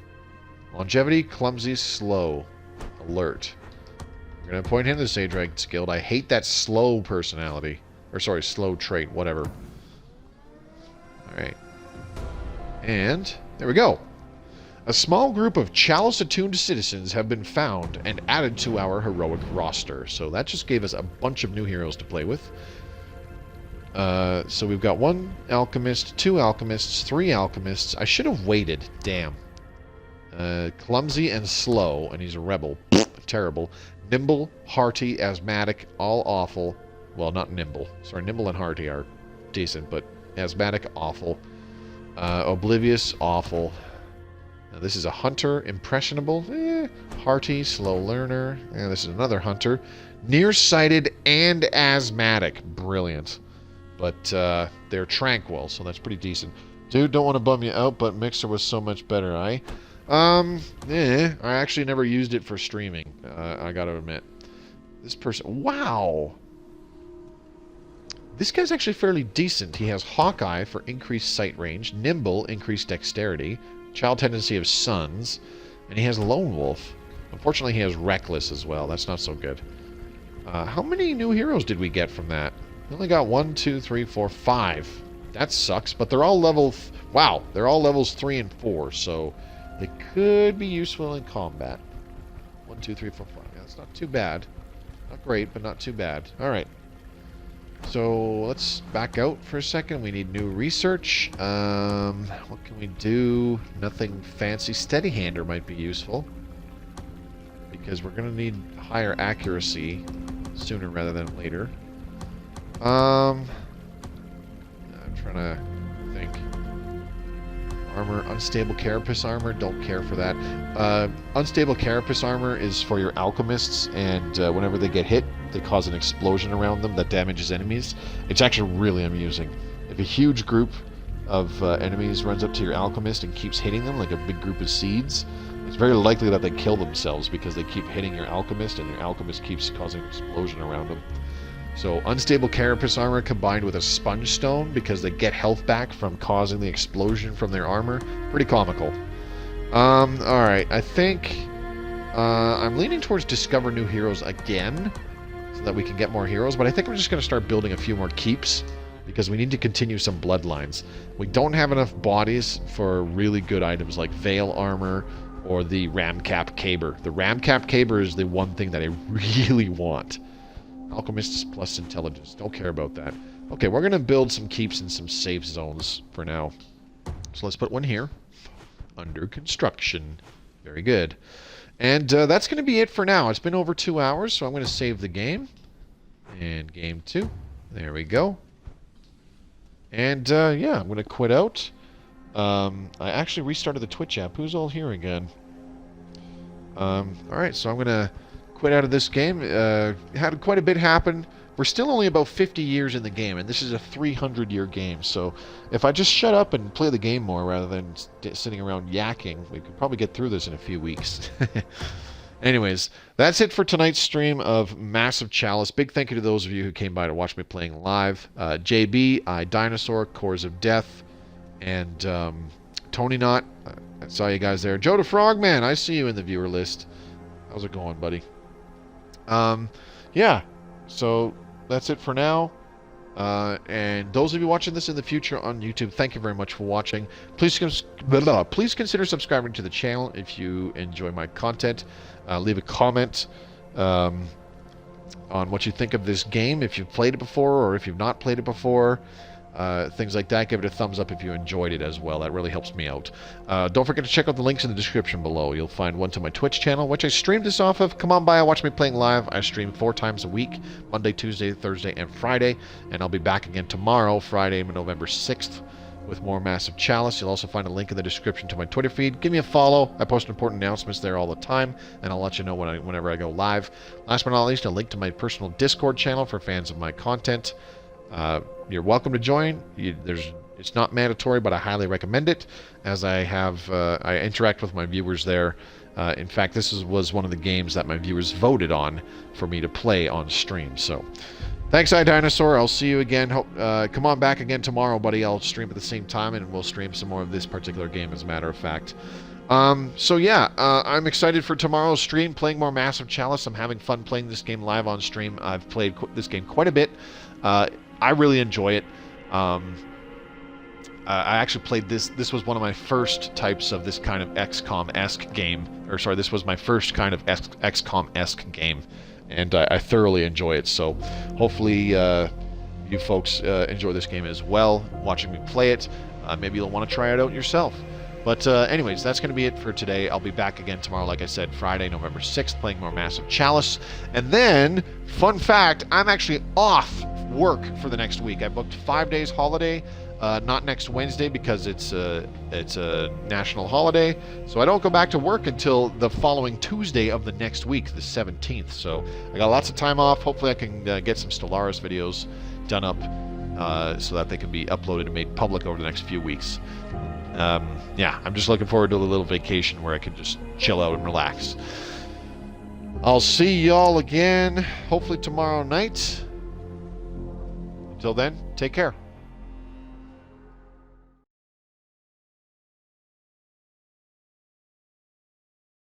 Longevity, clumsy, slow. Alert. We're going to appoint him to the Sagewright Guild. I hate that slow personality. Or sorry, slow trait, whatever. Alright. And there we go. A small group of Chalice-attuned citizens have been found and added to our heroic roster. So that just gave us a bunch of new heroes to play with. So we've got 1 alchemist, 2 alchemists, 3 alchemists. I should have waited. Damn. Clumsy and slow, and he's a rebel. Terrible. Nimble, hearty, asthmatic, all awful. Well, not nimble. Sorry, nimble and hearty are decent, but asthmatic, awful. Oblivious, awful. Now, this is a hunter, impressionable, hearty, slow learner. And this is another hunter, nearsighted and asthmatic. Brilliant. But they're tranquil, so that's pretty decent. Dude, don't want to bum you out, but Mixer was so much better, I actually never used it for streaming, I gotta admit. This person, wow! This guy's actually fairly decent. He has Hawkeye for increased sight range, Nimble, increased dexterity, Child tendency of sons, and he has Lone Wolf. Unfortunately, he has Reckless as well. That's not so good. How many new heroes did we get from that? We only got 1, 2, 3, 4, 5. That sucks, but they're all level... wow, they're all levels 3 and 4, so they could be useful in combat. 1, 2, 3, 4, 5. Yeah, that's not too bad. Not great, but not too bad. Alright. So, let's back out for a second. We need new research. What can we do? Nothing fancy. Steady-hander might be useful. Because we're going to need higher accuracy sooner rather than later. I'm trying to think. Armor, unstable carapace armor, don't care for that. Unstable carapace armor is for your alchemists, and whenever they get hit, they cause an explosion around them that damages enemies. It's actually really amusing. If a huge group of enemies runs up to your alchemist and keeps hitting them, like a big group of seeds, it's very likely that they kill themselves because they keep hitting your alchemist, and your alchemist keeps causing an explosion around them. So, unstable carapace armor combined with a sponge stone because they get health back from causing the explosion from their armor. Pretty comical. Alright, I think I'm leaning towards discover new heroes again so that we can get more heroes, but I think we're just going to start building a few more keeps because we need to continue some bloodlines. We don't have enough bodies for really good items like Veil Armor or the Ramcap Caber. The Ramcap Caber is the one thing that I really want. Alchemists plus intelligence. Don't care about that. Okay, we're going to build some keeps in some safe zones for now. So let's put one here. Under construction. Very good. And that's going to be it for now. It's been over 2 hours, so I'm going to save the game. And game 2. There we go. And yeah, I'm going to quit out. I actually restarted the Twitch app. Who's all here again? Alright, so I'm going to quit out of this game. Had quite a bit happen. We're still only about 50 years in the game, and this is a 300-year game, so if I just shut up and play the game more rather than sitting around yakking, we could probably get through this in a few weeks. Anyways, that's it for tonight's stream of Massive Chalice. Big thank you to those of you who came by to watch me playing live. JB, Dinosaur, Cores of Death, and Tony Knott. I saw you guys there. Joe the Frogman, I see you in the viewer list. How's it going, buddy? Yeah, so that's it for now. And those of you watching this in the future on YouTube, thank you very much for watching. Please consider subscribing to the channel if you enjoy my content. Leave a comment on what you think of this game, if you've played it before or if you've not played it before. things like that. Give it a thumbs up if you enjoyed it as well. That really helps me out. Don't forget to check out the links in the description below. You'll find one to my Twitch channel, which I stream this off of. Come on by and watch me playing live. I stream 4 times a week, Monday, Tuesday, Thursday, and Friday. And I'll be back again tomorrow, Friday, November 6th, with more Massive Chalice. You'll also find a link in the description to my Twitter feed. Give me a follow. I post important announcements there all the time, and I'll let you know whenever I go live. Last but not least, a link to my personal Discord channel for fans of my content. You're welcome to join. It's not mandatory, but I highly recommend it, as I interact with my viewers there. In fact, this was one of the games that my viewers voted on for me to play on stream. So, thanks, iDinosaur. I'll see you again. Come on back again tomorrow, buddy. I'll stream at the same time, and we'll stream some more of this particular game, as a matter of fact. So yeah, I'm excited for tomorrow's stream, playing more Massive Chalice. I'm having fun playing this game live on stream. I've played this game quite a bit. I really enjoy it. I actually played this. This was one of my first types of this kind of XCOM-esque game. Or sorry, this was my first kind of XCOM-esque game. And I thoroughly enjoy it. So hopefully you folks enjoy this game as well, watching me play it. Maybe you'll want to try it out yourself. But anyways, that's going to be it for today. I'll be back again tomorrow, like I said, Friday, November 6th, playing more Massive Chalice. And then, fun fact, I'm actually off work for the next week. I booked 5 days holiday, not next Wednesday because it's a national holiday. So I don't go back to work until the following Tuesday of the next week, the 17th. So I got lots of time off. Hopefully I can get some Stellaris videos done up so that they can be uploaded and made public over the next few weeks. Yeah, I'm just looking forward to a little vacation where I can just chill out and relax. I'll see y'all again, hopefully tomorrow night. Until then, take care.